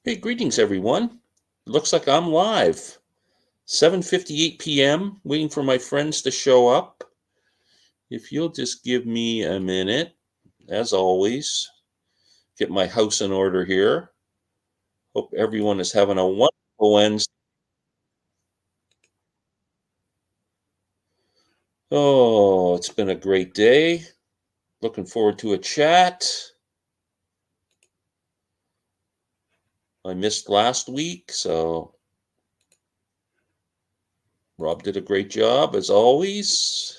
Hey, greetings everyone. Looks like I'm live. 7:58 p.m. waiting for my friends to show up. If you'll just give me a minute, as always, get my house in order here. Hope everyone is having a wonderful Wednesday. Oh, it's been a great day. Looking forward to a chat. I missed last week, so Rob did a great job as always.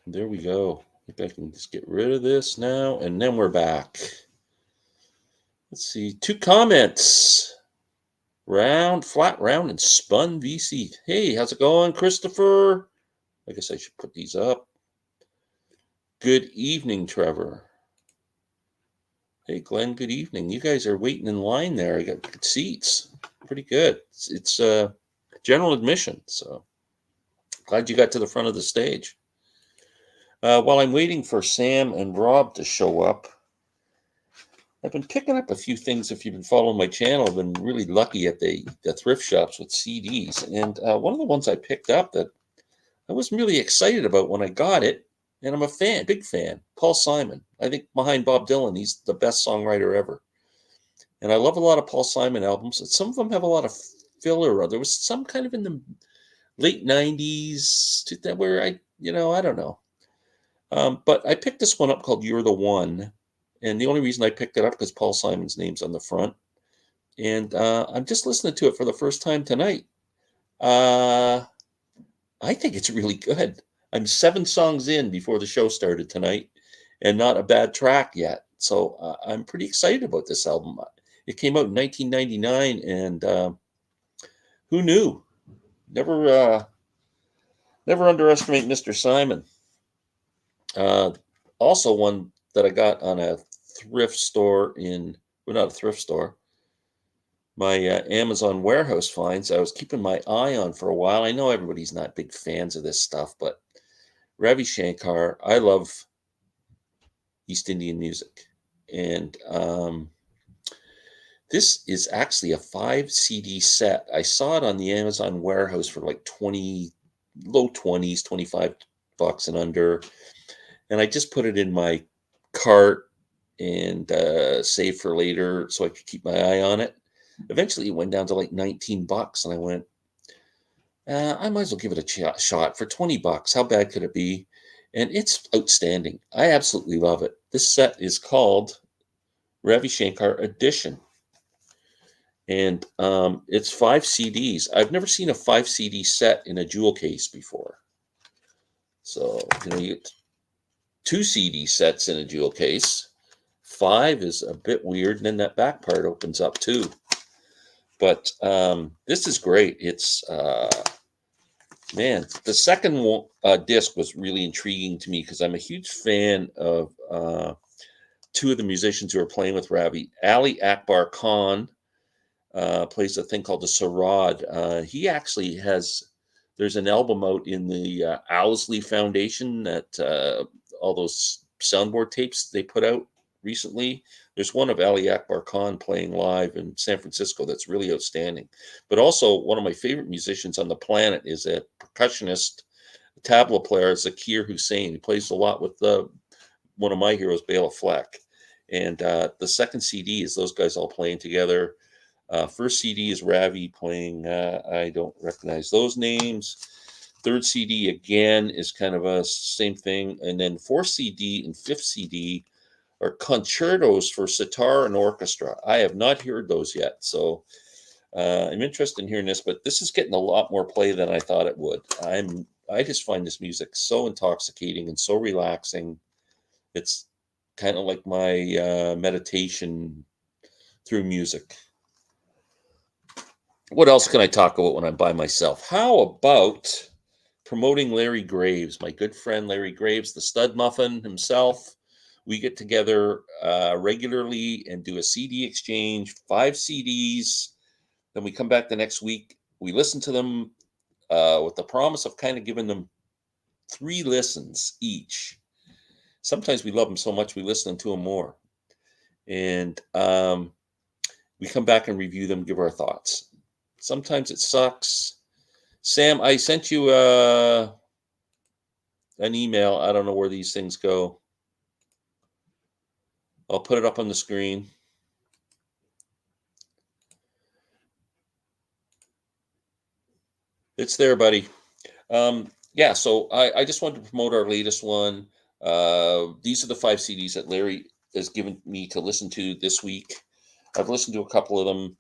There we go. I think I can just get rid of this now, and then we're back. Let's see. Two comments. Round, flat round, and spun VC. Hey, how's it going, Christopher? I guess I should put these up. Good evening, Trevor. Hey, Glenn, good evening. You guys are waiting in line there. I got good seats. Pretty good. It's general admission, so glad you got to the front of the stage. While I'm waiting for Sam and Rob to show up, I've been picking up a few things. If you've been following my channel, I've been really lucky at the thrift shops with CDs. And one of the ones I picked up that I wasn't really excited about when I got it, and I'm a fan, big fan, Paul Simon. I think behind Bob Dylan, he's the best songwriter ever. And I love a lot of Paul Simon albums. Some of them have a lot of filler. There was some kind of in the late 90s where I don't know. But I picked this one up called You're the One. And the only reason I picked it up because Paul Simon's name's on the front. And I'm just listening to it for the first time tonight. Uh, I think it's really good. I'm 7 songs in before the show started tonight, and not a bad track yet. So I'm pretty excited about this album. It came out in 1999, and who knew? Never, never underestimate Mr. Simon. Uh, Also, one that I got on a thrift store well, not a thrift store, my Amazon warehouse finds. I was keeping my eye on for a while. I know everybody's not big fans of this stuff, but Ravi Shankar, I love East Indian music. And this is actually a 5 CD set. I saw it on the Amazon warehouse for like 20, low 20s, $25 and under. And I just put it in my cart and save for later so I could keep my eye on it. Eventually, it went down to like $19, and I went, I might as well give it a shot for $20. How bad could it be? And it's outstanding. I absolutely love it. This set is called Ravi Shankar Edition, and it's 5 CDs. I've never seen a 5 CD set in a jewel case before. So you get 2 CD sets in a jewel case. 5 is a bit weird, and then that back part opens up too. But this is great. It's man, the second disc was really intriguing to me because I'm a huge fan of 2 of the musicians who are playing with Ravi. Ali Akbar Khan plays a thing called the Sarod. He actually there's an album out in the Owsley Foundation that all those soundboard tapes they put out recently. There's one of Ali Akbar Khan playing live in San Francisco that's really outstanding. But also, one of my favorite musicians on the planet is a percussionist, tabla player, Zakir Hussain. He plays a lot with one of my heroes, Bela Fleck. And the second CD is those guys all playing together. First CD is Ravi playing, I don't recognize those names. Third CD again is kind of a same thing. And then fourth CD and fifth CD are concertos for sitar and orchestra. I have not heard those yet. So I'm interested in hearing this, but this is getting a lot more play than I thought it would. I just find this music so intoxicating and so relaxing. It's kind of like my meditation through music. What else can I talk about when I'm by myself? How about promoting Larry Graves, my good friend Larry Graves, the stud muffin himself? We get together regularly and do a CD exchange, 5 CDs. Then we come back the next week. We listen to them with the promise of kind of giving them 3 listens each. Sometimes we love them so much we listen to them more, and we come back and review them, give our thoughts. Sometimes it sucks. Sam, I sent you an email. I don't know where these things go. I'll put it up on the screen. It's there, buddy. Yeah, so I just wanted to promote our latest one. These are the 5 CDs that Larry has given me to listen to this week. I've listened to a couple of them.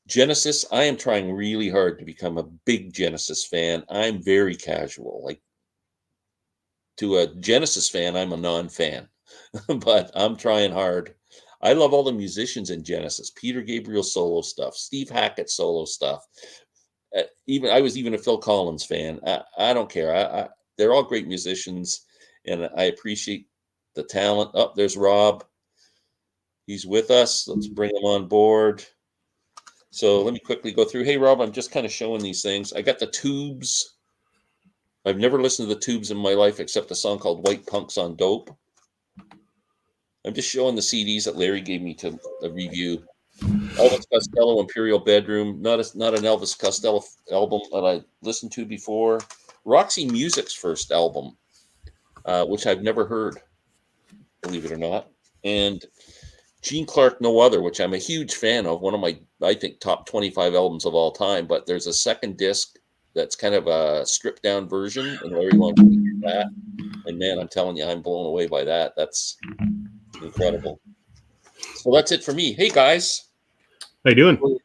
Genesis, I am trying really hard to become a big Genesis fan. I'm very casual. Like, to a Genesis fan, I'm a non-fan, but I'm trying hard. I love all the musicians in Genesis. Peter Gabriel solo stuff, Steve Hackett solo stuff. Even I was even a Phil Collins fan. I don't care. They're all great musicians, and I appreciate the talent. Oh, there's Rob. He's with us. Let's bring him on board. So let me quickly go through. Hey, Rob, I'm just kind of showing these things. I got the Tubes. I've never listened to the Tubes in my life except a song called White Punks on Dope. I'm just showing the CDs that Larry gave me to review. Elvis Costello, Imperial Bedroom. Not an Elvis Costello album that I listened to before. Roxy Music's first album, which I've never heard, believe it or not. And Gene Clark, No Other, which I'm a huge fan of. One of my, I think, top 25 albums of all time. But there's a second disc that's kind of a stripped down version, and Larry wanted to hear that. And man, I'm telling you, I'm blown away by that. That's incredible. So that's it for me. Hey guys. How you doing?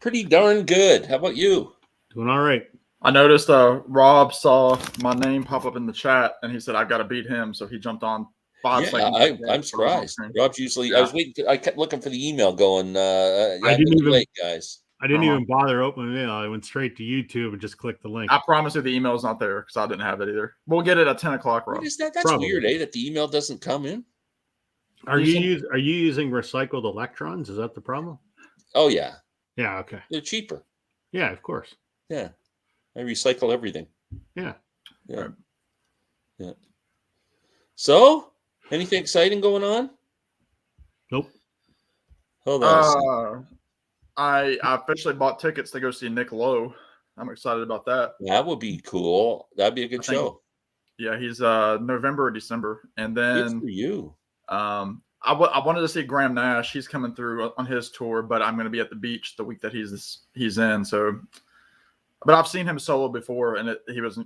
Pretty darn good. How about you? Doing all right. I noticed Rob saw my name pop up in the chat, and he said, I've got to beat him. So he jumped on 5 seconds. I'm surprised. Rob's usually, Yeah. I was waiting. I kept looking for the email going, I didn't even, late, guys. I didn't even bother opening the email. I went straight to YouTube and just clicked the link. I promise you the email's not there because I didn't have it either. We'll get it at 10 o'clock, Rob. What is that? That's Probably weird, eh? That the email doesn't come in. Are you using recycled electrons? Is that the problem? Oh yeah. Yeah. Okay. They're cheaper. Yeah, of course. Yeah. I recycle everything. Yeah. Yeah. Right. Yeah. So, anything exciting going on? Nope. Hold on. I officially bought tickets to go see Nick Lowe. I'm excited about that. That would be cool. That'd be a good show. Yeah, he's November or December. And then good for you. I wanted to see Graham Nash. He's coming through on his tour, but I'm going to be at the beach the week that he's in. So, but I've seen him solo before, and he was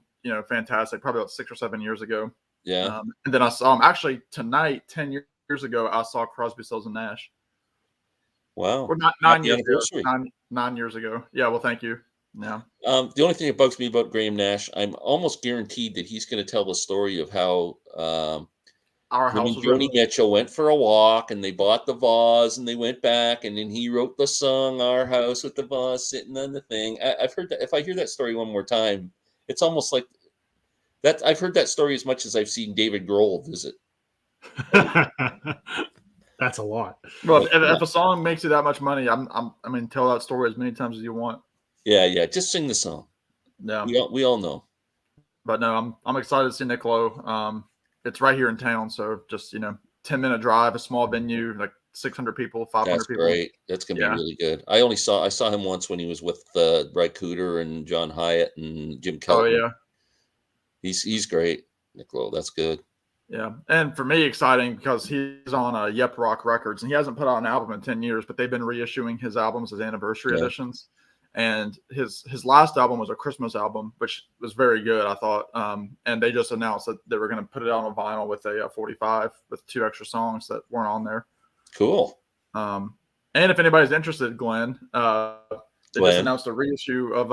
fantastic. Probably about 6 or 7 years ago. Yeah. And then I saw him actually tonight. 10 years ago, I saw Crosby, Stills and Nash. Wow. Or not 9 years ago. 9 years ago. Yeah. Well, thank you. Yeah. The only thing that bugs me about Graham Nash, I'm almost guaranteed that he's going to tell the story of how Joni Mitchell went for a walk and they bought the vase and they went back and then he wrote the song "Our House" with the vase sitting on the thing. I've heard that. If I hear that story one more time, it's almost like that. I've heard that story as much as I've seen David Grohl visit. That's a lot. Well, if a song makes you that much money, tell that story as many times as you want. Yeah. Just sing the song. Yeah. We all know. But no, I'm excited to see Nick Lowe. It's right here in town, so just 10-minute drive, a small venue, like 600 people, 500 That's people. Great. That's gonna be really good. I saw him once when he was with Brad Cooter and John Hyatt and Jim Kelly. Oh yeah, he's great, Nick Lowe. That's good. Yeah, and for me, exciting because he's on Yep Rock Records, and he hasn't put out an album in 10 years, but they've been reissuing his albums as anniversary editions. And his last album was a Christmas album, which was very good, I thought. And they just announced that they were going to put it out on vinyl with a 45 with 2 extra songs that weren't on there. Cool. And if anybody's interested, Glenn, they just announced a reissue of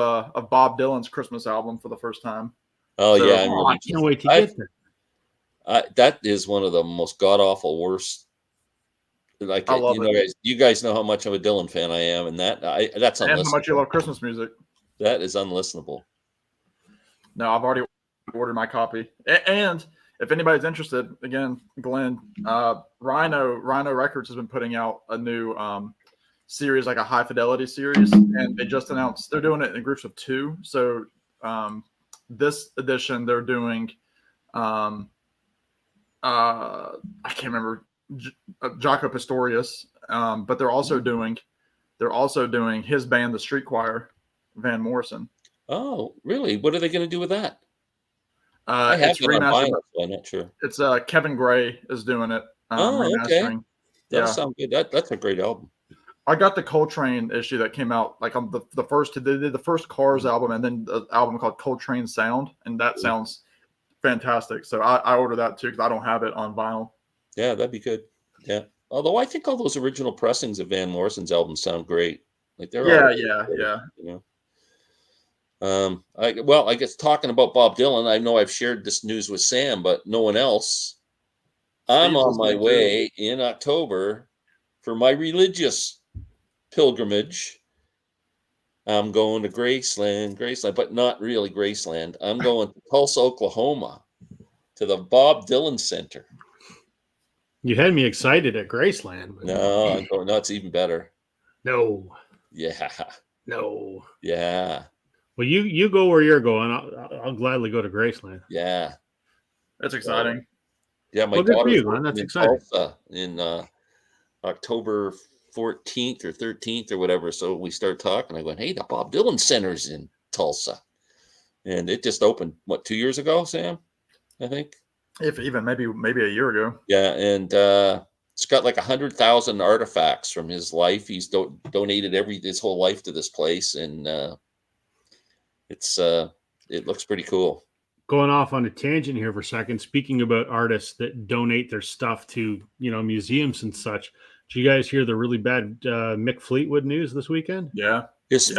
Bob Dylan's Christmas album for the first time. Oh, so, yeah. I can't wait to get there. That is one of the most god-awful worst. Like, I love it. You guys know how much of a Dylan fan I am, and that's unlistenable. And how much you love Christmas music. That is unlistenable. No, I've already ordered my copy. And if anybody's interested, again, Glenn, Rhino Records has been putting out a new series, like a high fidelity series, and they just announced they're doing it in groups of 2. So this edition they're doing. I can't remember Jaco Pastorius, but they're also doing his band, the Street Choir, Van Morrison. Oh, really? What are they going to do with that? I have It's it on remastered. vinyl, so I'm not sure. It's Kevin Gray is doing it. Okay. Remastering. That sounds good. That's a great album. I got the Coltrane issue that came out like on the first. They did the first Cars album and then the album called Coltrane Sound, and that sounds fantastic. So I ordered that too because I don't have it on vinyl. Yeah, that'd be good. Yeah. Although I think all those original pressings of Van Morrison's albums sound great. Like they're all Yeah. You know. I guess talking about Bob Dylan, I know I've shared this news with Sam, but no one else. I'm Steve's on my listening, way in October for my religious pilgrimage. I'm going to Graceland, but not really Graceland. I'm going to Tulsa, Oklahoma, to the Bob Dylan Center. You had me excited at Graceland. But No, I'm going. No, it's even better. no. Yeah. Well, Yeah. you go where you're going. I'll gladly go to Graceland. Yeah. It's exciting. Yeah. My Well, good for daughter's you, man. working That's in exciting. Tulsa in October 14th or 13th or whatever. So we start talking. I went, hey, the Bob Dylan Center's in Tulsa. And it just opened, 2 years ago, Sam? I think. If even maybe a year ago. Yeah. And it's got like 100,000 artifacts from his life. He's donated his whole life to this place. And it looks pretty cool. Going off on a tangent here for a second. Speaking about artists that donate their stuff to museums and such. Did you guys hear the really bad Mick Fleetwood news this weekend? Yeah. His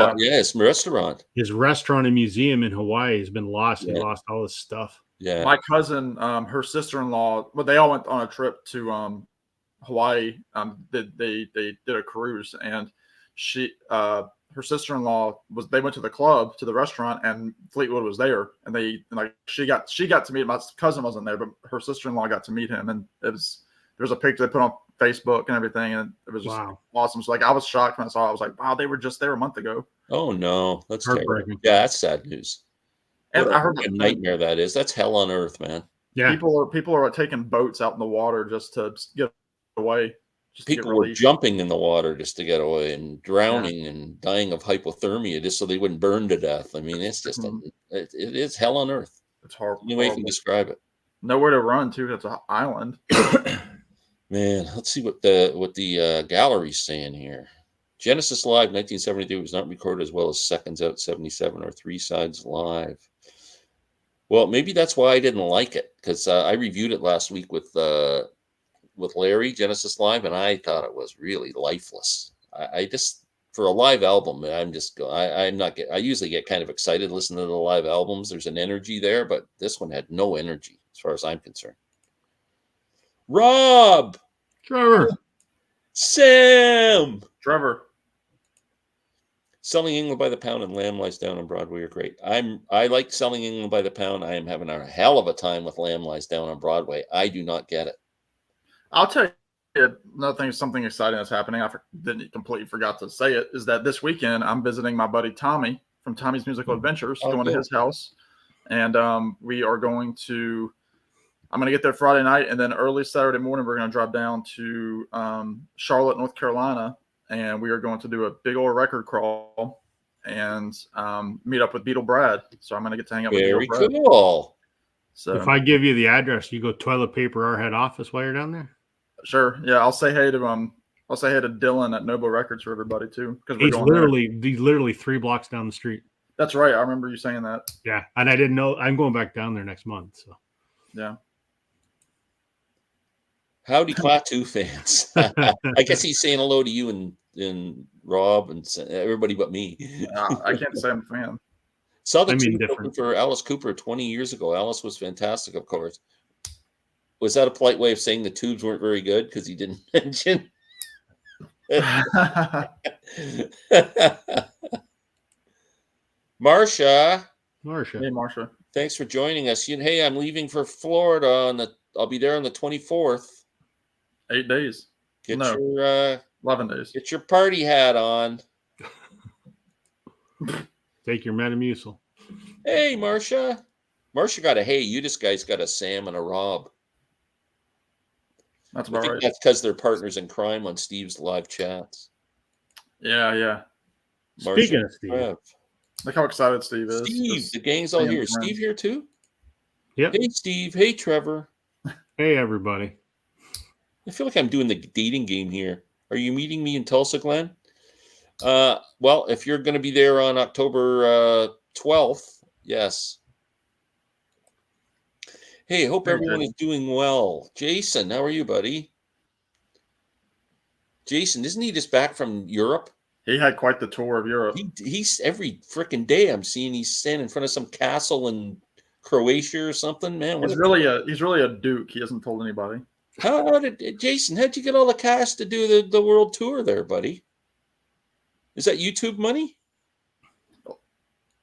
restaurant. His restaurant and museum in Hawaii has been lost. Yeah. He lost all his stuff. Yeah. My cousin, her sister-in-law, they all went on a trip to Hawaii. They did a cruise, and her sister-in-law they went to the club, to the restaurant, and Fleetwood was there, and she got to meet. My cousin wasn't there, but her sister-in-law got to meet him, and there was a picture they put on Facebook and everything, and it was just awesome. So I was shocked when I saw it. I was like, wow, they were just there a month ago. Oh no, that's terrible. Heartbreaking. Yeah, that's sad news. And I heard what a nightmare that is. That's hell on earth, man. Yeah. People are taking boats out in the water just to get away. People were jumping in the water just to get away and drowning and dying of hypothermia just so they wouldn't burn to death. I mean, it's just it is hell on earth. It's horrible. Any way you can describe it. Nowhere to run to. It's an island. Man, let's see what the gallery's saying here. Genesis Live 1973 was not recorded as well as Seconds Out 77 or Three Sides Live. Well, maybe that's why I didn't like it, because I reviewed it last week with Larry, Genesis Live, and I thought it was really lifeless. I just, for a live album, I usually get kind of excited listening to the live albums. There's an energy there, but this one had no energy as far as I'm concerned. Rob, Trevor, Sam, Trevor. Selling England by the Pound and Lamb Lies Down on Broadway are great. I like Selling England by the Pound. I am having a hell of a time with Lamb Lies Down on Broadway. I do not get it. I'll tell you another thing, something exciting that's happening. I completely forgot to say it, is that this weekend I'm visiting my buddy Tommy from Tommy's Musical Adventures, going to his house. And we are going to, I'm going to get there Friday night, and then early Saturday morning, we're going to drive down to Charlotte, North Carolina, and we are going to do a big old record crawl and meet up with Beetle Brad. So I'm going to get to hang out with Beetle Brad. Very cool. So if I give you the address, you go toilet paper our head office while you're down there. Sure. Yeah, I'll say hey to Dylan at Noble Records for everybody too, because he's literally 3 blocks down the street. That's right. I remember you saying that. Yeah, and I didn't know. I'm going back down there next month. So yeah. Howdy, Klaatu fans. I guess he's saying hello to you and Rob and everybody but me. I can't say I'm a fan. Saw the tube open for Alice Cooper 20 years ago. Alice was fantastic, of course. Was that a polite way of saying the tubes weren't very good because he didn't mention? Marsha. Hey, Marsha. Thanks for joining us. Hey, I'm leaving for Florida I'll be there on the 24th. 8 days. Get your 11 days. Get your party hat on. Take your Metamucil. Hey, Marcia. Marcia got a hey. You just guys got a Sam and a Rob. That's I about think right. that's because they're partners in crime on Steve's live chats. Yeah, yeah. Marcia Speaking of and Steve, Trev. Look how excited Steve is. Steve, Just the gang's all seeing here. his friend. Steve here too? yep. Hey, Steve. Hey, Trevor. Hey, everybody. I feel like I'm doing the dating game here. Are you meeting me in Tulsa, Glen? Well, if you're going to be there on October 12th, yes. Hey, I hope Hey, everyone Jason. is doing well. Jason, how are you, buddy? Jason, isn't he just back from Europe? He had quite the tour of Europe. He's every freaking day I'm seeing he's standing in front of some castle in Croatia or something. Man, He's really a duke. He hasn't told anybody. how did Jason? How'd you get all the cash to do the world tour there, buddy? Is that YouTube money?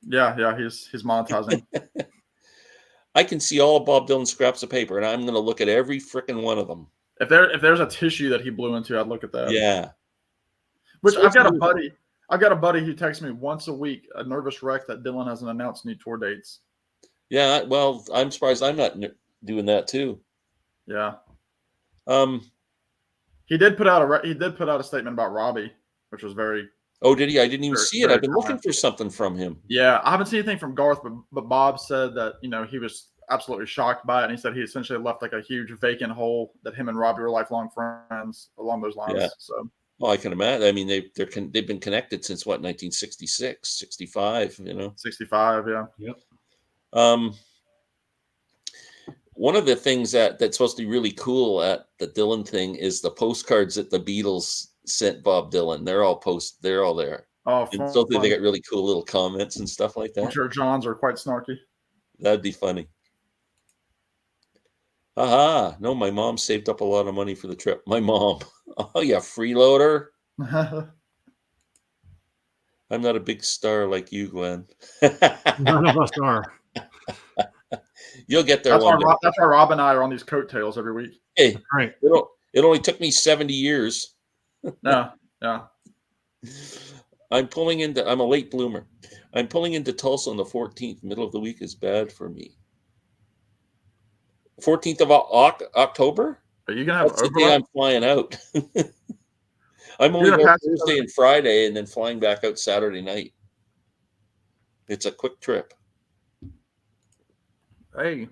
Yeah. He's monetizing. I can see all of Bob Dylan's scraps of paper, and I'm going to look at every freaking one of them. If there's a tissue that he blew into, I'd look at that. Yeah. Which So I've got a it's- buddy. I've got a buddy who texts me once a week, a nervous wreck that Dylan hasn't announced new tour dates. Yeah. Well, I'm surprised I'm not doing that too. Yeah. Um. He did put out a statement about Robbie, which was very. Oh, did he? I didn't even Very- see it. very I've been looking kind. for something from him. Yeah, I haven't seen anything from Garth, but Bob said that he was absolutely shocked by it, and he said he essentially left like a huge vacant hole that him and Robbie were lifelong friends along those lines. Yeah. So Well, I can imagine. I mean, they've been connected since what, 1966, 65. 65, yeah. One of the things that's supposed to be really cool at the Dylan thing is the postcards that the Beatles sent Bob Dylan. They're all there. Oh, And so they got really cool little comments and stuff like I'm that. sure John's are quite snarky. That'd be funny. Aha. No, my mom saved up a lot of money for the trip. My mom. Oh, yeah, freeloader. I'm not a big star like you, Glenn. None of us are. You'll get there That's one day. why Rob and I are on these coattails every week. Hey, All right. it only took me 70 years. Yeah. I'm a late bloomer. I'm pulling into Tulsa on the 14th. Middle of the week is bad for me. 14th of October? Are you gonna have That's the day I'm flying out. I'm only You're gonna going pass Thursday and Friday and then flying back out Saturday night. It's a quick trip. Hey,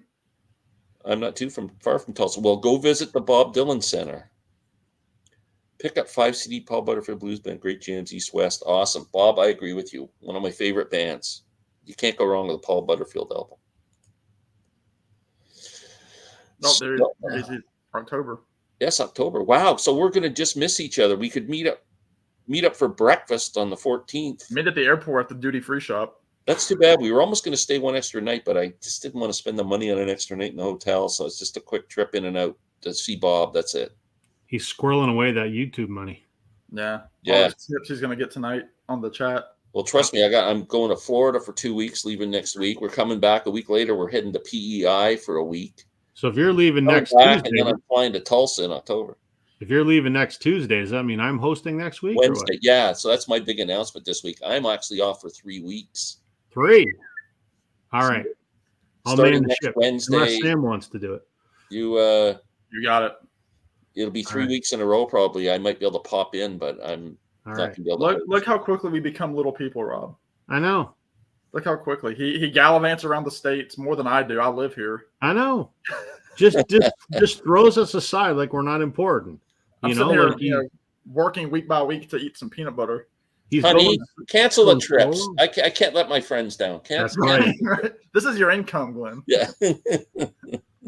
I'm not far from Tulsa. Well, go visit the Bob Dylan Center. Pick up 5 CD Paul Butterfield Blues Band, great jams, East West, awesome. Bob, I agree with you. One of my favorite bands. You can't go wrong with the Paul Butterfield album. no, there is October. Yes, October. Wow. So we're gonna just miss each other. We could meet up for breakfast on the 14th. Meet at the airport at the duty free shop. That's too bad. We were almost going to stay one extra night, but I just didn't want to spend the money on an extra night in the hotel. So it's just a quick trip in and out to see Bob. That's it. He's squirreling away that YouTube money. Yeah. Yeah. All those tips he's gonna get tonight on the chat. Well, trust me, I'm going to Florida for 2 weeks, leaving next week. We're coming back a week later. We're heading to PEI for a week. So if you're leaving Coming next back, and Tuesday, then I'm flying to Tulsa in October. if you're leaving next Tuesday, does that mean I'm hosting next week? Wednesday. Yeah. So that's my big announcement this week. I'm actually off for 3 weeks. 3. All right. I'll Starting man the next ship. Wednesday. Unless Sam wants to do it. You You got it. it'll be 3 right. weeks in a row probably. I might be able to pop in, but I'm All not right. going to be able to. Look how quickly we become little people, Rob. I know. Look how quickly he gallivants around the states more than I do. I live here. I know. Just throws us aside like we're not important. I'm You sitting know, here, like working week by week to eat some peanut butter. he's Honey, going. cancel the going trips. solo. I can't let my friends down. That's Cancel. right. This is your income, Glenn. Yeah.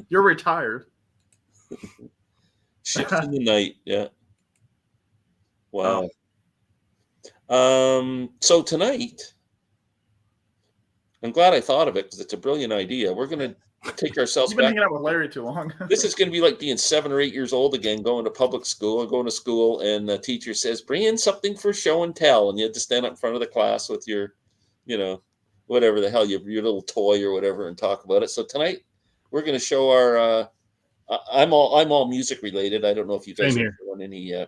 You're retired. Ships in the night. Yeah. Wow. Oh. So tonight, I'm glad I thought of it because it's a brilliant idea. We're going to take ourselves You've been back. hanging out with Larry too long. This is going to be like being 7 or 8 years old again, going to public school or going to school, and the teacher says, "Bring in something for show and tell," and you have to stand up in front of the class with your, whatever the hell your little toy or whatever, and talk about it. So tonight, we're going to show our. I'm all music related. I don't know if you guys Same are doing any,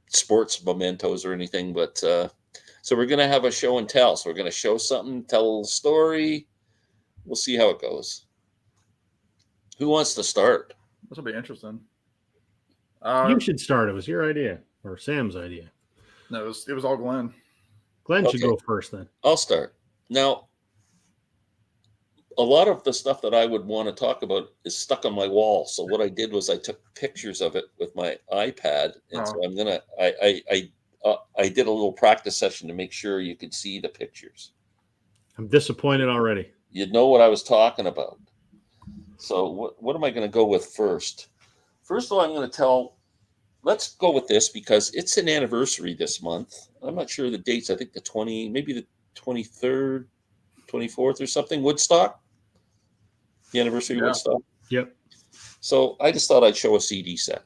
sports mementos or anything, but So we're going to have a show and tell. So we're going to show something, tell a little story. We'll see how it goes. Who wants to start? This will be interesting. You should start. It was your idea or Sam's idea. No, it was all Glenn. Glenn should Okay. go first then. I'll start. Now, a lot of the stuff that I would want to talk about is stuck on my wall. So what I did was I took pictures of it with my iPad, and so I'm gonna I did a little practice session to make sure you could see the pictures. I'm disappointed already. You know what I was talking about. So what am I going to go with first? First of all, I'm going to tell. Let's go with this because it's an anniversary this month. I'm not sure the dates. I think maybe the 23rd, 24th or something. Woodstock. The anniversary of Woodstock. Yep. So I just thought I'd show a CD set.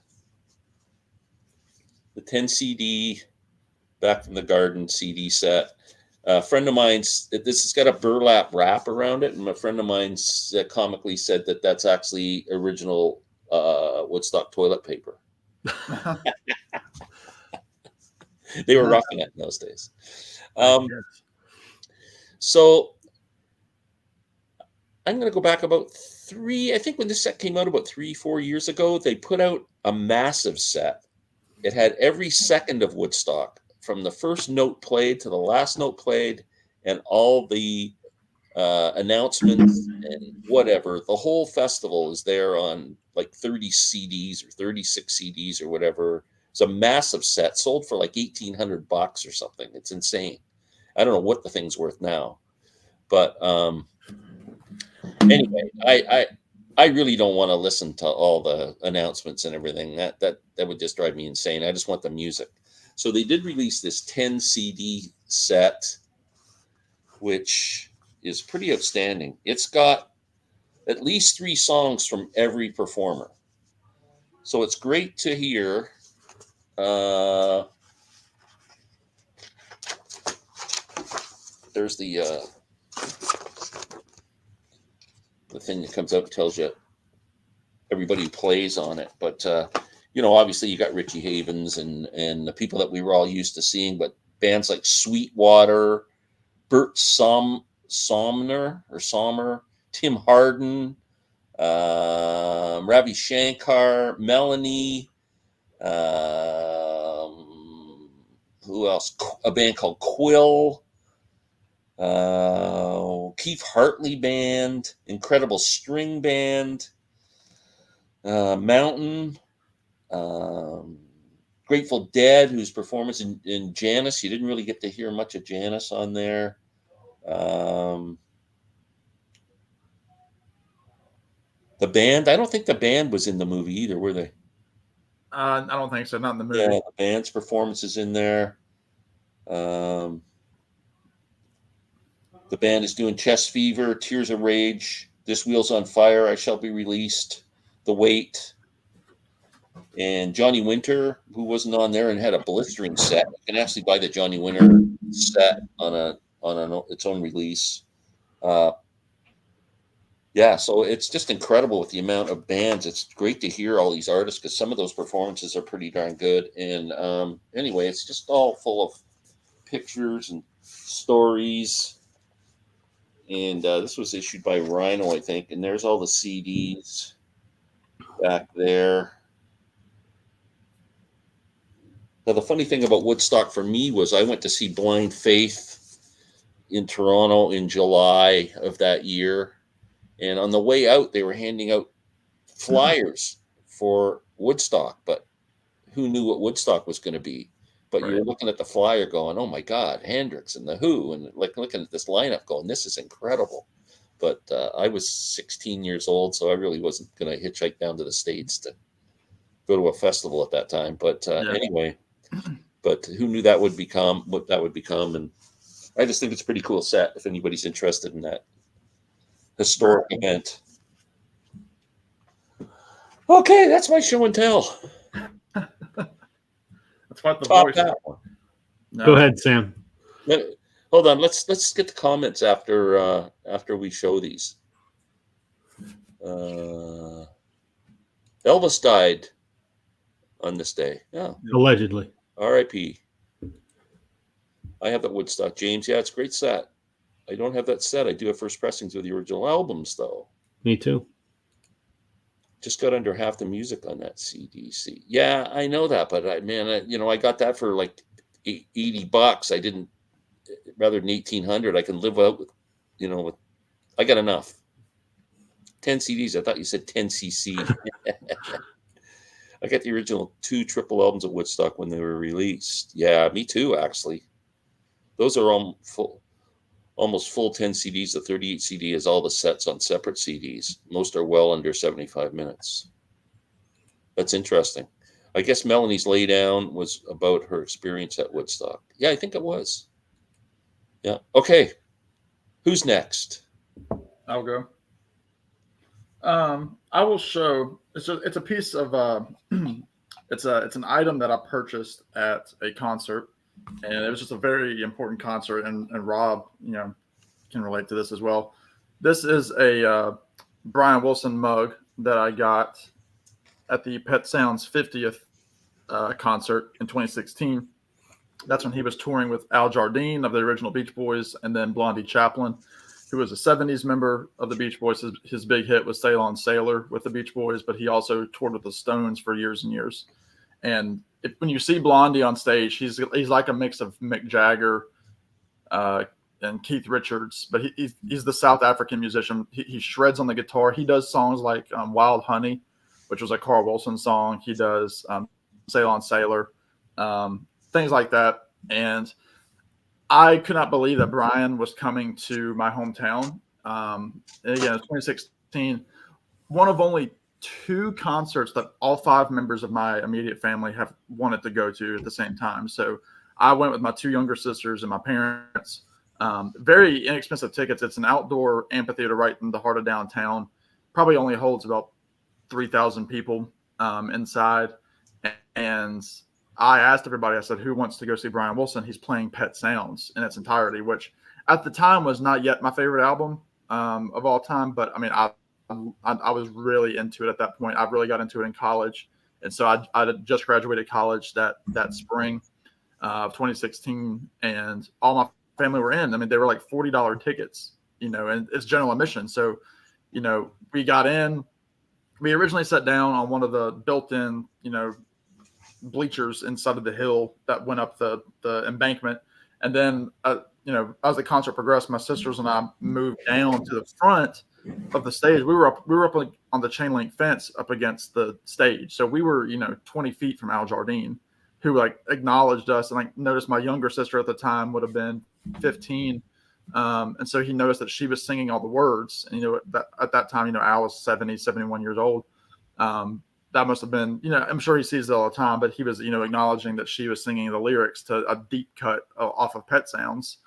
The 10 CD Back from the Garden CD set. A friend of mine's, this has got a burlap wrap around it, and a friend of mine's comically said that that's actually original Woodstock toilet paper. They were roughing it in those days. So I'm going to go back about I think when this set came out about 3-4 years ago, they put out a massive set. It had every second of Woodstock, from the first note played to the last note played, and all the announcements and whatever. The whole festival is there on like 30 CDs or 36 CDs or whatever. It's a massive set, sold for like $1,800 or something. It's insane. I don't know what the thing's worth now, but anyway, I really don't want to listen to all the announcements and everything. That would just drive me insane. I just want the music. So they did release this 10 CD set, which is pretty outstanding. It's got at least 3 songs from every performer. So it's great to hear. There's the thing that comes up and tells you everybody who plays on it. But obviously you got Richie Havens and the people that we were all used to seeing, but bands like Sweetwater, Bert Sommer, Tim Hardin, Ravi Shankar, Melanie, who else? A band called Quill, Keith Hartley Band, Incredible String Band, Mountain, Grateful Dead, whose performance in Janis, you didn't really get to hear much of Janis on there. The band, I don't think the band was in the movie either, were they? I don't think so. Not in the movie. Yeah, the band's performance is in there. The band is doing Chest Fever, Tears of Rage, This Wheel's on Fire, I Shall Be Released, The Weight, and Johnny Winter, who wasn't on there and had a blistering set. You can actually buy the Johnny Winter set on its own release. So it's just incredible with the amount of bands. It's great to hear all these artists because some of those performances are pretty darn good. And anyway, it's just all full of pictures and stories. And this was issued by Rhino, I think. And there's all the CDs back there. Now, the funny thing about Woodstock for me was I went to see Blind Faith in Toronto in July of that year. And on the way out, they were handing out flyers for Woodstock, but who knew what Woodstock was going to be? But right. You were looking at the flyer going, oh my God, Hendrix and The Who, and like looking at this lineup going, this is incredible. But I was 16 years old, so I really wasn't going to hitchhike down to the States to go to a festival at that time. But anyway, but who knew that would become what that would become? And I just think it's a pretty cool set if anybody's interested in that historic event. Okay, that's my show and tell. That's what the voice. No. Go ahead, Sam. Hold on. Let's get the comments after we show these. Elvis died on this day. Yeah. Allegedly. R.I.P. I have that Woodstock, James. Yeah, it's a great set. I don't have that set. I do have first pressings of the original albums, though. Me too. Just got under half the music on that CDC. Yeah, I know that, but I got that for like $80. I didn't, rather than 1,800. I can live out with, I got enough. 10 CDs. I thought you said 10 CC. I got the original 2 triple albums of Woodstock when they were released. Yeah, me too, actually. Those are almost full 10 CDs. The 38 CD has all the sets on separate CDs. Most are well under 75 minutes. That's interesting. I guess Melanie's Lay Down was about her experience at Woodstock. Yeah, I think it was. Yeah. Okay. Who's next? I'll go. I will show. It's a piece of it's an item that I purchased at a concert, and it was just a very important concert. And Rob, can relate to this as well. This is a Brian Wilson mug that I got at the Pet Sounds 50th concert in 2016. That's when he was touring with Al Jardine of the original Beach Boys, and then Blondie Chaplin, who was a 70s member of the Beach Boys. His big hit was Ceylon Sailor with the Beach Boys, but he also toured with the Stones for years and years. And when you see Blondie on stage, he's like a mix of Mick Jagger and Keith Richards, but he's the South African musician. He shreds on the guitar. He does songs like Wild Honey, which was a Carl Wilson song. He does Ceylon Sailor, things like that. And I could not believe that Brian was coming to my hometown. And again, it's 2016, one of only 2 concerts that all 5 members of my immediate family have wanted to go to at the same time. So I went with my 2 younger sisters and my parents. Very inexpensive tickets. It's an outdoor amphitheater right in the heart of downtown. Probably only holds about 3,000 people inside. And I asked everybody, I said, who wants to go see Brian Wilson? He's playing Pet Sounds in its entirety, which at the time was not yet my favorite album of all time. But I mean, I was really into it at that point. I really got into it in college. And so I just graduated college that spring of 2016, and all my family were in. I mean, they were like $40 tickets, and it's general admission. So, we got in. We originally sat down on one of the built-in, bleachers inside of the hill that went up the embankment. And then, as the concert progressed, my sisters and I moved down to the front of the stage. We were up on the chain link fence up against the stage. So we were, 20 feet from Al Jardine, who acknowledged us, and noticed my younger sister at the time would have been 15. And so he noticed that she was singing all the words. And, at that time, Al was 70, 71 years old. That must have been, I'm sure he sees it all the time, but he was, acknowledging that she was singing the lyrics to a deep cut off of Pet Sounds.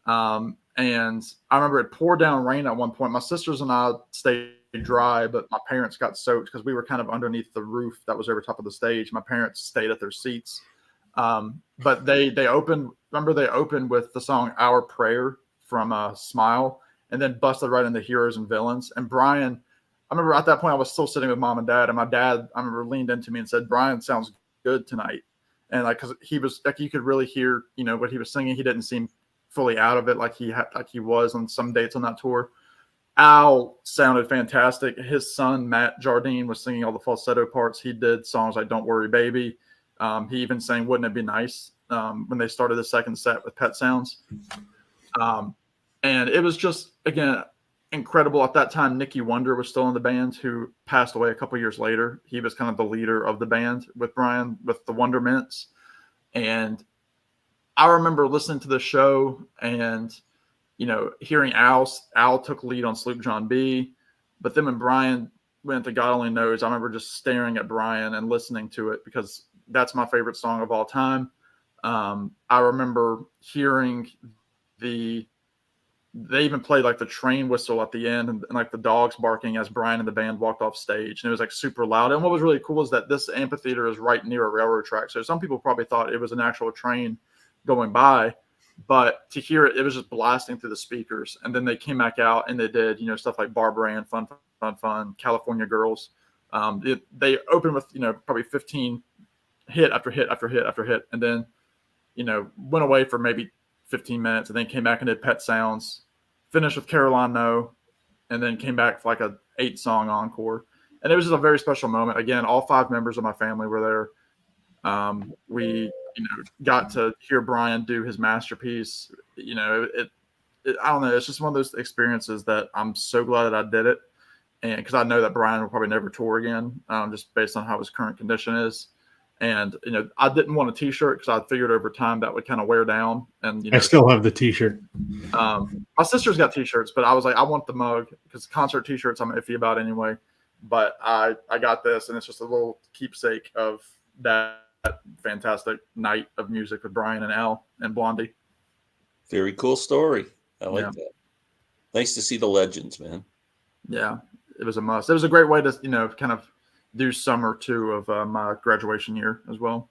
And I remember it poured down rain at one point. My sisters and I stayed dry, but my parents got soaked because we were kind of underneath the roof that was over top of the stage. My parents stayed at their seats. But they opened with the song Our Prayer from Smile, and then busted right into Heroes and Villains. And Brian, I remember at that point I was still sitting with mom and dad, and my dad, I remember, leaned into me and said, "Brian sounds good tonight." And because he was you could really hear, what he was singing. He didn't seem fully out of it like he was on some dates on that tour. Al sounded fantastic. His son Matt Jardine was singing all the falsetto parts. He did songs like "Don't Worry Baby." He even sang "Wouldn't It Be Nice" when they started the second set with Pet Sounds. And it was just, again, incredible. At that time, Nicky Wonder was still in the band, who passed away a couple years later. He was kind of the leader of the band with Brian, with the Wondermints. And I remember listening to the show and, hearing Al took lead on Sloop John B. But then when Brian went to God Only Knows, I remember just staring at Brian and listening to it, because that's my favorite song of all time. I remember hearing they even played the train whistle at the end, and the dogs barking as Brian and the band walked off stage. And it was super loud. And what was really cool is that this amphitheater is right near a railroad track. So some people probably thought it was an actual train going by, but to hear it, it was just blasting through the speakers. And then they came back out and they did, stuff like Barbara Ann, Fun, Fun, Fun, California Girls. They opened with, probably 15 hit after hit after hit after hit. And then, went away for maybe 15 minutes, and then came back and did Pet Sounds, finished with Caroline No, and then came back for like a 8-song encore. And it was just a very special moment. Again, all 5 members of my family were there. We, got to hear Brian do his masterpiece. I don't know. It's just one of those experiences that I'm so glad that I did it. And because I know that Brian will probably never tour again, just based on how his current condition is. And, I didn't want a t-shirt because I figured over time that would kind of wear down. And, I still have the t-shirt. My sister's got t-shirts, but I was like, I want the mug because concert t-shirts I'm iffy about anyway. But I got this, and it's just a little keepsake of that fantastic night of music with Brian and Al and Blondie. Very cool story. I like that. Nice to see the legends, man. Yeah, it was a must. It was a great way to, kind of do summer 2 of my graduation year as well.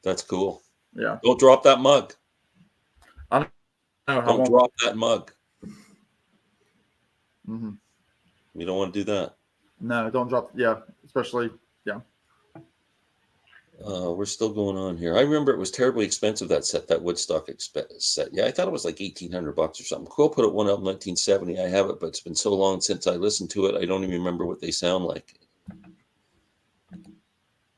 That's cool. Yeah. Don't drop that mug. I Don't drop that mug. Mm-hmm. You don't want to do that. No, don't drop. Yeah, especially. Yeah. We're still going on here. I remember it was terribly expensive, that set, that Woodstock set. Yeah, I thought it was like $1,800 or something. Quill put it one out in 1970. I have it, but it's been so long since I listened to it. I don't even remember what they sound like.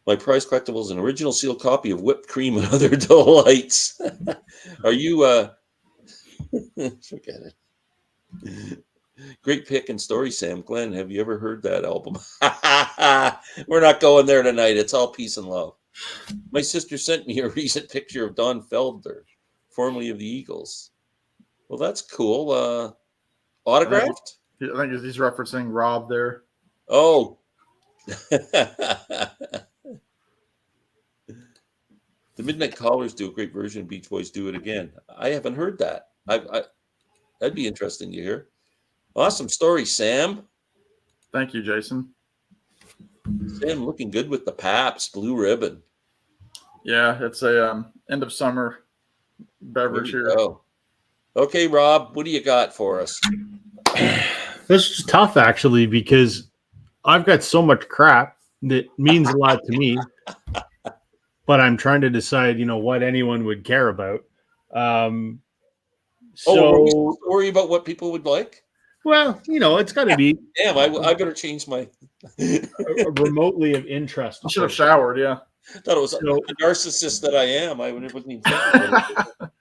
My prize collectible is an original sealed copy of Whipped Cream and Other Delights. Are you, forget it. Great pick and story, Sam. Glenn, have you ever heard that album? We're not going there tonight. It's all peace and love. My sister sent me a recent picture of Don Felder, formerly of the Eagles. Well, that's cool. Autographed? I think he's referencing Rob there. Oh. The Midnight Callers do a great version of Beach Boys Do It Again. I haven't heard that. That'd be interesting to hear. Awesome story, Sam. Thank you, Jason. Sam looking good with the Pabst Blue Ribbon. Yeah, it's a end of summer beverage here. Go. Okay, Rob, what do you got for us? This is tough, actually, because I've got so much crap that means a lot to me, but I'm trying to decide, what anyone would care about. Are we supposed to worry about what people would like? Well, it's got to be. Damn, I better change my remotely of interest. I should have showered, yeah. I thought it was a narcissist that I am. I wasn't even thinking about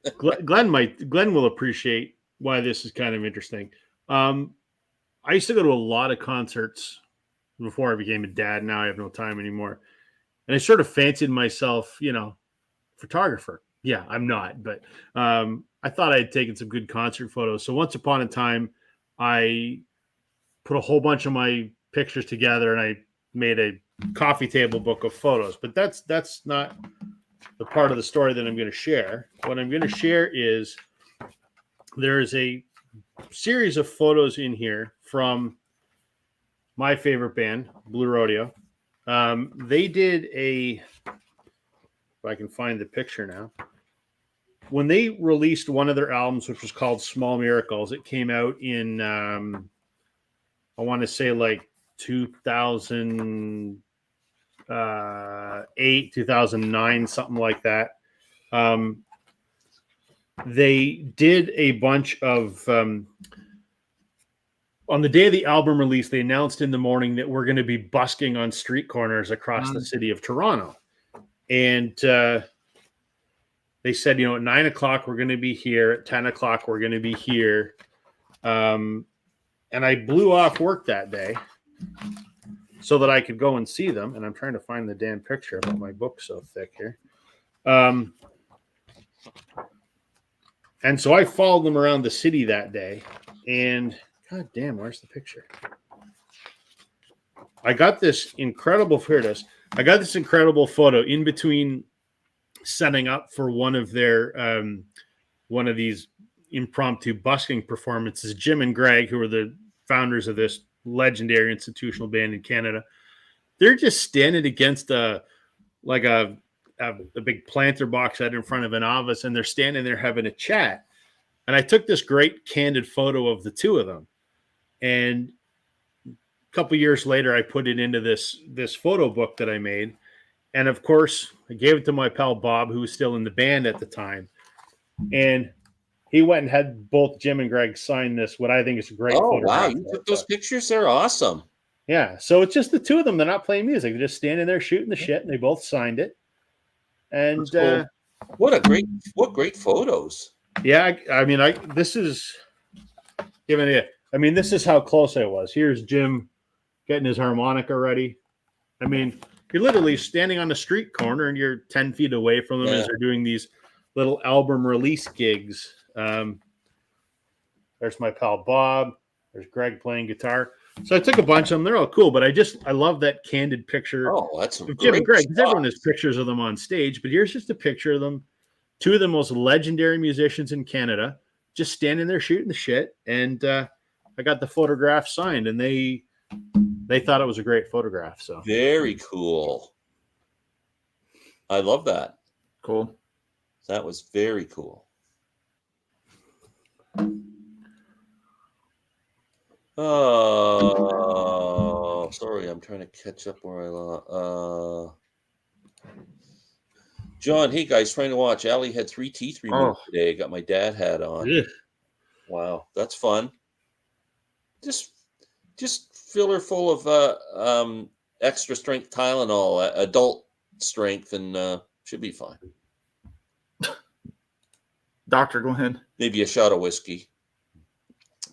it. Glenn will appreciate why this is kind of interesting. I used to go to a lot of concerts before I became a dad. Now I have no time anymore. And I sort of fancied myself, photographer. Yeah, I'm not, but I thought I had taken some good concert photos. So once upon a time, I put a whole bunch of my pictures together and I made a coffee table book of photos. But that's not the part of the story that I'm going to share. What I'm going to share is there is a series of photos in here from my favorite band, Blue Rodeo. They did if I can find the picture now. When they released one of their albums, which was called Small Miracles, it came out in, I want to say like 2008, 2009, something like that. They did a bunch of, on the day of the album release, they announced in the morning that we're going to be busking on street corners across the city of Toronto. And they said, at 9 o'clock, we're going to be here. At 10 o'clock, we're going to be here. And I blew off work that day so that I could go and see them. And I'm trying to find the damn picture, but my book's so thick here. And so I followed them around the city that day. And God damn, where's the picture? I got this incredible photo in between setting up for one of these impromptu busking performances. Jim and Greg, who are the founders of this legendary institutional band in Canada, they're just standing against a big planter box out in front of an office, and they're standing there having a chat. And I took this great candid photo of the two of them. And a couple years later, I put it into this photo book that I made. And of course, I gave it to my pal Bob, who was still in the band at the time. And he went and had both Jim and Greg sign this, what I think is a great Oh, wow. photograph. You took those pictures? They're awesome. Yeah. So it's just the two of them. They're not playing music. They're just standing there shooting the shit, and they both signed it. And That's cool. What great photos. yeah, I mean, this is giving it. I mean, this is how close I was. Here's Jim getting his harmonica ready. I mean, you're literally standing on the street corner and you're 10 feet away from them as they're doing these little album release gigs. There's my pal Bob. There's Greg playing guitar. So I took a bunch of them. They're all cool, but I love that candid picture Oh, that's of Jim and Greg. Because everyone has pictures of them on stage, but here's just a picture of them. Two of the most legendary musicians in Canada, just standing there shooting the shit. And I got the photograph signed, and they thought it was a great photograph. So very cool. I love that. Cool. That was very cool. Oh, sorry. I'm trying to catch up where I lost. John, hey guys, trying to watch. Allie had 3 teeth removed today. Got my dad hat on. yeah. Wow, that's fun. Just fill her full of extra strength Tylenol, adult strength, and should be fine. Dr. Glenn. Maybe a shot of whiskey.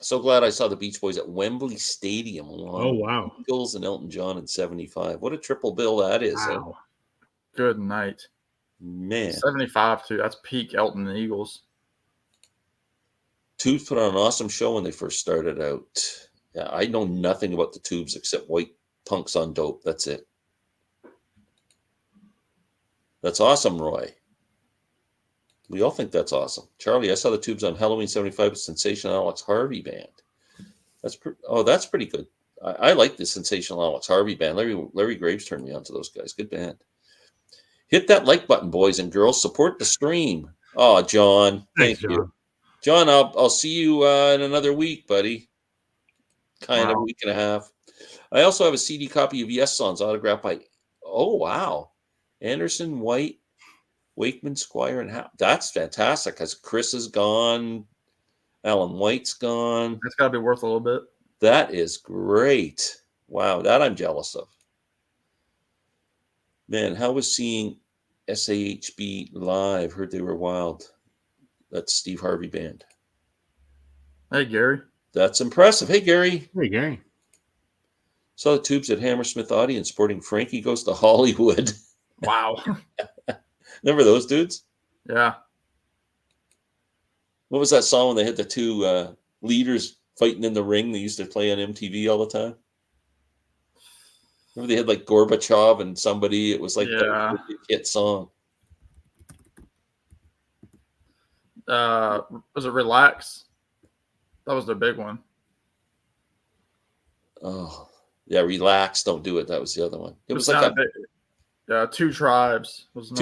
So glad I saw the Beach Boys at Wembley Stadium. Oh, wow. Eagles and Elton John in 75. What a triple bill that is. Wow. Good night. Man. 75 too. That's peak Elton and Eagles. Tubes put on an awesome show when they first started out. Yeah, I know nothing about the Tubes except white punks on dope. That's it. That's awesome, Roy. We all think that's awesome. Charlie, I saw the Tubes on Halloween 75 with Sensational Alex Harvey Band. That's pretty good. I like the Sensational Alex Harvey Band. Larry Graves turned me on to those guys. Good band. Hit that like button, boys and girls. Support the stream. Oh, John. Thank you. John, I'll see you in another week, buddy. Kind of week and a half. I also have a CD copy of Yes Songs autographed by, oh, wow, Anderson, White, Wakeman, Squire, and Howe. That's fantastic because Chris is gone. Alan White's gone. That's got to be worth a little bit. That is great. Wow, that I'm jealous of. Man, how was seeing SAHB live? Heard they were wild. That's Steve Harvey Band. Hey, Gary. That's impressive. Hey, Gary. Hey, Gary. Saw the Tubes at Hammersmith audience sporting Frankie Goes to Hollywood. Wow. Remember those dudes? Yeah. What was that song when they had the two leaders fighting in the ring? They used to play on MTV all the time. Remember they had like Gorbachev and somebody. It was like a hit song. Was it Relax? That was their big one. Oh, yeah. Relax. Don't do it. That was the other one. It was like Two Tribes. Was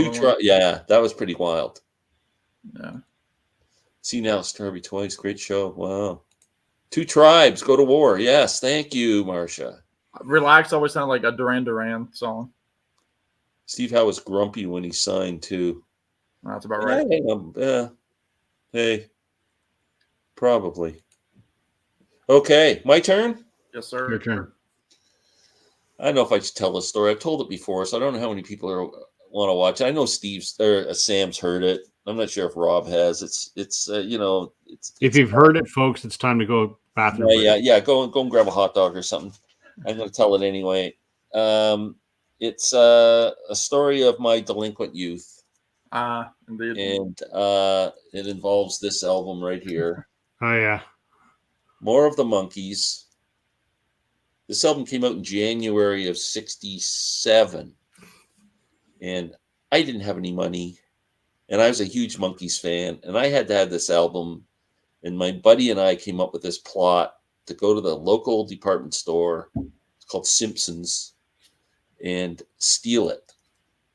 yeah, that was pretty wild. Yeah. See now, Strawberry Twice. Great show. Wow. Two Tribes go to war. Yes. Thank you, Marcia. Relax always sounded like a Duran Duran song. Steve Howe was grumpy when he signed too. That's about right. Hey, probably. Okay, my turn? Yes, sir. Your turn. I don't know if I should tell this story. I've told it before, so I don't know how many people want to watch it. I know Sam's heard it. I'm not sure if Rob has. It's if you've heard it, folks, it's time to go bathroom. Yeah. Go and grab a hot dog or something. I'm going to tell it anyway. It's a story of my delinquent youth. Indeed. And it involves this album right here. Oh, yeah. More of the Monkees. This album came out in January of 67. And I didn't have any money. And I was a huge Monkees fan. And I had to have this album. And my buddy and I came up with this plot to go to the local department store. It's called Simpsons. And steal it.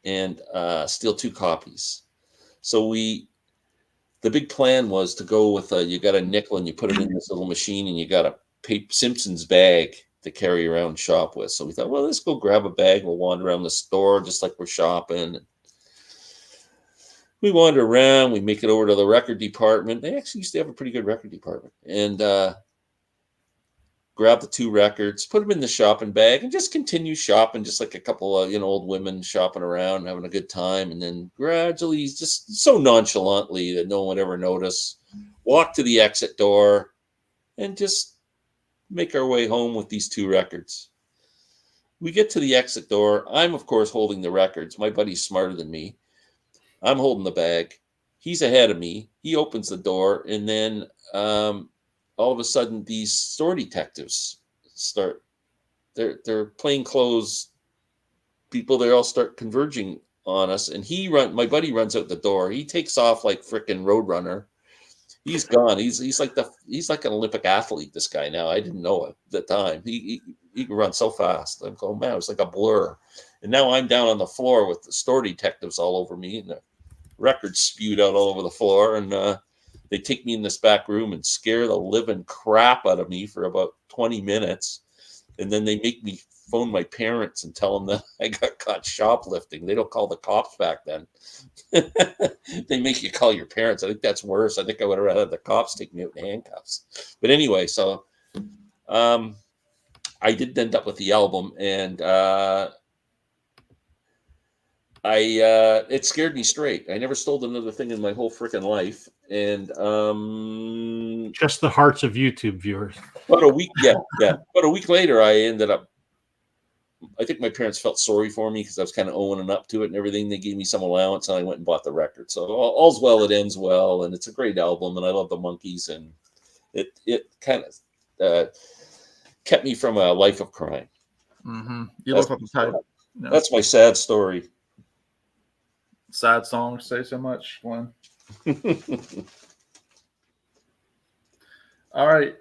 And steal 2 copies. So the big plan was to go with you got a nickel and you put it in this little machine and you got a Simpsons bag to carry around shop with. So we thought, well, let's go grab a bag. We'll wander around the store just like we're shopping. we wander around. We make it over to the record department. They actually used to have a pretty good record department, and grab the 2 records, put them in the shopping bag, and just continue shopping, just like a couple of old women shopping around, having a good time. And then gradually, just so nonchalantly that no one would ever notice, walk to the exit door, and just make our way home with these 2 records. We get to the exit door. I'm, of course, holding the records. My buddy's smarter than me. I'm holding the bag. He's ahead of me. He opens the door, and then all of a sudden, these store detectives start. They're plainclothes people. They all start converging on us, and my buddy runs out the door. He takes off like frickin' Roadrunner. He's gone. He's like an Olympic athlete. This guy now. I didn't know it at the time. He can run so fast. I'm going, man, it was like a blur. And now I'm down on the floor with the store detectives all over me, and the records spewed out all over the floor. And they take me in this back room and scare the living crap out of me for about 20 minutes. And then they make me phone my parents and tell them that I got caught shoplifting. They don't call the cops back then. They make you call your parents. I think that's worse. I think I would have rather the cops take me out in handcuffs. But anyway, so I did end up with the album, and it scared me straight. I never stole another thing in my whole freaking life. And Just the hearts of YouTube viewers. about a week, yeah. About a week later, I think my parents felt sorry for me because I was kind of owning up to it and everything. They gave me some allowance, and I went and bought the record. So all's well that ends well, and it's a great album, and I love the Monkees, and it kind of kept me from a life of crime. Mm-hmm. You look like the type. No. That's my sad story. Sad songs say so much, Glenn. All right.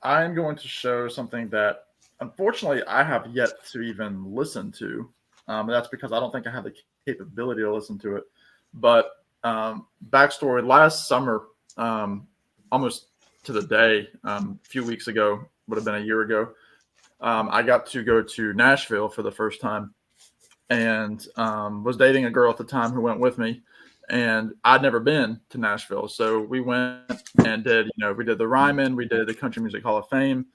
I'm going to show something that, unfortunately, I have yet to even listen to. That's because I don't think I have the capability to listen to it. But backstory, last summer, almost to the day, a few weeks ago, would have been a year ago, I got to go to Nashville for the first time, and was dating a girl at the time who went with me. And I'd never been to Nashville. So we went and we did the Ryman, we did the Country Music Hall of Fame,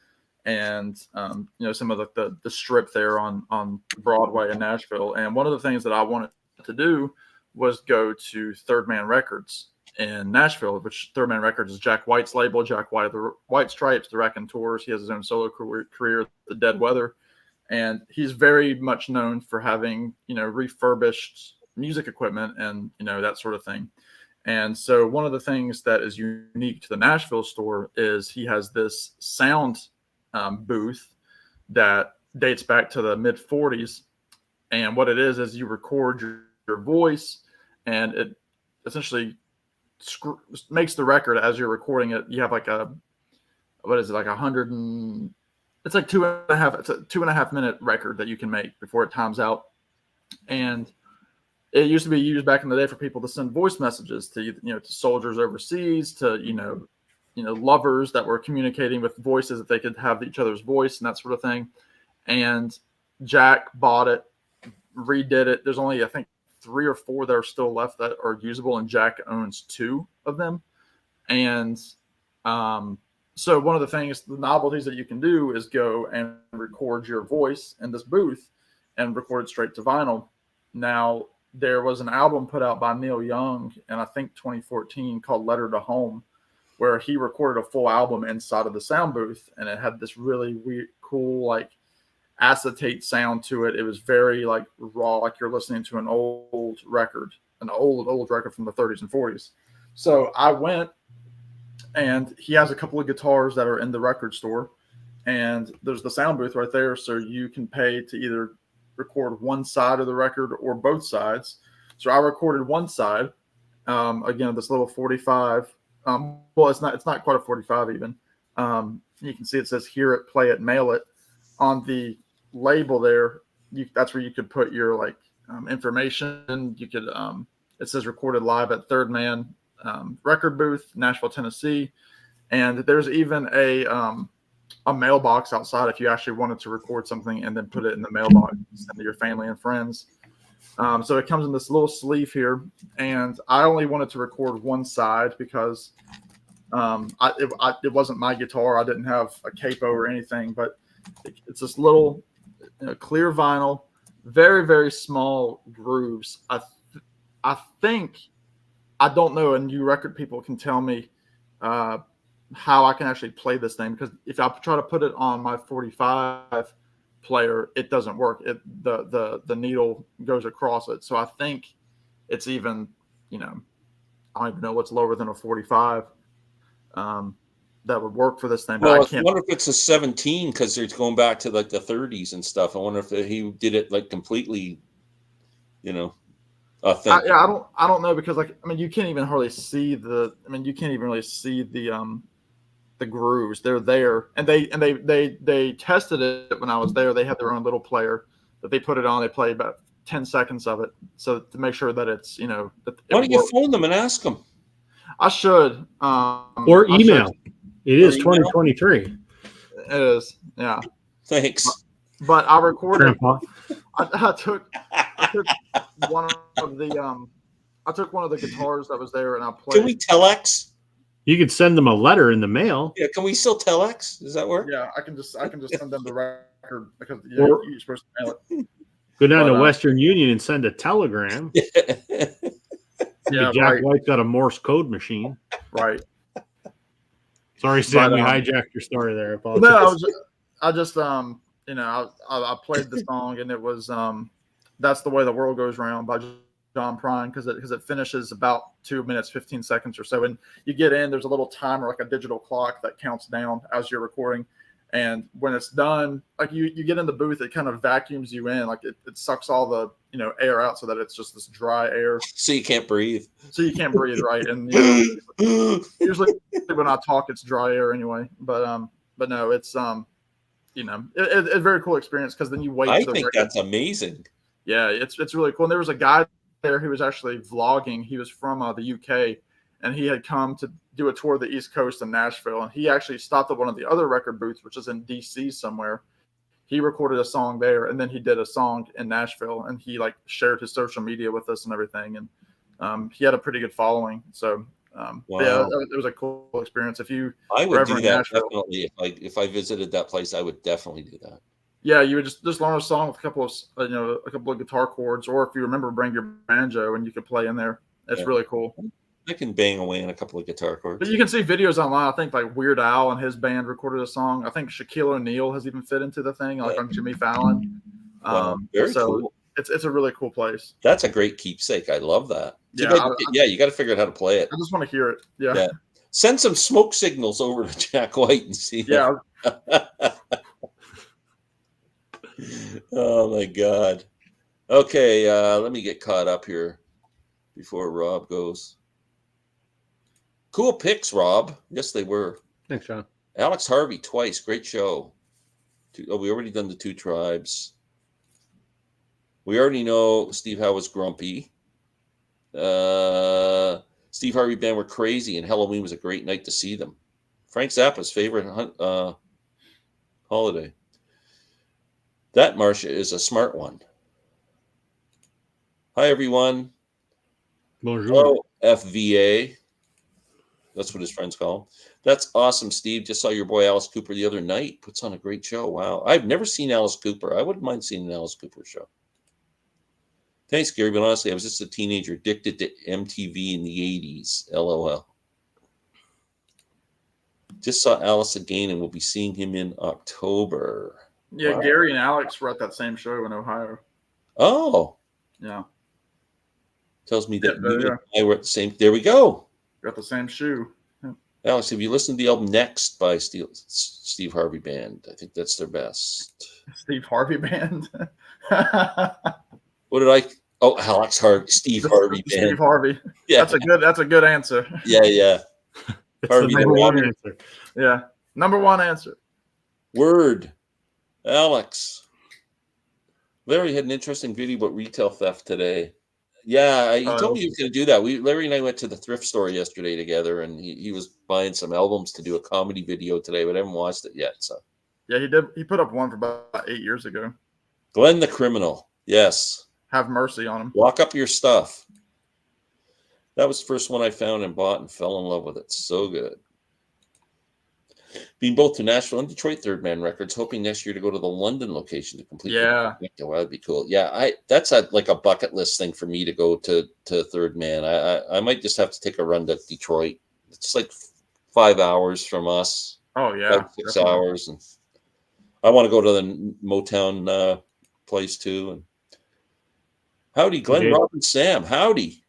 and some of the strip there on Broadway in Nashville. And one of the things that I wanted to do was go to Third Man Records in Nashville, which Third Man Records is Jack White's label. Jack White of the White Stripes, the Raconteurs. He has his own solo career, The Dead Weather, and he's very much known for having refurbished music equipment and that sort of thing. And so one of the things that is unique to the Nashville store is he has this sound booth that dates back to the mid 40s. And what it is you record your voice, and it essentially makes the record as you're recording it. You have like it's like 2.5 minute record that you can make before it times out. And it used to be used back in the day for people to send voice messages to to soldiers overseas, to lovers that were communicating with voices, that they could have each other's voice and that sort of thing. And Jack bought it, redid it. There's only, I think, 3 or 4 that are still left that are usable, and Jack owns 2 of them. And so one of the novelties that you can do is go and record your voice in this booth and record it straight to vinyl. Now, there was an album put out by Neil Young in, I think, 2014 called Letter to Home, where he recorded a full album inside of the sound booth, and it had this really weird, cool, like acetate sound to it. It was very like raw, like you're listening to an old record, an old record from the 30s and 40s. So I went, and he has a couple of guitars that are in the record store, and there's the sound booth right there. So you can pay to either record one side of the record or both sides. So I recorded one side, again, this little 45. Well, it's not quite a 45 even. You can see it says "Hear It, Play It, Mail It" on the label there. That's where you could put your information. You could it says recorded live at Third Man record booth, Nashville, Tennessee. And there's even a mailbox outside if you actually wanted to record something and then put it in the mailbox and send to your family and friends. So it comes in this little sleeve here, and I only wanted to record one side because it wasn't my guitar. I didn't have a capo or anything, but it's this little clear vinyl, very, very small grooves. I think, I don't know, and you record people can tell me how I can actually play this thing, because if I try to put it on my 45 player, it doesn't work. The needle goes across it. So I think it's even, I don't even know what's lower than a 45 that would work for this thing. But Well, I wonder if it's a 17 because it's going back to like the 30s and stuff. I wonder if he did it like completely, authentic. I don't know, because you can't even hardly see you can't even really see the grooves. They're there, and they tested it when I was there. They had their own little player that they put it on. They played about 10 seconds of it, so to make sure that it's that Why don't you phone them and ask them? I should or email. It is 2023. It is, yeah. Thanks. But I recorded. Grandpa. I took one of the guitars that was there, and I played. Can we telex? You could send them a letter in the mail. Yeah, can we still telex? Does that work? Yeah, I can just send them the record, because Or- you're supposed to mail it. Go down But, to Western Union and send a telegram. Yeah, Jack right, White's got a Morse code machine. right. Sorry, Sam, But, we hijacked your story there. I apologize. No, I played the song, and it was "That's the Way the World Goes Round" by John Prine, because it finishes about 2 minutes 15 seconds or so, and you get in. There's a little timer, like a digital clock, that counts down as you're recording, and when it's done, like you get in the booth, it kind of vacuums you in, like it sucks all the air out, so that it's just this dry air, So you can't breathe. so you can't breathe, right? And usually when I talk, it's dry air anyway, but no, it's it's a very cool experience, because then you wait. I for the think record. that's amazing. Yeah, it's really cool. And there was a guy there who was actually vlogging. He was from the UK, and he had come to do a tour of the East Coast in Nashville. And he actually stopped at one of the other record booths, which is in DC somewhere. He recorded a song there, and then he did a song in Nashville, and he shared his social media with us and everything. And he had a pretty good following. So Wow. yeah, it was a cool experience. If you I would were do ever in that Nashville, definitely. If I visited that place, I would definitely do that. yeah, you would just learn a song with a couple of guitar chords, or if you remember, bring your banjo and you could play in there. It's Yeah. really cool. I can bang away on a couple of guitar chords. But you can see videos online. I think Weird Al and his band recorded a song. I think Shaquille O'Neal has even fit into the thing, on Jimmy Fallon. Wow, very cool. It's a really cool place. That's a great keepsake. I love that. Yeah, You got to figure out how to play it. I just want to hear it. Yeah. Yeah. Send some smoke signals over to Jack White and see. Yeah. Oh my God. Okay, let me get caught up here before Rob goes. Cool picks, Rob. Yes, they were. Thanks, John. Alex Harvey twice. Great show. We already done the Two Tribes. We already know Steve Howe was grumpy. Steve Harvey Band were crazy, and Halloween was a great night to see them. Frank Zappa's favorite holiday. That, Marcia, is a smart one. Hi, everyone. Bonjour. Hello, FVA. That's what his friends call him. That's awesome, Steve. Just saw your boy Alice Cooper the other night. Puts on a great show. Wow. I've never seen Alice Cooper. I wouldn't mind seeing an Alice Cooper show. Thanks, Gary. But honestly, I was just a teenager addicted to MTV in the 80s. LOL. Just saw Alice again, and we'll be seeing him in October. Yeah, Wow. Gary and Alex were at that same show in Ohio. Oh, Yeah. tells me that Yeah, you yeah. and I were at the same. There we go. Got the same shoe. Alex, have you listened to the album Next by Steve Harvey Band? I think that's their best. Steve Harvey Band. What did I? Oh, Alex Harvey, Steve Harvey Band. Steve Harvey. Yeah, That's a good answer. yeah. It's Harvey the number the one Rapper. answer. Yeah. Number one answer. Word, Alex. Larry had an interesting video about retail theft today. Yeah, he told me he was going to do that. Larry and I went to the thrift store yesterday together, and he was buying some albums to do a comedy video today, but I haven't watched it yet. So, Yeah, he did. He put up one for about 8 years ago. Glenn the Criminal. Yes. have mercy on him. Lock up your stuff. That was the first one I found and bought and fell in love with it. So good. Being both to Nashville and Detroit Third Man Records, hoping next year to go to the London location to complete. Yeah. Well, that'd be cool. Yeah, that's like a bucket list thing for me to go to Third Man. I might just have to take a run to Detroit. It's like 5 hours from us. Oh yeah, 6 definitely. hours, and I want to go to the Motown place too. And howdy, Glenn, Okay. Rob, and Sam. Howdy.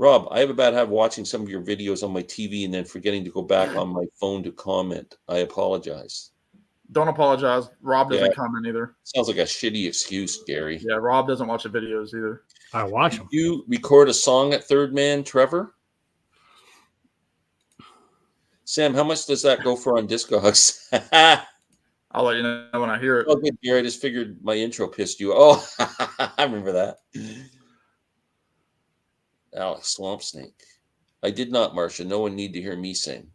Rob, I have a bad habit of watching some of your videos on my TV and then forgetting to go back on my phone to comment. I apologize. Don't apologize. Rob doesn't Yeah. comment either. Sounds like a shitty excuse, Gary. Yeah, Rob doesn't watch the videos either. I watch them. You record a song at Third Man, Trevor? Sam, how much does that go for on Discogs? I'll let you know when I hear it. Oh, good, Gary. I just figured my intro pissed you. Oh, I remember that. Alex Swamp Snake. I did not, Marcia. No one need to hear me sing.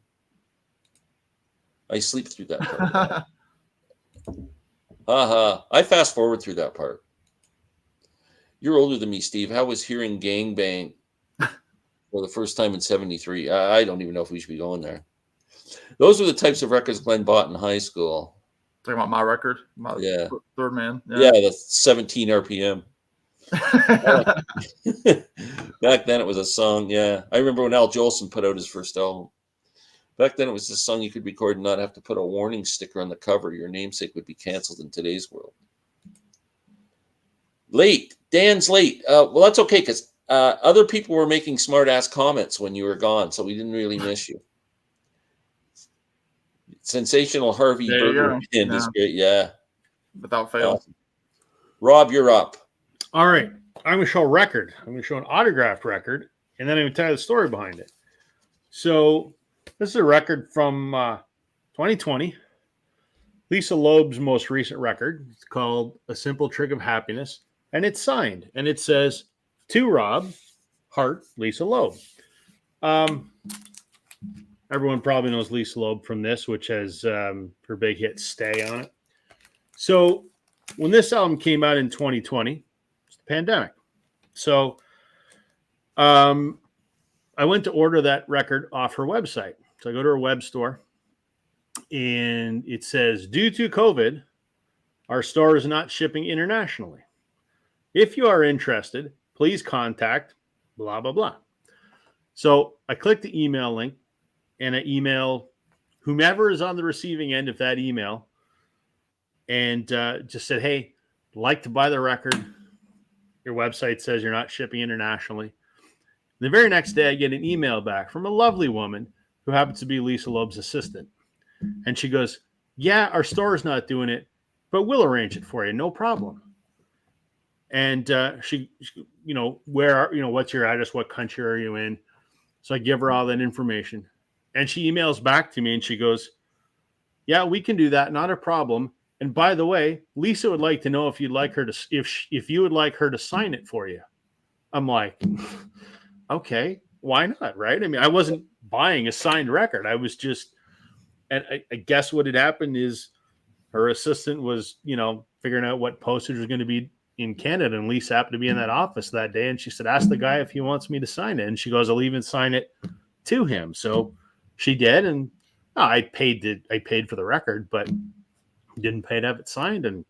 I sleep through that part. I fast forward through that part. You're older than me, Steve. How was hearing Gang Bang for the first time in 73? I don't even know if we should be going there. Those were the types of records Glenn bought in high school. Talking about my record, my Yeah. Third Man. Yeah, the 17 RPM. Back then it was a song. Yeah. I remember when Al Jolson put out his first album. Back then it was a song you could record and not have to put a warning sticker on the cover. Your namesake would be canceled in today's world. Late. Dan's late. Well, that's okay because other people were making smart ass comments when you were gone, so we didn't really miss you. Sensational Harvey There you Burger go. Band is Yeah. great. Yeah. Without fail. Awesome. Rob, you're up. All right. I'm going to show a record. I'm going to show an autographed record, and then I'm going to tell you the story behind it. So this is a record from 2020. Lisa Loeb's most recent record. It's called A Simple Trick of Happiness, and it's signed. And it says, to Rob, Heart, Lisa Loeb. Everyone probably knows Lisa Loeb from this, which has her big hit Stay on it. So when this album came out in 2020, it's the pandemic. So I went to order that record off her website. So I go to her web store and it says, due to COVID, our store is not shipping internationally. If you are interested, please contact blah, blah, blah. So I click the email link and I email whomever is on the receiving end of that email and just said, hey, I'd like to buy the record. Your website says you're not shipping internationally. The very next day, I get an email back from a lovely woman who happens to be Lisa Loeb's assistant. And she goes, yeah, our store is not doing it, but we'll arrange it for you. No problem. And she what's your address? What country are you in? So I give her all that information. And she emails back to me and she goes, yeah, we can do that. Not a problem. And by the way, Lisa would like to know if you'd like her to, if you would like her to sign it for you. I'm like, okay, why not? Right. I mean, I wasn't buying a signed record. I was just, and I guess what had happened is her assistant was, figuring out what postage was going to be in Canada. And Lisa happened to be in that office that day. And she said, ask the guy if he wants me to sign it. And she goes, I'll even sign it to him. So she did. And I paid for the record, but didn't pay to have it signed and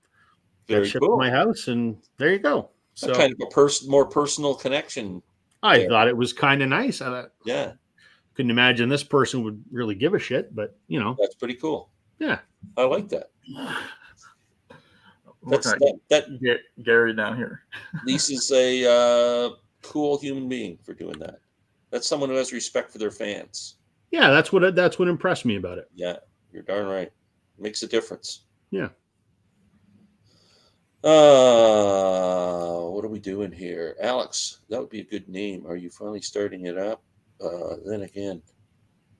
Very got shipped cool. to my house. And there you go. So That kind of a more personal connection. I thought it was kind of nice. I thought, Yeah, couldn't imagine this person would really give a shit, but that's pretty cool. yeah. I like that. That's Looking that at Gary down here. Lisa's a cool human being for doing that. That's someone who has respect for their fans. Yeah, that's what impressed me about it. Yeah, you're darn right. Makes a difference. Yeah. What are we doing here? Alex, that would be a good name. Are you finally starting it up? Then again,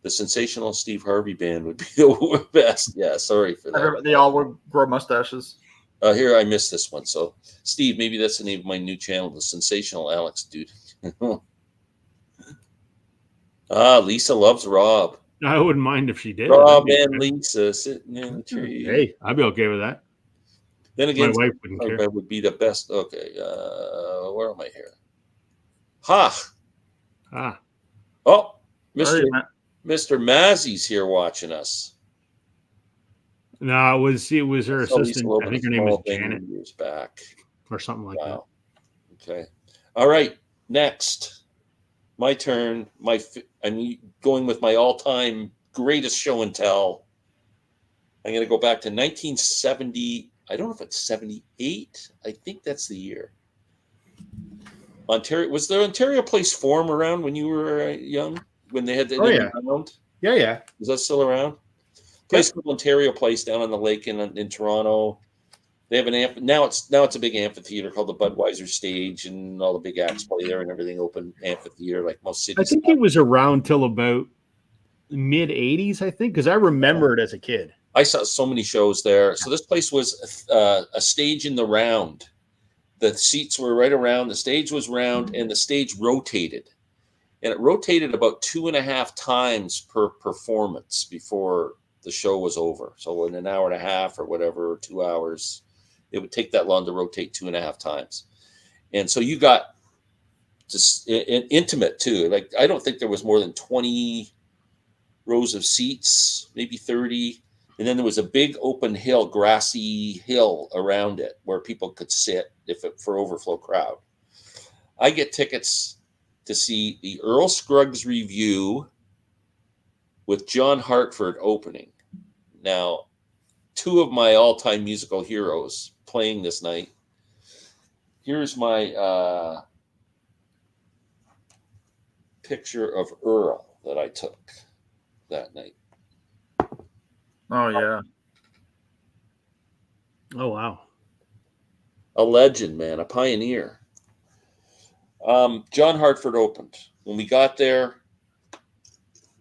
the Sensational Steve Harvey Band would be the best. Yeah, sorry for that. They all would grow mustaches. Here, I missed this one. So, Steve, maybe that's the name of my new channel, the Sensational Alex Dude. Lisa loves Rob. I wouldn't mind if she did. Rob That'd and be Lisa sitting in the good. tree. Hey, I'd be okay with that. Then My again, wife wouldn't care. that would be the best. Okay, where am I here? Ha! Ah, Oh, Sorry, Mr. Matt. Mr. Mazzy's here watching us. no, it was her I saw Lisa assistant. I Loeb in a think her name was small thing Janet years back. or something like that. Wow. Okay. All right. Next, my turn. I'm going with my all-time greatest show and tell. I'm going to go back to 1970. I don't know if it's 78. I think that's the year. Ontario, was the Ontario Place Forum around when you were young? When they had the round? Yeah. Is that still around? Place called Ontario Place down on the lake in Toronto. They have an now it's a big amphitheater called the Budweiser Stage, and all the big acts play there and everything. Open amphitheater like most I cities. think it was around till about mid '80s. I think because I remember it as a kid. I saw so many shows there. So this place was a stage in the round. The seats were right around. The stage was round, and the stage rotated, and it rotated about 2.5 times per performance before the show was over. So in an hour and a half or whatever, 2 hours, it would take that long to rotate 2.5 times. And so you got just intimate too. Like, I don't think there was more than 20 rows of seats, maybe 30. And then there was a big open hill, grassy hill around it where people could sit for overflow crowd. I get tickets to see the Earl Scruggs Review with John Hartford opening. Now, two of my all-time musical heroes playing this night. Here's my picture of Earl that I took that night. Oh yeah. Oh wow. A legend, man, a pioneer. John Hartford opened. When we got there,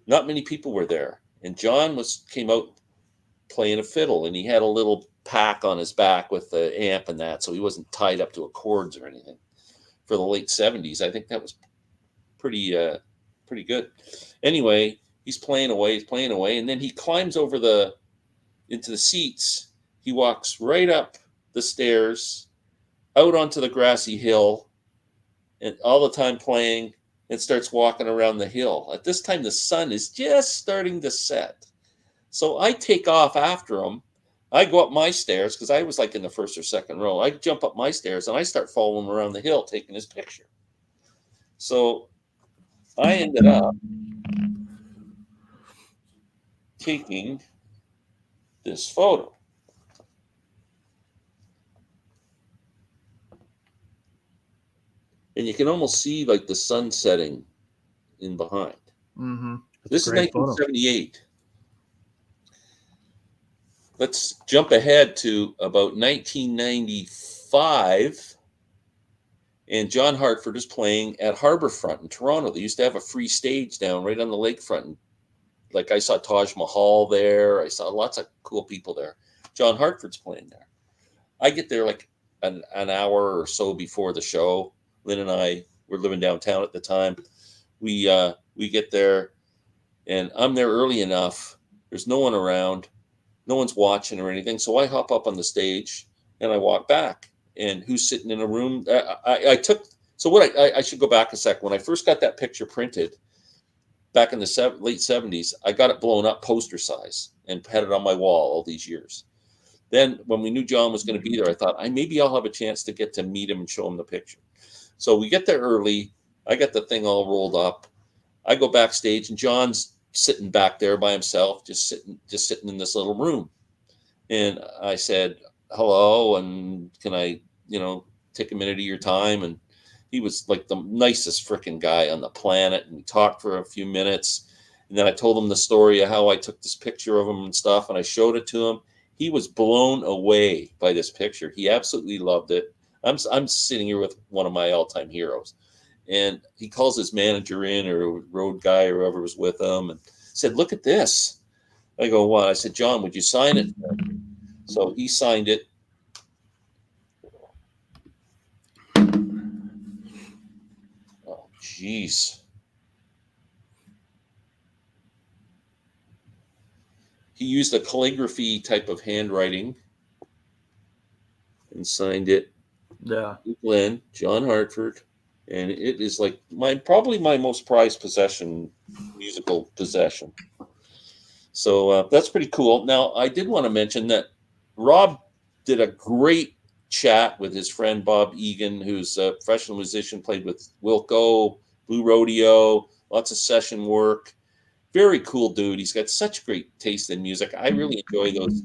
not many people were there, and John came out playing a fiddle, and he had a little pack on his back with the amp and that, so he wasn't tied up to chords or anything. For the late 70s, I think that was pretty good. Anyway, he's playing away, and then he climbs over into the seats. He walks right up the stairs, out onto the grassy hill, and all the time playing, and starts walking around the hill. At this time, the sun is just starting to set. So I take off after him. I go up my stairs because I was like in the first or second row. I jump up my stairs and I start following him around the hill, taking his picture. So I ended up taking this photo. And you can almost see like the sun setting in behind. Mm-hmm. This is 1978. Let's jump ahead to about 1995. And John Hartford is playing at Harbourfront in Toronto. They used to have a free stage down right on the lakefront. Like, I saw Taj Mahal there. I saw lots of cool people there. John Hartford's playing there. I get there like an hour or so before the show. Lynn and I were living downtown at the time. We get there, and I'm there early enough. There's no one around. No one's watching or anything. So I hop up on the stage, and I walk back. And who's sitting in a room? I should go back a sec. When I first got that picture printed back in the late 70s, I got it blown up poster size and had it on my wall all these years. Then when we knew John was going to be there, I thought, maybe I'll have a chance to get to meet him and show him the picture. So we get there early. I got the thing all rolled up. I go backstage, and John's sitting back there by himself, just sitting in this little room. And I said, hello, and can I, take a minute of your time? And he was like the nicest freaking guy on the planet. And we talked for a few minutes. And then I told him the story of how I took this picture of him and stuff, and I showed it to him. He was blown away by this picture. He absolutely loved it. I'm sitting here with one of my all-time heroes. And he calls his manager in, or road guy, or whoever was with him, and said, look at this. I go, what? I said, John, would you sign it? So he signed it. Oh, jeez. He used a calligraphy type of handwriting. and signed it. Yeah. Glenn, John Hartford, and it is like probably my most prized possession, musical possession. So that's pretty cool. Now, I did want to mention that Rob did a great chat with his friend Bob Egan, who's a professional musician, played with Wilco, Blue Rodeo, lots of session work. Very cool dude. He's got such great taste in music. I really enjoy those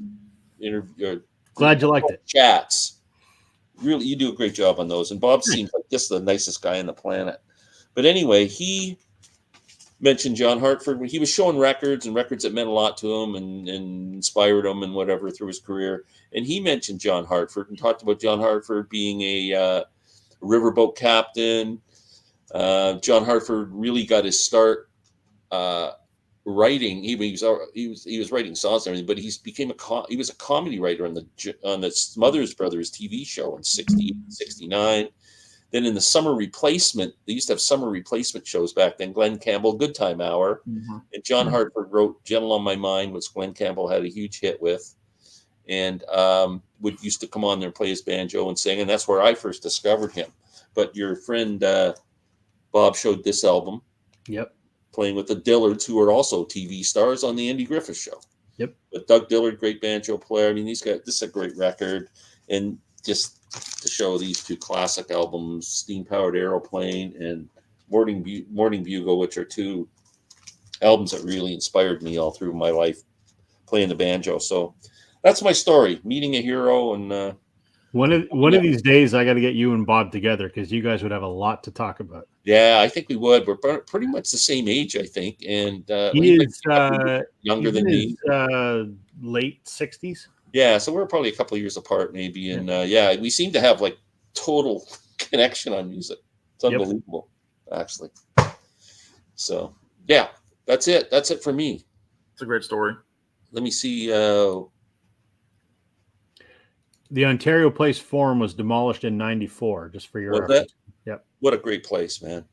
Glad you liked it. chats. Really, you do a great job on those. And Bob seems like just the nicest guy on the planet. But anyway, he mentioned John Hartford when he was showing records that meant a lot to him and inspired him and whatever through his career. And he mentioned John Hartford and talked about John Hartford being a riverboat captain. John Hartford really got his start writing. He was writing songs and everything, but he was a comedy writer on the Smothers Brothers TV show in 69. Then in the summer replacement, they used to have summer replacement shows back then. Glenn Campbell, Good Time Hour, and John Hartford wrote "Gentle on My Mind," which Glenn Campbell had a huge hit with, and used to come on there and play his banjo and sing, and that's where I first discovered him. But your friend Bob showed this album. Yep. Playing with the Dillards, who are also TV stars on the Andy Griffith Show. Yep. But Doug Dillard, great banjo player. I mean, this is a great record, and just to show these two classic albums, Steam Powered Aeroplane and Morning Bugle, which are two albums that really inspired me all through my life playing the banjo. So that's my story, meeting a hero. And one of these days, I got to get you and Bob together because you guys would have a lot to talk about. Yeah, I think we would. We're pretty much the same age, I think. And he is younger than me. Late 60s. Yeah, so we're probably a couple of years apart, maybe. And we seem to have like total connection on music. It's unbelievable, actually. So, yeah, that's it. That's it for me. It's a great story. Let me see. The Ontario Place Forum was demolished in '94, just for your reference. Yep. What a great place, man.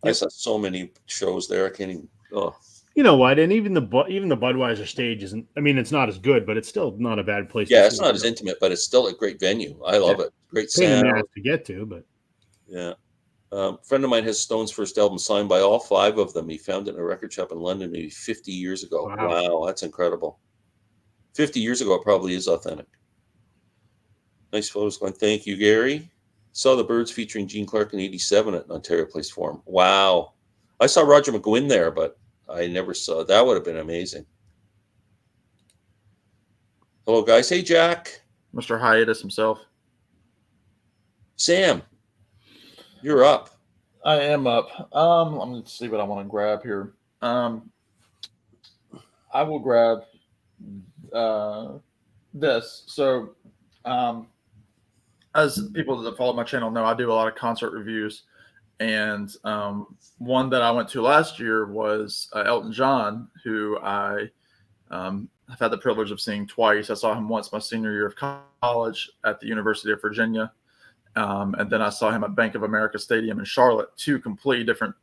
Yep. I saw so many shows there. I can't even. Oh. You know what? And even the Budweiser stage isn't. I mean, it's not as good, but it's still not a bad place. Yeah, it's not as intimate, but it's still a great venue. I love it. Great sound to get to, but yeah. A friend of mine has Stone's first album signed by all 5 of them. He found it in a record shop in London maybe 50 years ago. Wow, that's incredible. 50 years ago, it probably is authentic. Nice photos, Glenn. Thank you, Gary. Saw the Byrds featuring Gene Clark in '87 at Ontario Place Forum. Wow. I saw Roger McGuinn there, but I never saw. That would have been amazing. Hello, guys. Hey, Jack. Mr. Hiatus himself. Sam, you're up. I am up. Let me see what I want to grab here. I will grab this. So, as people that follow my channel know, I do a lot of concert reviews. And one that I went to last year was Elton John, who I have had the privilege of seeing twice. I saw him once my senior year of college at the University of Virginia. And then I saw him at Bank of America Stadium in Charlotte, 2 completely different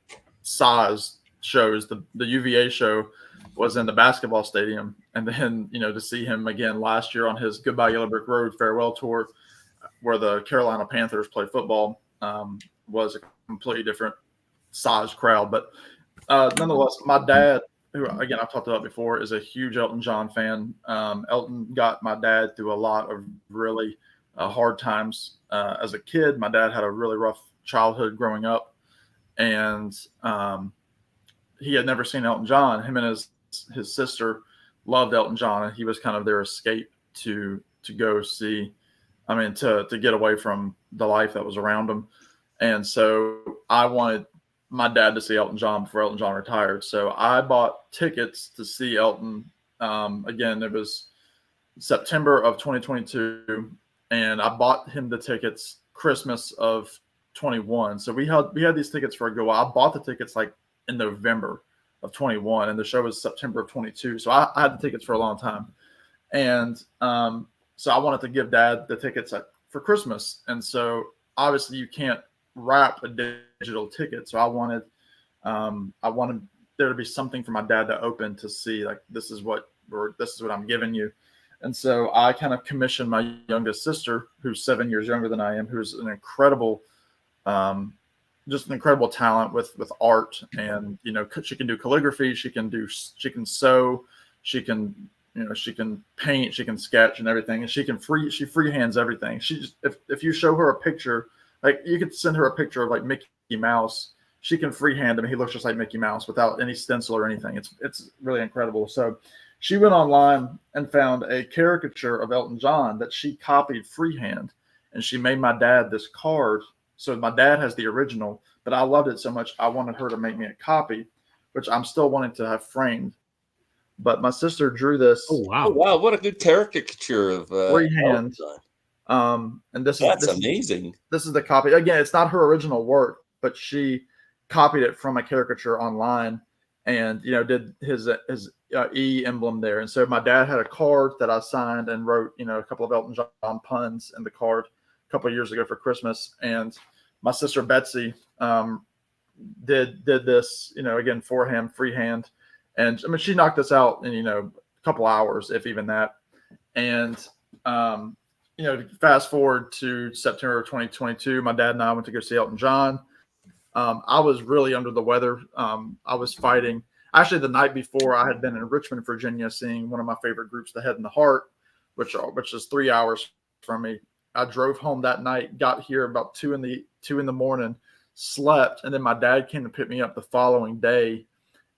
size shows. The UVA show was in the basketball stadium. And then, to see him again last year on his Goodbye Yellow Brick Road farewell tour, where the Carolina Panthers play football, was a completely different size crowd. But nonetheless, my dad, who, again, I've talked about before, is a huge Elton John fan. Elton got my dad through a lot of really hard times. As a kid, my dad had a really rough childhood growing up, and he had never seen Elton John. Him and his sister loved Elton John, and he was kind of their escape to go see, to get away from the life that was around him. And so I wanted my dad to see Elton John before Elton John retired. So I bought tickets to see Elton. Again, it was September of 2022, and I bought him the tickets Christmas of 21. So we had these tickets for a go. I bought the tickets like in November of 21, and the show was September of 22. So I had the tickets for a long time. And so I wanted to give Dad the tickets for Christmas. And so obviously you can't wrap a digital ticket. So I wanted there to be something for my dad to open to see, like, this is what I'm giving you. And so I kind of commissioned my youngest sister, who's 7 years younger than I am, who's an incredible, just an incredible talent with art. And, she can do calligraphy, she can sew, she can paint, she can sketch and everything. And she freehands everything. If you show her a picture, like you could send her a picture of like Mickey Mouse, she can freehand him. He looks just like Mickey Mouse without any stencil or anything. It's really incredible. So she went online and found a caricature of Elton John that she copied freehand, and she made my dad this card. So my dad has the original, but I loved it so much I wanted her to make me a copy, which I'm still wanting to have framed. But my sister drew this. Oh wow! Oh, wow, what a good caricature of freehand. And that's amazing. This is the copy. Again, it's not her original work, but she copied it from a caricature online, and did his E emblem there. And so my dad had a card that I signed and wrote a couple of Elton John puns in the card a couple of years ago for Christmas. And my sister Betsy did this again for him freehand, and I mean she knocked this out in a couple hours, if even that. And fast forward to September of 2022, my dad and I went to go see Elton John. I was really under the weather. I was fighting. Actually, the night before, I had been in Richmond, Virginia, seeing one of my favorite groups, The Head and the Heart, which is 3 hours from me. I drove home that night, got here about 2 in the morning, slept, and then my dad came to pick me up the following day,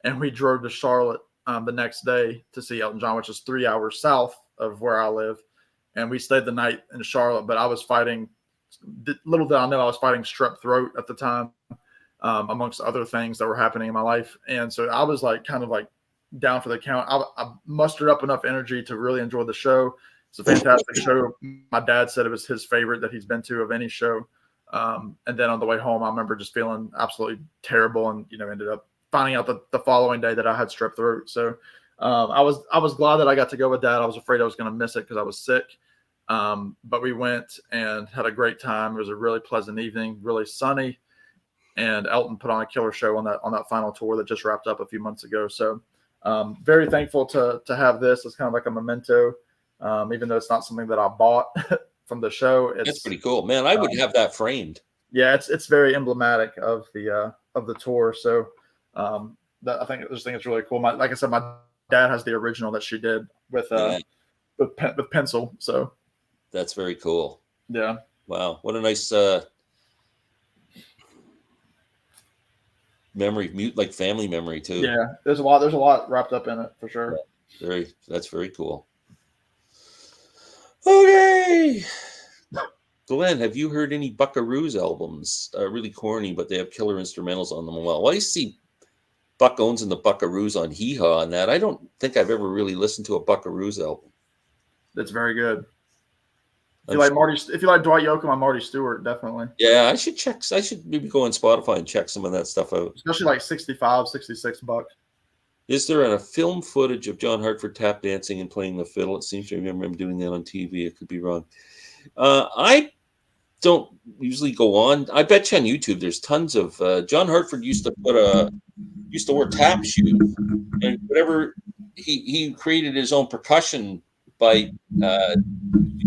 and we drove to Charlotte the next day to see Elton John, which is 3 hours south of where I live. And we stayed the night in Charlotte, but I was fighting, little did I know, I was fighting strep throat at the time, amongst other things that were happening in my life. And so I was kind of down for the count. I mustered up enough energy to really enjoy the show. It's a fantastic show. My dad said it was his favorite that he's been to of any show. And then on the way home, I remember just feeling absolutely terrible, and ended up finding out the following day that I had strep throat. So I was glad that I got to go with Dad. I was afraid I was going to miss it because I was sick. But we went and had a great time. It was a really pleasant evening, really sunny, and Elton put on a killer show on that final tour that just wrapped up a few months ago. So very thankful to have this as kind of like a memento, even though it's not something that I bought from the show. That's pretty cool, man. I would have that framed. Yeah, it's very emblematic of the tour. So I just think it's really cool. Like I said, my dad has the original that she did with pencil. So that's very cool. Yeah. Wow, what a nice memory, like family memory too. Yeah, there's a lot wrapped up in it for sure. Yeah, that's very cool. Okay. Glenn, have you heard any Buckaroos albums? Really corny, but they have killer instrumentals on them. Well, I see Buck Owens and the Buckaroos on Hee Haw on that. I don't think I've ever really listened to a Buckaroos album. That's very good. If you like Dwight Yoakam, I'm Marty Stewart, definitely. Yeah, I should maybe go on Spotify and check some of that stuff out. Especially like 65, 66 bucks. Is there a film footage of John Hartford tap dancing and playing the fiddle? It seems to remember him doing that on TV. It could be wrong. I don't usually go on. I bet you on YouTube there's tons of John Hartford used to wear tap shoes, and whatever he created his own percussion by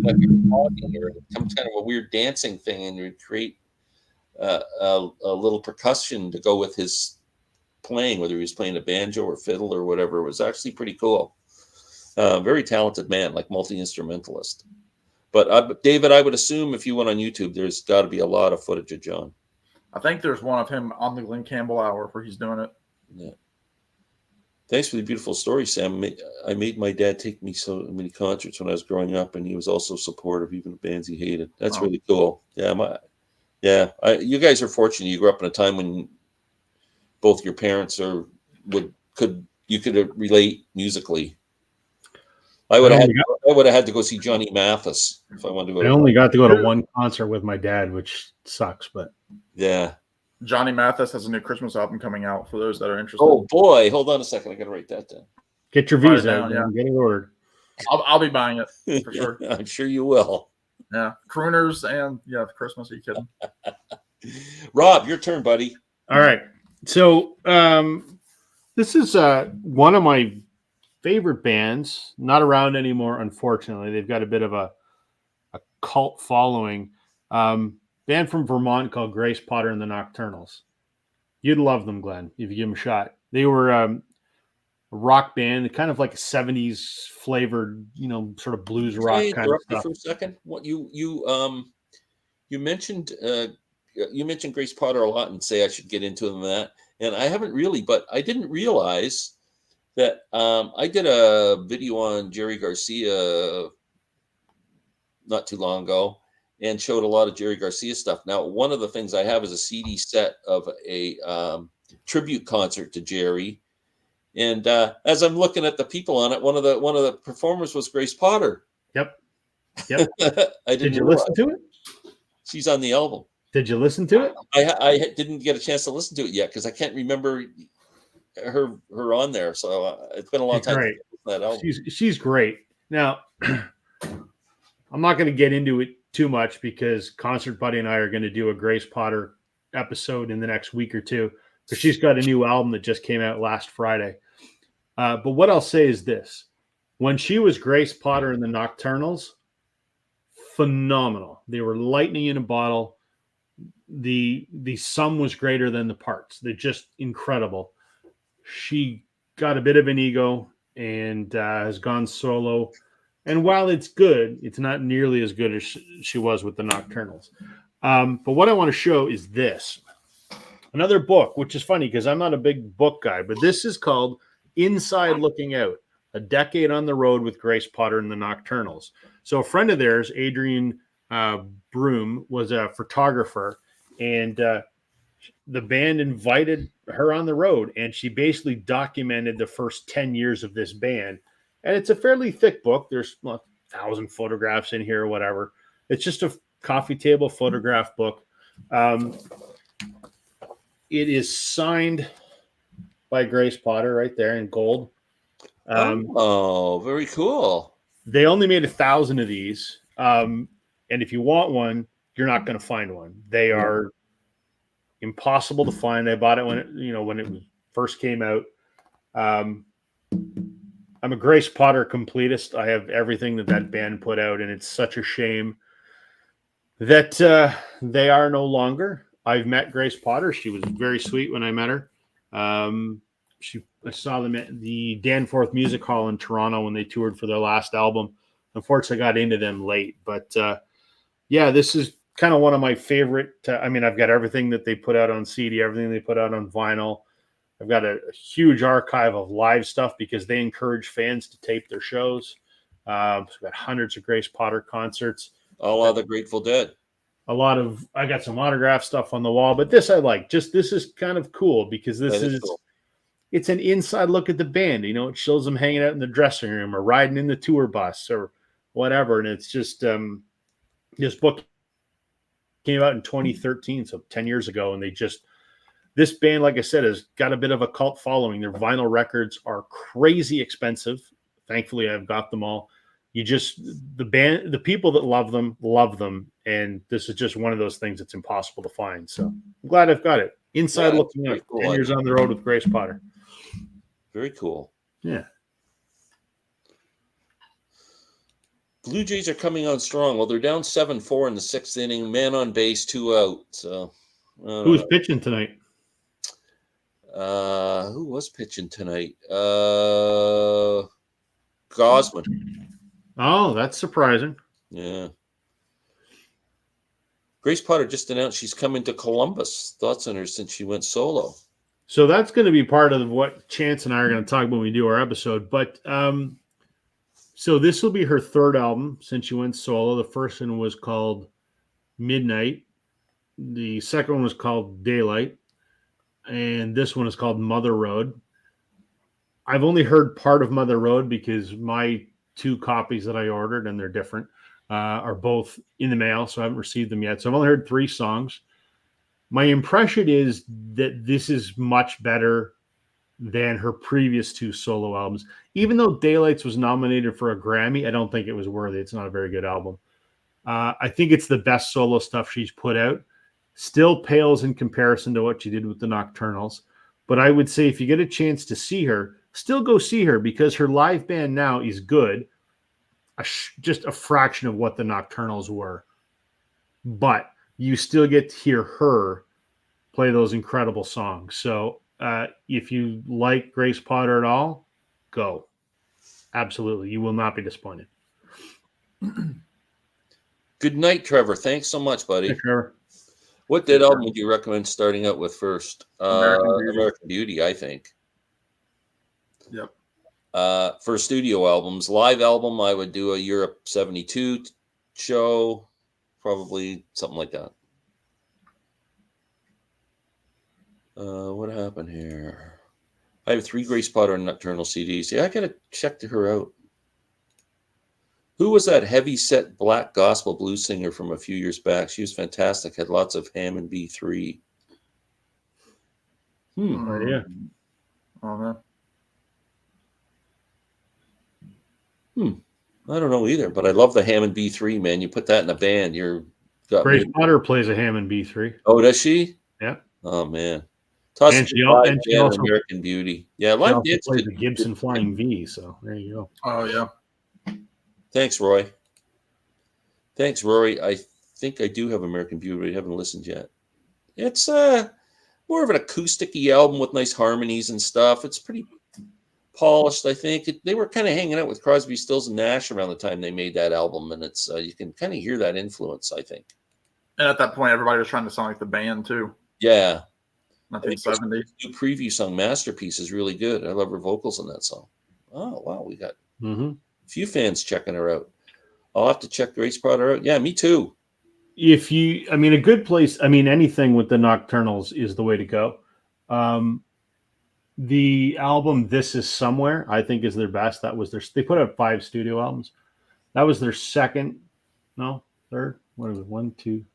like talking or some kind of a weird dancing thing, and would create a little percussion to go with his playing, whether he was playing a banjo or fiddle or whatever. It was actually pretty cool. Very talented man, like multi-instrumentalist. But David, I would assume if you went on YouTube, there's got to be a lot of footage of John. I think there's one of him on the Glenn Campbell Hour where he's doing it. Yeah. Thanks for the beautiful story, Sam. I made my dad take me so many concerts when I was growing up, and he was also supportive, even of bands he hated. That's really cool. Yeah, you guys are fortunate. You grew up in a time when both your parents could relate musically. I would have had to go see Johnny Mathis if I wanted to go. I only got to go to one concert with my dad, which sucks, but yeah. Johnny Mathis has a new Christmas album coming out for those that are interested. Oh boy, hold on a second. I got to write that down. Get your visa down, yeah. Get it ordered. I'll be buying it for sure. I'm sure you will. Yeah, crooners and Christmas. Are you kidding? Rob, your turn, buddy. All right. So this is one of my favorite bands, not around anymore, unfortunately. They've got a bit of a cult following. Band from Vermont called Grace Potter and the Nocturnals. You'd love them, Glenn, if you give them a shot. They were a rock band, kind of like a 70s flavored, sort of blues Can rock I kind of interrupt you stuff. for a second? What you mentioned Grace Potter a lot and say I should get into them and that, and I haven't really, but I didn't realize that I did a video on Jerry Garcia not too long ago and showed a lot of Jerry Garcia stuff. Now, one of the things I have is a CD set of a tribute concert to Jerry. And as I'm looking at the people on it, one of the performers was Grace Potter. Yep. I Did you listen to it? She's on the album. Did you listen to it? I didn't get a chance to listen to it yet because I can't remember her on there. So it's been a long time. Great. That album. She's great. Now, I'm not going to get into it too much because Concert Buddy and I are going to do a Grace Potter episode in the next week or two because she's got a new album that just came out last Friday. But what I'll say is this. When she was Grace Potter and the Nocturnals, phenomenal. They were lightning in a bottle. The sum was greater than the parts. They're just incredible. She got a bit of an ego and has gone solo. And while it's good, it's not nearly as good as she was with the Nocturnals. But what I want to show is this. Another book, which is funny because I'm not a big book guy, but this is called Inside Looking Out, A Decade on the Road with Grace Potter and the Nocturnals. So a friend of theirs, Adrian Broom, was a photographer, and the band invited her on the road, and she basically documented the first 10 years of this band. And it's a fairly thick book. There's 1,000 photographs in here or whatever. It's just a coffee table photograph book. It is signed by Grace Potter right there in gold. Very cool. They only made 1,000 of these. And if you want one, you're not going to find one. They are impossible to find. I bought it when it first came out. I'm a Grace Potter completist. I have everything that band put out, and it's such a shame that they are no longer. I've met Grace Potter. She was very sweet when I met her. I saw them at the Danforth Music Hall in Toronto when they toured for their last album. Unfortunately, I got into them late. But, this is kind of one of my favorite. I've got everything that they put out on CD, everything they put out on vinyl. I've got a huge archive of live stuff because they encourage fans to tape their shows. I've got hundreds of Grace Potter concerts. All of the Grateful Dead. I got some autograph stuff on the wall, but this I like. This is kind of cool because this is cool. It's an inside look at the band. It shows them hanging out in the dressing room or riding in the tour bus or whatever. And it's just this book came out in 2013, so 10 years ago, and this band, like I said, has got a bit of a cult following. Their vinyl records are crazy expensive. Thankfully, I've got them all. The people that love them, and this is just one of those things that's impossible to find. So I'm glad I've got it. Inside Looking Out, cool. 10 years on the road with Grace Potter. Very cool. Yeah. Blue Jays are coming on strong. Well, they're down 7-4 in the sixth inning. Man on base, 2 out. So who's pitching tonight? Who was pitching tonight? Gosman. Oh, that's surprising. Yeah. Grace Potter just announced she's coming to Columbus. Thoughts on her since she went solo. So that's going to be part of what Chance and I are going to talk about when we do our episode. But so this will be her third album since she went solo. The first one was called Midnight. The second one was called Daylight. And this one is called Mother Road. I've only heard part of Mother Road because my 2 copies that I ordered, and they're different, are both in the mail, so I haven't received them yet. So I've only heard 3 songs. My impression is that this is much better than her previous 2 solo albums. Even though Daylights was nominated for a Grammy, I don't think it was worthy. It's not a very good album. I think it's the best solo stuff she's put out. Still pales in comparison to what she did with the Nocturnals. But I would say if you get a chance to see her, still go see her because her live band now is good. Just a fraction of what the Nocturnals were. But you still get to hear her play those incredible songs. So if you like Grace Potter at all, go. Absolutely. You will not be disappointed. Good night, Trevor. Thanks so much, buddy. Hey, Trevor. What Dead album would you recommend starting out with first? American Beauty, I think. Yep. For studio albums, live album, I would do a Europe 72 show, probably something like that. What happened here? I have 3 Grace Potter and Nocturnal CDs. Yeah, I gotta check her out. Who was that heavy set black gospel blues singer from a few years back? She was fantastic. Had lots of Hammond B3. Yeah. Oh man. I don't know either, but I love the Hammond B3, man. You put that in a band, Grace Potter plays a Hammond B3. Oh, does she? Yeah. Oh man. And she also American Beauty. Yeah, she also plays the Gibson Flying V. So there you go. Oh yeah. Thanks, Roy. Thanks, Rory. I think I do have American Beauty. I haven't listened yet. It's more of an acoustic-y album with nice harmonies and stuff. It's pretty polished, I think. They were kind of hanging out with Crosby, Stills, and Nash around the time they made that album, and it's you can kind of hear that influence, I think. And at that point, everybody was trying to sound like the band too. Yeah. 1970. New preview song, Masterpiece, is really good. I love her vocals in that song. Oh, wow. We got a few fans checking her out. I'll have to check Grace Potter out. Yeah, me too. A good place, anything with the Nocturnals is the way to go. The album This Is Somewhere, I think, is their best. They put out 5 studio albums. That was their third. What is it? 1, 2.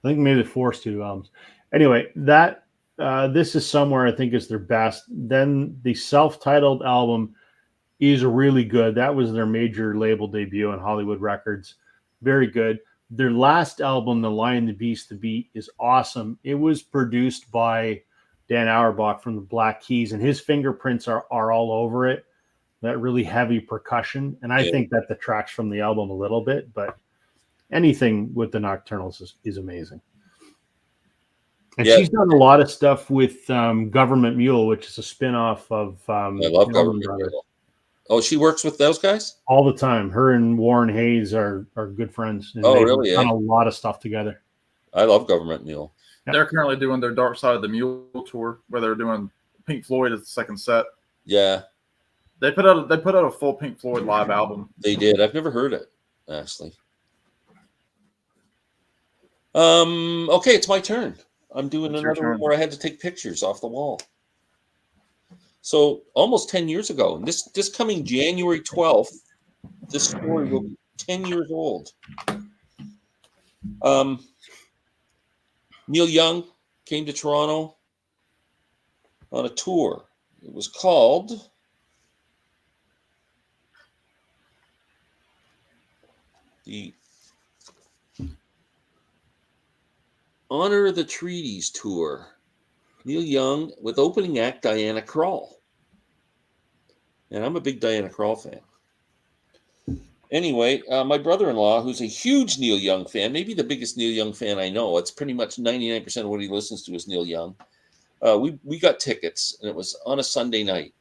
I think maybe 4 studio albums. Anyway, that This Is Somewhere, I think, is their best. Then the self-titled album is really good. That was their major label debut on Hollywood Records. Very good. Their last album, The Lion, the Beast, the Beat, is awesome. It was produced by Dan Auerbach from the Black Keys, and his fingerprints are all over it. That really heavy percussion. And I think that detracts from the album a little bit, but anything with the Nocturnals is amazing. And she's done a lot of stuff with Government Mule, which is a spin-off of I love Government Mule. Oh, she works with those guys? All the time. Her and Warren Hayes are good friends. And really? They've done a lot of stuff together. I love Government Mule. Yep. They're currently doing their Dark Side of the Mule tour, where they're doing Pink Floyd as the second set. Yeah. They put out a full Pink Floyd live album. They did. I've never heard it, actually. Okay, it's my turn. I'm doing another one where I had to take pictures off the wall. So almost 10 years ago, and this coming January 12th, this story will be 10 years old. Neil Young came to Toronto on a tour. It was called the Honor the Treaties Tour. Neil Young with opening act Diana Krall. And I'm a big Diana Krall fan. Anyway, my brother-in-law, who's a huge Neil Young fan, maybe the biggest Neil Young fan I know, it's pretty much 99% of what he listens to is Neil Young. We got tickets, and it was on a Sunday night.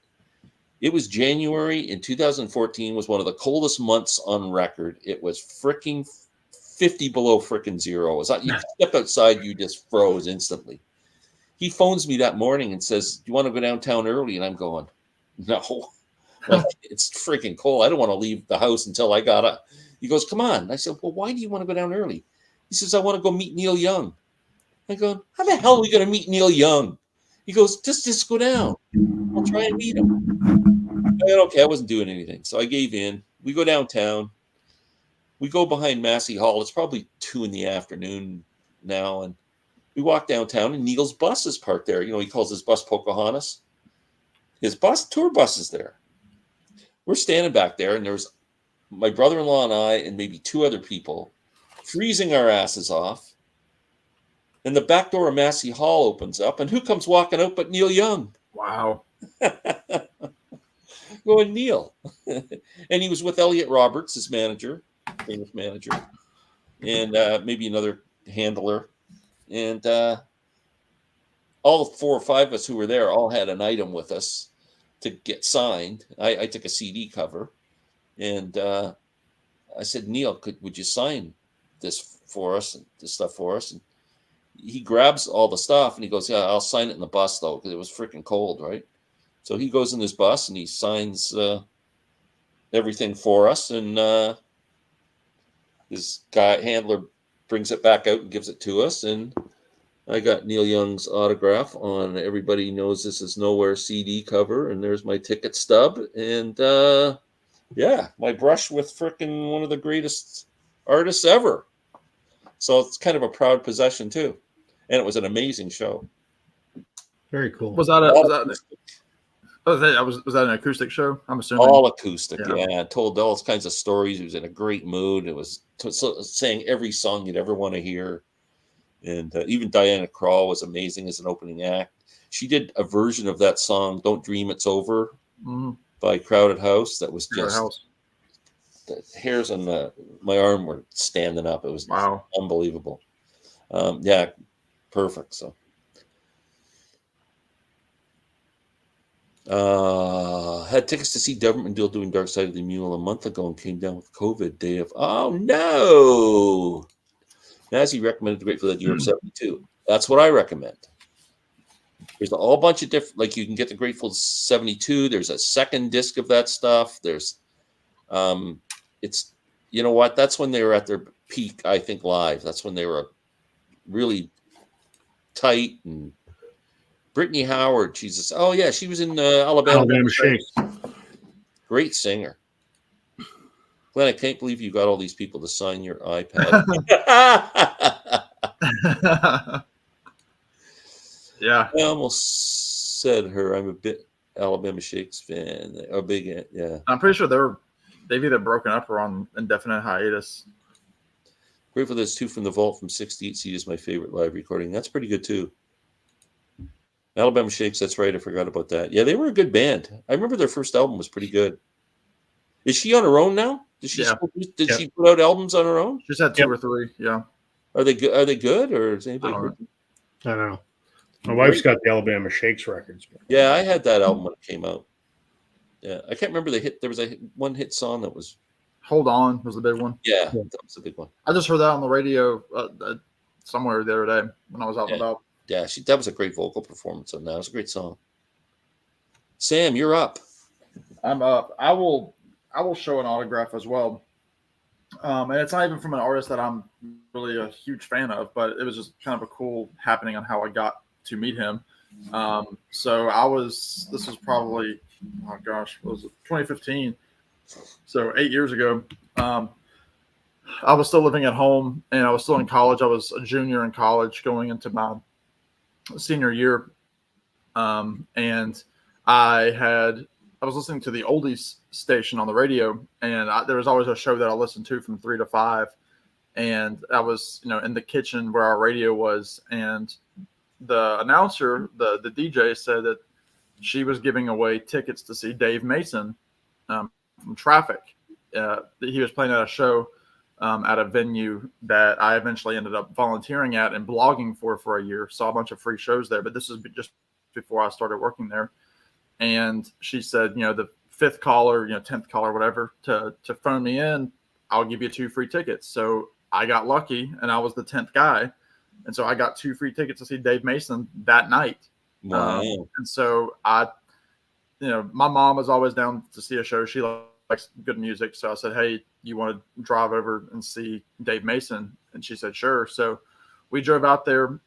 It was January in 2014, was one of the coldest months on record. It was freaking 50 below freaking zero. You step outside, you just froze instantly. He phones me that morning and says, "Do you want to go downtown early?" And I'm going, "No, it's freaking cold. I don't want to leave the house until I got up." He goes, "Come on." And I said, "Well, why do you want to go down early?" He says, "I want to go meet Neil Young." I go, "How the hell are we going to meet Neil Young?" He goes, just go down. I'll try and meet him. I said, okay, I wasn't doing anything. So I gave in. We go downtown. We go behind Massey Hall. It's probably 2 p.m. now. And we walk downtown, and Neil's bus is parked there. He calls his bus Pocahontas. His tour bus is there. We're standing back there, and there's my brother-in-law and I and maybe 2 other people freezing our asses off. And the back door of Massey Hall opens up, and who comes walking out but Neil Young? Wow. going, Neil. And he was with Elliot Roberts, his manager, famous manager, and maybe another handler. And all 4 or 5 of us who were there all had an item with us to get signed. I took a CD cover, and I said, Neil, would you sign this for us, this stuff for us? And he grabs all the stuff and he goes, yeah, I'll sign it in the bus though, because it was freaking cold, right? So he goes in his bus and he signs everything for us, and his guy handler brings it back out and gives it to us, and I got Neil Young's autograph on Everybody Knows This Is Nowhere CD cover, and there's my ticket stub, and yeah, my brush with frickin' one of the greatest artists ever. So it's kind of a proud possession too, and it was an amazing show. Very cool. Was that an acoustic show? I'm assuming All acoustic. Yeah. Yeah, told all kinds of stories. He was in a great mood. It was saying every song you'd ever want to hear. And even Diana Krall was amazing as an opening act. She did a version of that song, Don't Dream It's Over, by Crowded House. That was just, the hairs on my arm were standing up. It was unbelievable. Yeah, perfect. So had tickets to see Government Deal doing Dark Side of the Mule a month ago and came down with COVID day of, oh no. Nazi recommended the Grateful Dead Europe 72. That's what I recommend. There's a whole bunch of different, like you can get the Grateful 72. There's a second disc of that stuff. There's, it's, you know what? That's when they were at their peak, I think, live. That's when they were really tight. And Brittany Howard, Jesus. Oh, yeah, she was in Alabama Shakes. Great singer. Glenn, I can't believe you got all these people to sign your iPad. Yeah. I almost said her. I'm a bit Alabama Shakes fan. A big, yeah. I'm pretty sure they've either broken up or on indefinite hiatus. Grateful Dead's 2 from the Vault from 68 Seat is my favorite live recording. That's pretty good too. Alabama Shakes, that's right. I forgot about that. Yeah, they were a good band. I remember their first album was pretty good. Is she on her own now? Did she she put out albums on her own? She's had 2 or 3. Yeah. Are they good? Are they good, or is anybody? I don't know. My wife's got the Alabama Shakes records. Yeah, I had that album when it came out. Yeah, I can't remember the hit. There was a one hit song that was "Hold On" was the big one. Yeah, that was a big one. I just heard that on the radio somewhere the other day when I was out and about. Yeah, that was a great vocal performance on that. It was a great song. Sam, you're up. I'm up. I will show an autograph as well. And it's not even from an artist that I'm really a huge fan of, but it was just kind of a cool happening on how I got to meet him. So this was probably, oh gosh, what was it, 2015? So 8 years ago. I was still living at home and I was still in college. I was a junior in college going into my senior year. And I was listening to the oldies station on the radio, and there was always a show that I listened to from 3 to 5. And I was, in the kitchen where our radio was, and the announcer, the DJ, said that she was giving away tickets to see Dave Mason from Traffic. He was playing at a show at a venue that I eventually ended up volunteering at and blogging for a year. Saw a bunch of free shows there, but this was just before I started working there. And she said, the 5th caller, 10th caller, whatever, to phone me in, I'll give you 2 free tickets. So I got lucky and I was the 10th guy. And so I got 2 free tickets to see Dave Mason that night. Wow. And so my mom was always down to see a show. She likes good music. So I said, hey, you want to drive over and see Dave Mason? And she said, sure. So we drove out there.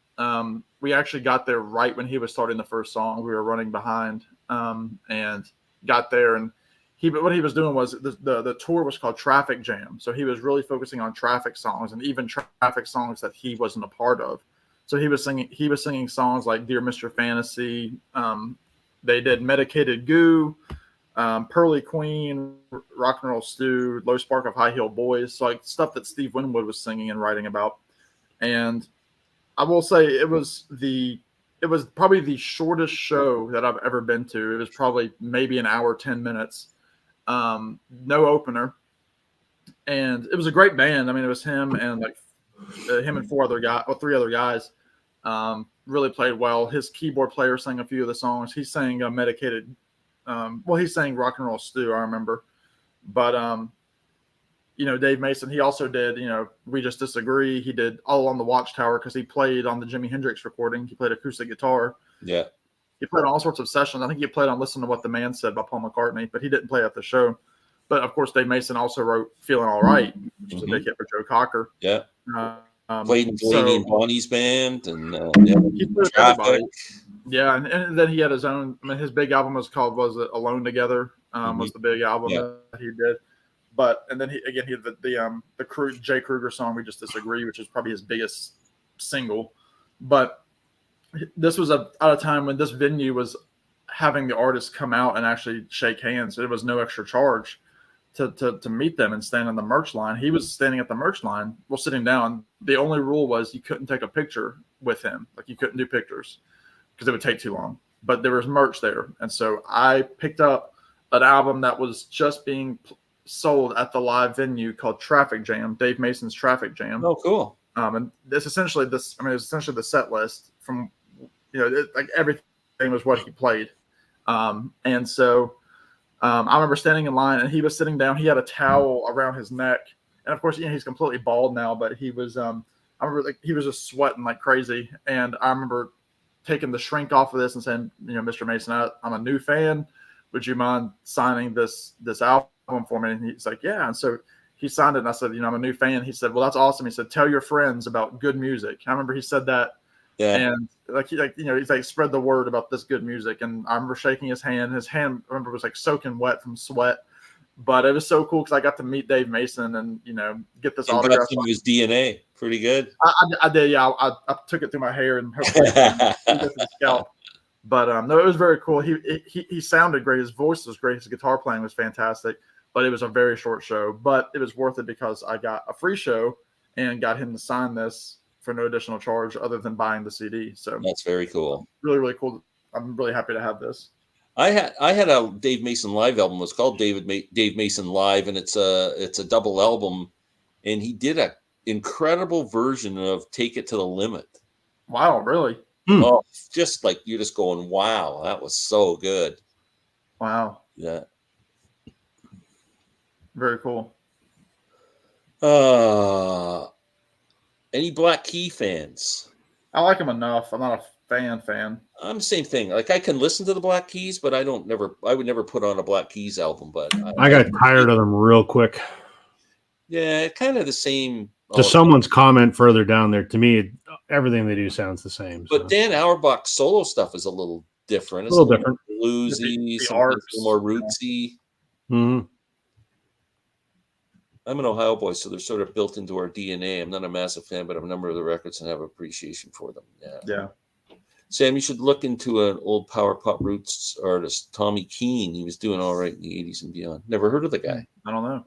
We actually got there right when he was starting the first song. We were running behind and got there. And what he was doing was the tour was called Traffic Jam. So he was really focusing on Traffic songs and even Traffic songs that he wasn't a part of. So he was singing songs like Dear Mr. Fantasy. They did Medicated Goo, Pearly Queen, Rock and Roll Stew, Low Spark of High Heel Boys. So like stuff that Steve Winwood was singing and writing about. And I will say it was the it was probably the shortest show that I've ever been to. It was probably maybe an hour, 10 minutes. No opener. And it was a great band. I mean, it was him and him and three other guys. Really played well. His keyboard player sang a few of the songs. He sang Medicated. He sang Rock and Roll Stew, I remember. But Dave Mason, he also did, We Just Disagree. He did All on the Watchtower because he played on the Jimi Hendrix recording. He played acoustic guitar. Yeah. He played on all sorts of sessions. I think he played on Listen to What the Man Said by Paul McCartney, but he didn't play at the show. But, of course, Dave Mason also wrote Feeling All Right, which is a big hit for Joe Cocker. Yeah. Played in Delaney and Bonnie's band. And he played with everybody. Yeah, and then he had his own. I mean, his big album was Alone Together, was the big album that he did. But and then he had the Jay Kruger song We Just Disagree, which is probably his biggest single. But this was at a time when this venue was having the artists come out and actually shake hands. It was no extra charge to meet them and stand on the merch line. He was standing at the merch line, sitting down. The only rule was you couldn't take a picture with him. Like you couldn't do pictures because it would take too long. But there was merch there. And so I picked up an album that was just being sold at the live venue called Traffic Jam, Dave Mason's Traffic Jam. Oh, cool. And it's essentially the set list from, everything was what he played. And so I remember standing in line and he was sitting down. He had a towel around his neck. And of course, he's completely bald now, but he was, I remember he was just sweating like crazy. And I remember taking the shrink off of this and saying, Mr. Mason, I'm a new fan. Would you mind signing this album for me? And he's like, yeah. And so he signed it. And I said, I'm a new fan. He said, well, that's awesome. He said, tell your friends about good music. I remember he said that. Yeah. And he's like, spread the word about this good music. And I remember shaking his hand. His hand, I remember, was like soaking wet from sweat. But it was so cool because I got to meet Dave Mason and, get this autograph. Got his DNA. Pretty good. I did. Yeah. I took it through my hair and hopefully the scalp. But no, it was very cool. He sounded great. His voice was great. His guitar playing was fantastic. But it was a very short show. But it was worth it because I got a free show and got him to sign this for no additional charge other than buying the CD. So that's very cool. Really, really cool. I'm really happy to have this. I had a Dave Mason live album. It was called Dave Mason Live, and it's a double album. And he did an incredible version of Take It to the Limit. Wow, really? Oh, just like you're just going, wow, that was so good. Wow. Yeah. Very cool. Any Black Key fans? I like them enough. I'm not a fan. I'm the same thing. Like I can listen to the Black Keys, but I would never put on a Black Keys album. But I got tired of them real quick. Yeah, kind of the same. To someone's comment further down there, to me, everything they do sounds the same. But Dan Auerbach's solo stuff is a little different. It's a little different. Bluesy, a little more rootsy. Mm-hmm. I'm an Ohio boy, so they're sort of built into our DNA. I'm not a massive fan, but I have a number of the records and have appreciation for them. Yeah. Sam, you should look into an old power pop roots artist, Tommy Keene. He was doing all right in the 80s and beyond. Never heard of the guy. I don't know.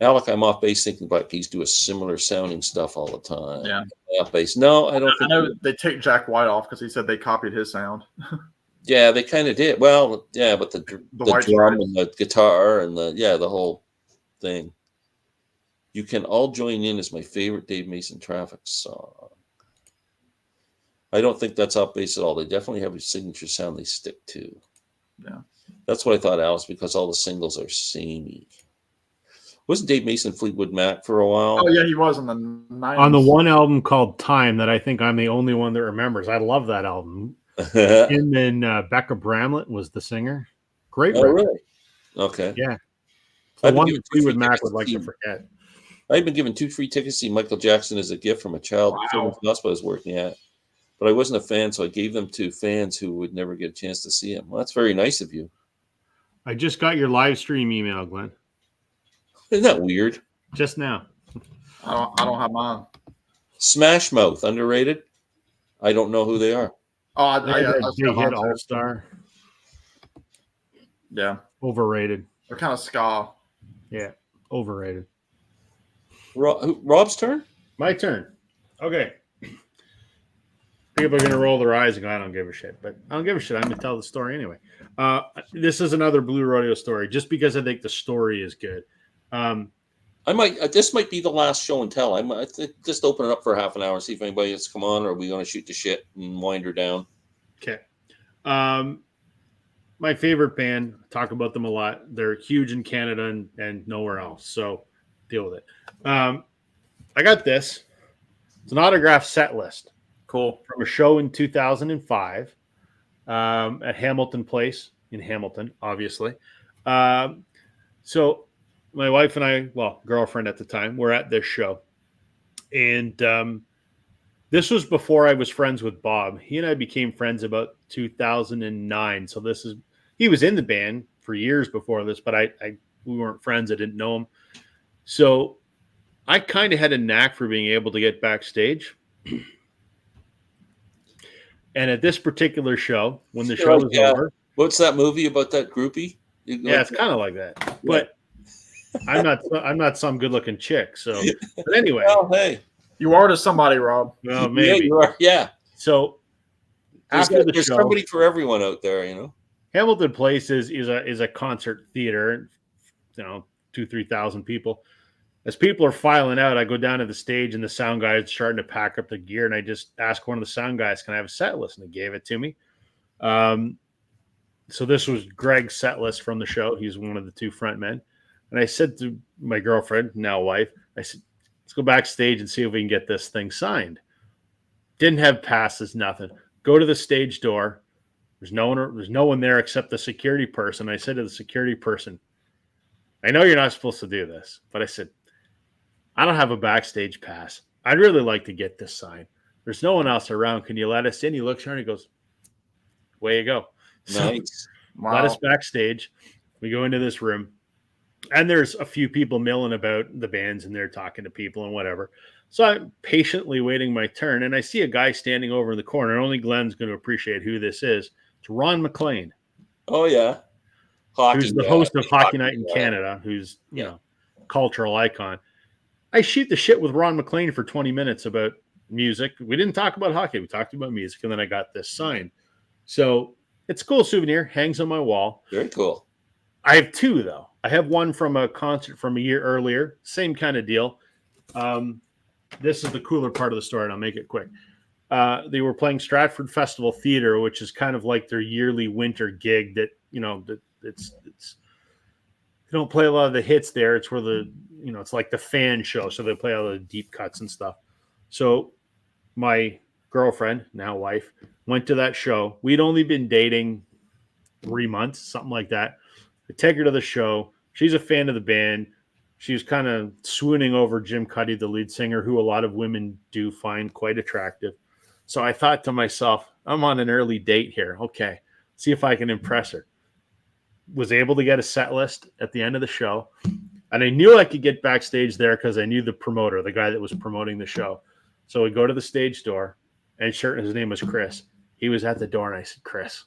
Alec, I'm off base thinking Black Keys do a similar sounding stuff all the time. Yeah. Off base. No, I don't think. I know they take Jack White off because he said they copied his sound. Yeah, they kind of did. Well, yeah, but the drum and the guitar and the whole thing. You Can All Join In is my favorite Dave Mason Traffic song. I don't think that's off base at all. They definitely have a signature sound they stick to. Yeah. That's what I thought, Alice, because all the singles are samey. Wasn't Dave Mason Fleetwood Mac for a while? Oh, yeah, he was in the 90s. On the one album called Time that I think I'm the only one that remembers. I love that album. And then Becca Bramlett was the singer. Great record. Really? Okay. Yeah. The one that Fleetwood Mac would like to forget. I've been given 2 free tickets to see Michael Jackson as a gift from a child film gospel I was working at. But I wasn't a fan, so I gave them to fans who would never get a chance to see him. Well, that's very nice of you. I just got your live stream email, Glenn. Isn't that weird? Just now. I don't have mine. Smash Mouth, underrated? I don't know who they are. Oh, they hit All-Star. Yeah. Overrated. They're kind of ska. Yeah, overrated. Rob's turn? My turn. Okay. People are going to roll their eyes and go, I don't give a shit. But I don't give a shit. I'm going to tell the story anyway. This is another Blue Rodeo story, just because I think the story is good. I might. This might be the last show and tell. I might just open it up for half an hour, see if anybody has come on, or are we going to shoot the shit and wind her down? Okay. My favorite band, talk about them a lot. They're huge in Canada and nowhere else. So deal with it. I got this. It's an autograph set list. Cool. From a show in 2005 at Hamilton Place in Hamilton, obviously. So my wife and I, well, girlfriend at the time, were at this show. And this was before I was friends with Bob. He and I became friends about 2009. So he was in the band for years before this, but we weren't friends. I didn't know him. So I kind of had a knack for being able to get backstage. And at this particular show, when the show was over, what's that movie about that groupie? Yeah, it's kind of like that. But I'm not some good-looking chick. So, but anyway, well, hey, you are to somebody, Rob. Well, maybe yeah, you are. Yeah. So after there's somebody for everyone out there, you know. Hamilton Place is a concert theater. 2,000-3,000 people. As people are filing out, I go down to the stage and the sound guy is starting to pack up the gear. And I just asked one of the sound guys, can I have a set list? And he gave it to me. So this was Greg's set list from the show. He's one of the two front men. And I said to my girlfriend, now wife, I said, let's go backstage and see if we can get this thing signed. Didn't have passes, nothing. Go to the stage door. There's no one there except the security person. I said to the security person, I know you're not supposed to do this, but I said, I don't have a backstage pass. I'd really like to get this signed. There's no one else around. Can you let us in? He looks around and he goes, way you go. Nice. Wow. Let us backstage. We go into this room. And there's a few people milling about the bands and they're talking to people and whatever. So I'm patiently waiting my turn. And I see a guy standing over in the corner. Only Glenn's going to appreciate who this is. It's Ron McLean. Oh, yeah. Who's the host of Hockey Night in Canada, who's, cultural icon. I shoot the shit with Ron McLean for 20 minutes about music. We didn't talk about hockey. We talked about music. And then I got this signed. So it's a cool souvenir. Hangs on my wall. Very cool. I have two, though. I have one from a concert from a year earlier. Same kind of deal. This is the cooler part of the story, and I'll make it quick. They were playing Stratford Festival Theater, which is kind of like their yearly winter gig that, it's they don't play a lot of the hits there. It's where it's like the fan show. So they play all the deep cuts and stuff. So my girlfriend, now wife, went to that show. We'd only been dating 3 months, something like that. I take her to the show. She's a fan of the band. She was kind of swooning over Jim Cuddy, the lead singer, who a lot of women do find quite attractive. So I thought to myself, I'm on an early date here. Okay, see if I can impress her. Was able to get a set list at the end of the show. And I knew I could get backstage there because I knew the promoter, the guy that was promoting the show. So we go to the stage door, and his name was Chris. He was at the door, and I said, Chris,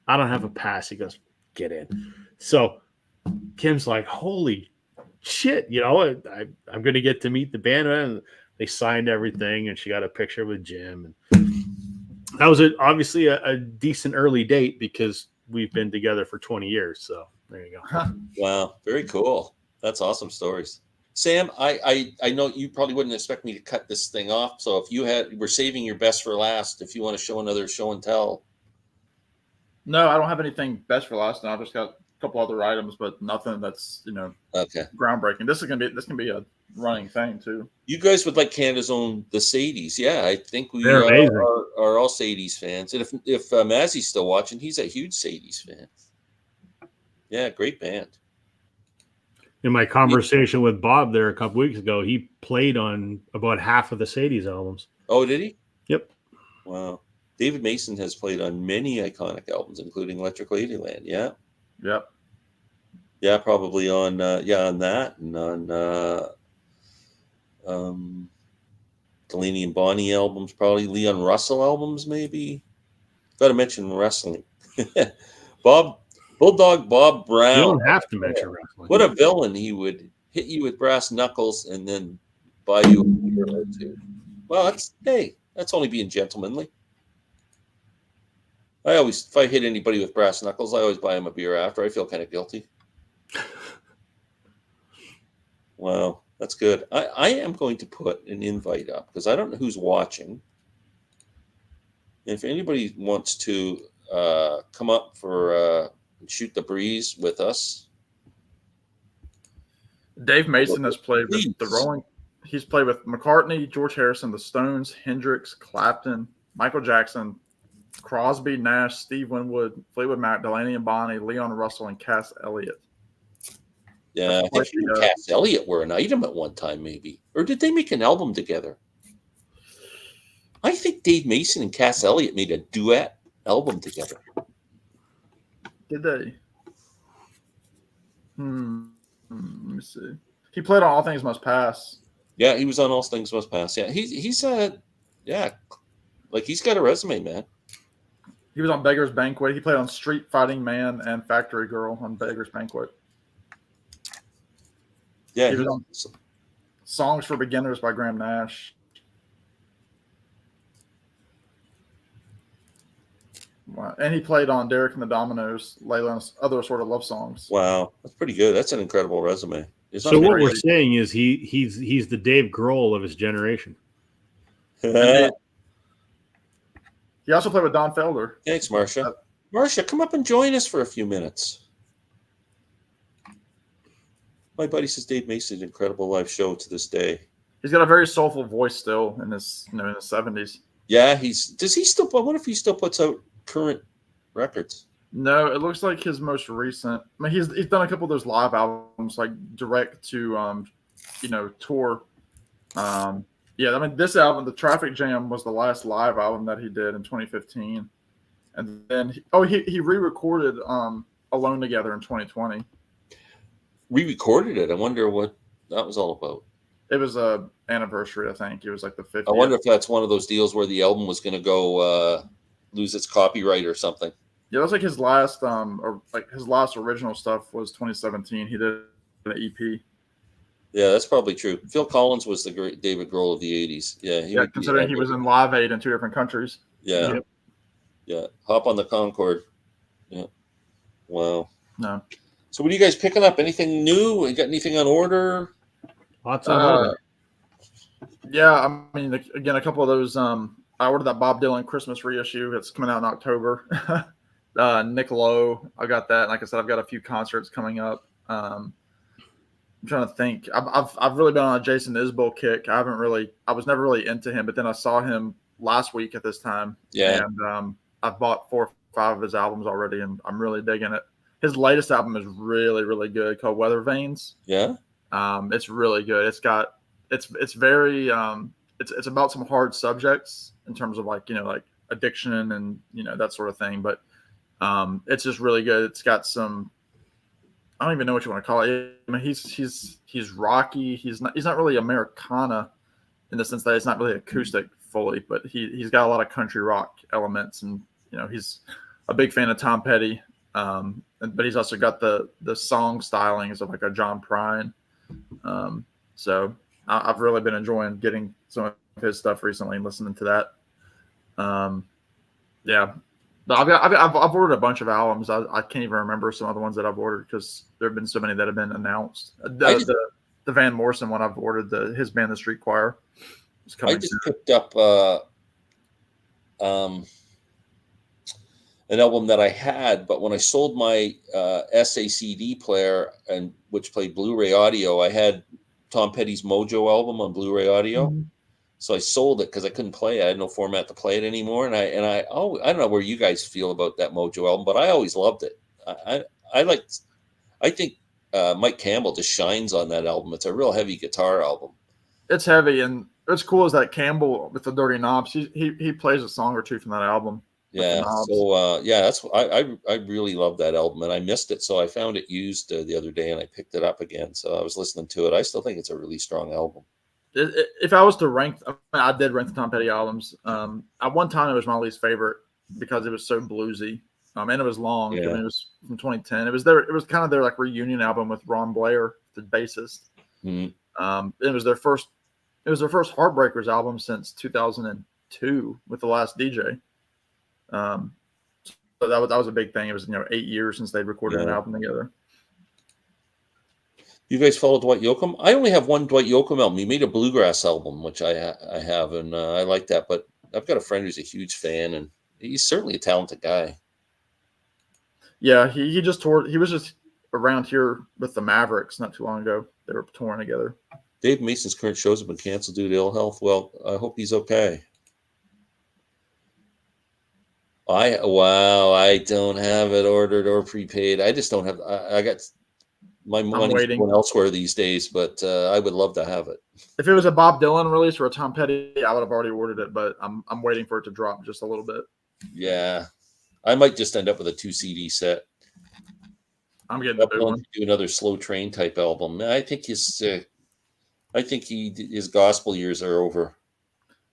I don't have a pass. He goes, get in. So Kim's like, holy shit, I'm going to get to meet the band. And they signed everything, and she got a picture with Jim. And that was obviously a decent early date because we've been together for 20 years. So there you go. Wow. Very cool. That's awesome stories. Sam, I know you probably wouldn't expect me to cut this thing off. So if we're saving your best for last, if you want to show another show and tell. No, I don't have anything best for last. Now I've just got a couple other items, but nothing that's, okay, groundbreaking. This can be a running thing too. You guys would like Canada's own the Sadies. Yeah, I think we They're amazing. are all Sadies fans. And if Mazzy's still watching, he's a huge Sadies fan. Yeah, great band. In my conversation with Bob there a couple weeks ago, he played on about half of the Sadies albums. Oh, did he? Yep. Wow. David Mason has played on many iconic albums, including Electric Ladyland. Yeah. Yep. Yeah, probably on that and on Delaney and Bonnie albums, probably Leon Russell albums, maybe. Got to mention wrestling. Bulldog Bob Brown. You don't have to mention wrestling. What a villain. He would hit you with brass knuckles and then buy you a beer or two. Well, that's only being gentlemanly. I always, if I hit anybody with brass knuckles, I always buy them a beer after. I feel kind of guilty. Wow, that's good. I am going to put an invite up because I don't know who's watching. If anybody wants to come up for shoot the breeze with us, Dave Mason has played with the please. Rolling. He's played with McCartney, George Harrison, the Stones, Hendrix, Clapton, Michael Jackson, Crosby, Nash, Steve Winwood, Fleetwood Mac, Delaney and Bonnie, Leon Russell, and Cass Elliot. Yeah, I think he and Cass Elliot were an item at one time, maybe. Or did they make an album together? I think Dave Mason and Cass Elliot made a duet album together. Did they? Let me see. He played on All Things Must Pass. Yeah, he was on All Things Must Pass. Yeah, he's like he's got a resume, man. He was on Beggar's Banquet. He played on Street Fighting Man and Factory Girl on Beggar's Banquet. Yeah, he was on Songs for Beginners by Graham Nash. Wow. And he played on Derek and the Dominoes, Layla's other sort of love songs. Wow, that's pretty good. That's an incredible resume. So what we're saying is he's the Dave Grohl of his generation. He also played with Don Felder. Thanks, Marcia. Marcia, come up and join us for a few minutes. My buddy says Dave Mason's incredible live show to this day. He's got a very soulful voice still in his, in the 70s. Yeah, does he still? I wonder if he still puts out current records. No, it looks like his most recent. I mean, he's done a couple of those live albums, like direct to, tour. Yeah, I mean, this album, The Traffic Jam, was the last live album that he did in 2015, and then he re-recorded Alone Together in 2020. Re-recorded it. I wonder what that was all about. It was a anniversary, I think. It was like the 50th. I wonder if that's one of those deals where the album was going to go lose its copyright or something. Yeah, it was like his last original stuff was 2017. He did an EP. Yeah, that's probably true. Phil Collins was the great David Grohl of the 80s. Yeah, considering he was in Live Aid in 2 different countries. Yeah. Yep. Yeah. Hop on the Concorde. Yeah. Wow. No. So what are you guys picking up? Anything new? You got anything on order? Lots on order. Yeah, I mean, again, a couple of those. I ordered that Bob Dylan Christmas reissue. It's coming out in October. Nick Lowe, I got that. Like I said, I've got a few concerts coming up. I'm trying to think. I've really been on a Jason Isbell kick. I was never really into him, but then I saw him last week at this time. Yeah. And I've bought 4 or 5 of his albums already, and I'm really digging it. His latest album is really, really good, called Weather Vanes. Yeah. It's really good. It's very it's about some hard subjects in terms of like addiction and that sort of thing, but it's just really good. It's got some, I don't even know what you want to call it. I mean, he's rocky. He's not really Americana in the sense that it's not really acoustic fully, but he's got a lot of country rock elements, and he's a big fan of Tom Petty. But he's also got the song stylings of like a John Prine. So I've really been enjoying getting some of his stuff recently and listening to that. Yeah, but I've ordered a bunch of albums. I can't even remember some of the ones that I've ordered because there have been so many that have been announced. The Van Morrison one I've ordered, his band, The Street Choir. I just picked up an album that I had, but when I sold my SACD player, and which played Blu-ray audio, I had Tom Petty's Mojo album on Blu-ray audio. Mm-hmm. So I sold it because I couldn't play it. I had no format to play it anymore. And I don't know where you guys feel about that Mojo album, but I always loved it. I think Mike Campbell just shines on that album. It's a real heavy guitar album. It's heavy, and what's cool is that Campbell with the Dirty Knobs, he plays a song or two from that album. Yeah. So that's I really love that album, and I missed it, so I found it used the other day, and I picked it up again. So I was listening to it. I still think it's a really strong album. If I was to rank, I did rank the Tom Petty albums. At one time, it was my least favorite because it was so bluesy, and it was long. Yeah. I mean, it was from 2010. It was kind of their like reunion album with Ron Blair, the bassist. Mm-hmm. It was their first Heartbreakers album since 2002 with The Last DJ. was a big thing. It was 8 years since they'd recorded an album together. You guys follow Dwight Yoakam? I only have one Dwight Yoakam album. He made a bluegrass album, which I have, and I like that. But I've got a friend who's a huge fan, and he's certainly a talented guy. Yeah, he just toured. He was just around here with the Mavericks not too long ago. They were touring together. Dave Mason's current shows have been canceled due to ill health. Well, I hope he's okay. I don't have it ordered or prepaid. I just don't have. I got my money's going elsewhere these days, but I would love to have it. If it was a Bob Dylan release or a Tom Petty, I would have already ordered it, but I'm waiting for it to drop just a little bit. Yeah, I might just end up with a 2 CD set. I'm getting the big one. Do another Slow Train type album. I think his gospel years are over.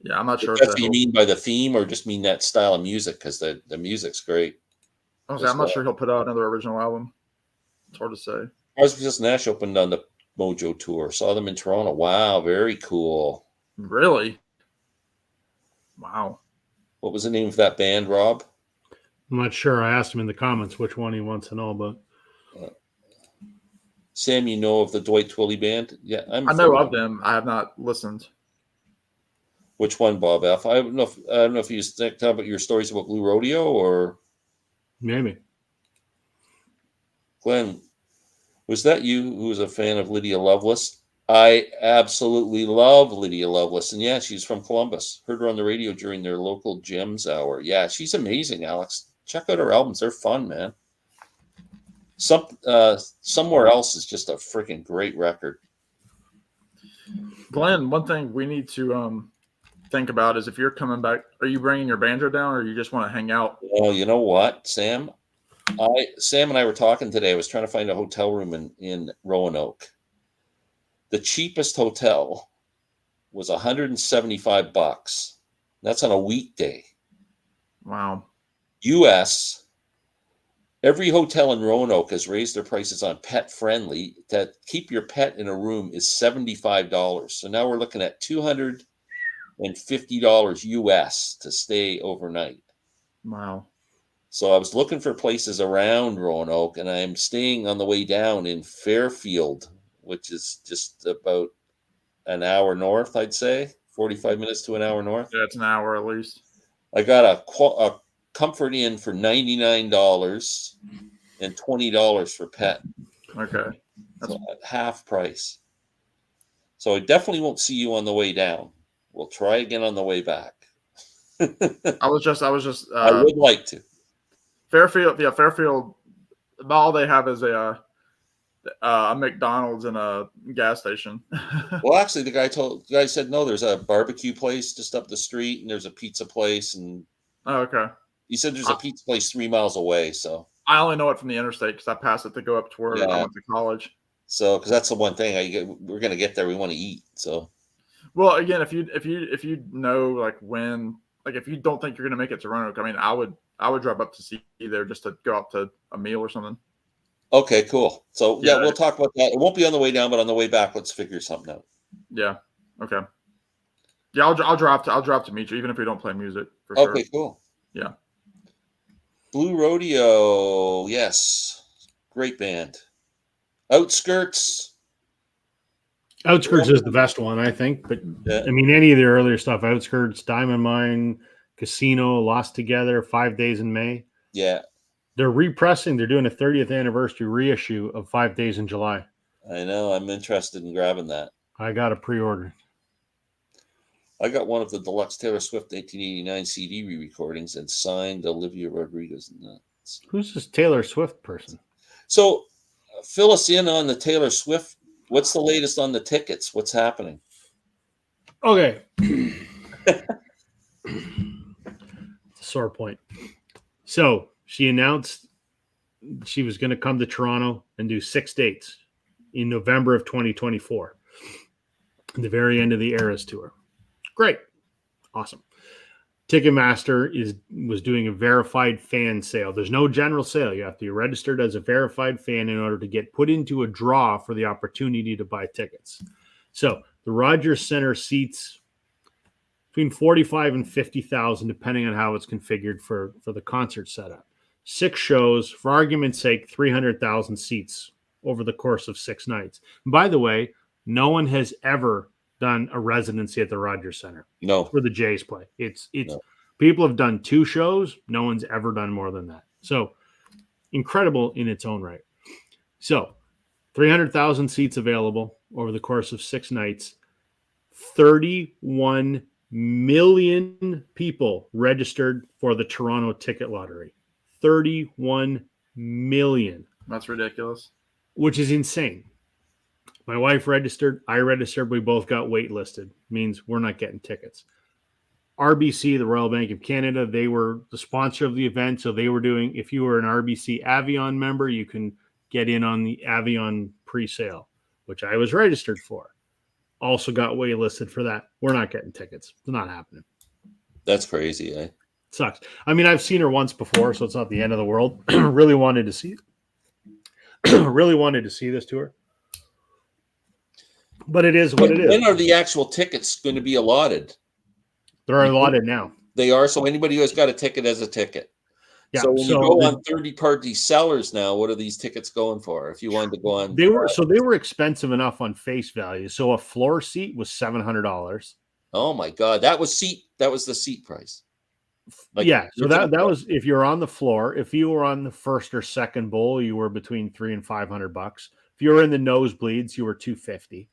Yeah, I'm not sure. If that's what you mean by the theme, or just mean that style of music, because the music's great. I'm not sure he'll put out another original album. It's hard to say. Crosby, Stills, Nash opened on the Mojo tour. Saw them in Toronto. Wow, very cool. Really? Wow. What was the name of that band, Rob? I'm not sure. I asked him in the comments which one he wants to know about. Sam, you know of the Dwight Twilley band? Yeah, I know of them. I have not listened. Which one, Bob F? I don't know if you talk about your stories about Blue Rodeo, or maybe. Glenn, was that you who was a fan of Lydia Lovelace? I absolutely love Lydia Lovelace, and yeah, she's from Columbus. Heard her on the radio during their local Gems hour. Yeah, she's amazing, Alex. Check out her albums; they're fun, man. Somewhere Else is just a freaking great record. Glenn, one thing we need to think about is if you're coming back, are you bringing your banjo down, or you just want to hang out? Well, you know what, Sam? Sam and I were talking today. I was trying to find a hotel room in Roanoke. The cheapest hotel was $175. That's on a weekday. Wow. US. Every hotel in Roanoke has raised their prices on pet friendly. To keep your pet in a room is $75. So now we're looking at $250 US to stay overnight. Wow. So I was looking for places around Roanoke, and I'm staying on the way down in Fairfield, which is just about an hour north, I'd say, 45 minutes to an hour north. Yeah, it's an hour at least. I got a Comfort Inn for $99 and $20 for pet. Okay. That's half price. So I definitely won't see you on the way down. We'll try again on the way back. I was just. I would like to. Fairfield. Yeah, Fairfield. All they have is a McDonald's and a gas station. Well, actually, the guy said no. There's a barbecue place just up the street, and there's a pizza place, and okay. He said there's a pizza place 3 miles away. So I only know it from the interstate because I pass it to go up to where I went to college. So, because that's the one thing we're gonna get there, we want to eat. So, well, again, if you know if you don't think you're gonna make it to Roanoke, I mean, I would drive up to see you there just to go out to a meal or something. Okay, cool. So yeah, we'll talk about that. It won't be on the way down, but on the way back, let's figure something out. Yeah. Okay. Yeah, I'll drive to meet you, even if we don't play music. For sure. Okay, cool. Yeah. Blue Rodeo, yes, great band. Outskirts is the best one, I think. But yeah. I mean, any of the earlier stuff, Outskirts, Diamond Mine, Casino, Lost Together, 5 Days in May. Yeah. They're repressing. They're doing a 30th anniversary reissue of 5 Days in July. I know. I'm interested in grabbing that. I got a pre-order. I got one of the deluxe Taylor Swift 1889 CD re-recordings and signed Olivia Rodrigo. Who's this Taylor Swift person? So fill us in on the Taylor Swift. What's the latest on the tickets? What's happening? Okay. It's a sore point. So she announced she was going to come to Toronto and do 6 dates in November of 2024. The very end of the Eras tour. Great. Awesome. Ticketmaster was doing a verified fan sale. There's no general sale. You have to be registered as a verified fan in order to get put into a draw for the opportunity to buy tickets. So the Rogers Center seats between 45 and 50,000, depending on how it's configured for the concert setup. 6 shows, for argument's sake, 300,000 seats over the course of 6 nights. And by the way, no one has ever done a residency at the Rogers Center No. where the Jays play. It's No. People have done 2 shows. No one's ever done more than that. So incredible in its own right. So 300,000 seats available over the course of 6 nights. 31 million people registered for the Toronto ticket lottery. 31 million. That's ridiculous. Which is insane. My wife registered. I registered. We both got waitlisted. Means we're not getting tickets. RBC, the Royal Bank of Canada, they were the sponsor of the event. So they were doing, if you were an RBC Avion member, you can get in on the Avion pre-sale, which I was registered for. Also got waitlisted for that. We're not getting tickets. It's not happening. That's crazy, eh? Sucks. I mean, I've seen her once before, so it's not the end of the world. Really wanted to see this tour. But it is what it is. When are the actual tickets going to be allotted? They're allotted now. They are. So anybody who has got a ticket has a ticket. Yeah, So when you go on third-party sellers now, what are these tickets going for? If you wanted to go on, they were expensive enough on face value. So a floor seat was $700. Oh my God, that was the seat price. So that was if you're on the floor. If you were on the first or second bowl, you were between $300 and $500. If you were in the nosebleeds, you were $250.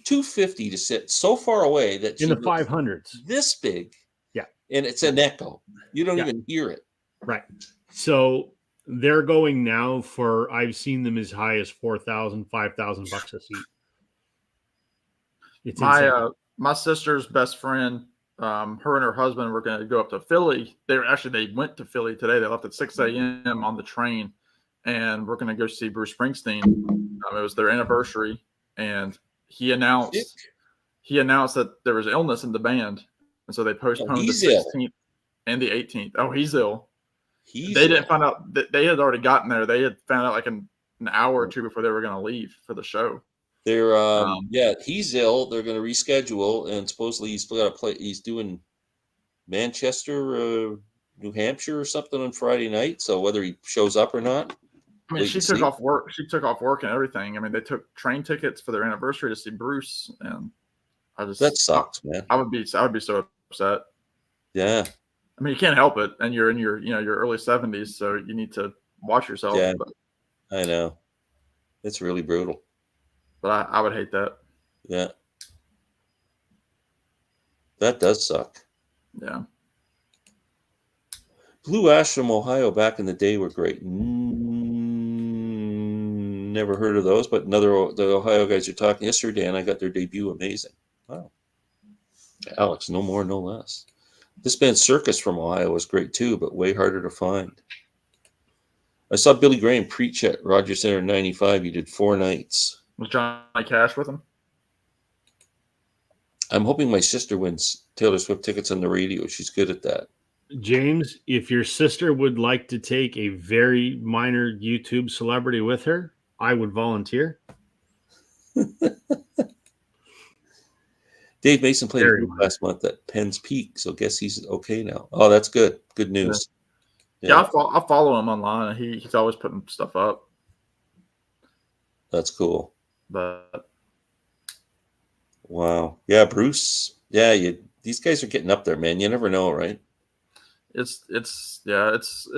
$250 to sit so far away that in the 500s, this big. Yeah, and it's an echo. You don't even hear it. Right. So they're going now for, I've seen them as high as $4,000, $5,000 a seat. It's my sister's best friend, her and her husband were going to go up to Philly. They went to Philly today. They left at 6 a.m. on the train, and we're going to go see Bruce Springsteen. It was their anniversary, and he announced that there was illness in the band, and so they postponed the 16th and the 18th. Oh, he's ill. They didn't find out that they had already gotten there. They had found out like an hour or two before they were going to leave for the show. They're he's ill. They're going to reschedule, and supposedly he's still got to play. He's doing Manchester, New Hampshire, or something on Friday night. So whether he shows up or not, I mean, she took off work. She took off work and everything. I mean, they took train tickets for their anniversary to see Bruce, and that sucks, man. I would be so upset. Yeah. I mean, you can't help it, and you're in your your early 70s, so you need to watch yourself. Yeah, I know. It's really brutal. But I would hate that. Yeah. That does suck. Yeah. Blue Ash from Ohio back in the day were great. Never heard of those, but the Ohio guys are talking yesterday, and I got their debut. Amazing. Wow. Alex, no more, no less. This band Circus from Ohio was great too, but way harder to find. I saw Billy Graham preach at Rogers Center in '95. He did 4 nights. Was Johnny Cash with him? I'm hoping my sister wins Taylor Swift tickets on the radio. She's good at that. James, if your sister would like to take a very minor YouTube celebrity with her, I would volunteer. Dave Mason played last month at Penn's Peak, so I guess he's okay now. Oh, that's good. Good news. Yeah, I follow him online. He's always putting stuff up. That's cool. But wow, yeah, Bruce. Yeah, these guys are getting up there, man. You never know, right? It's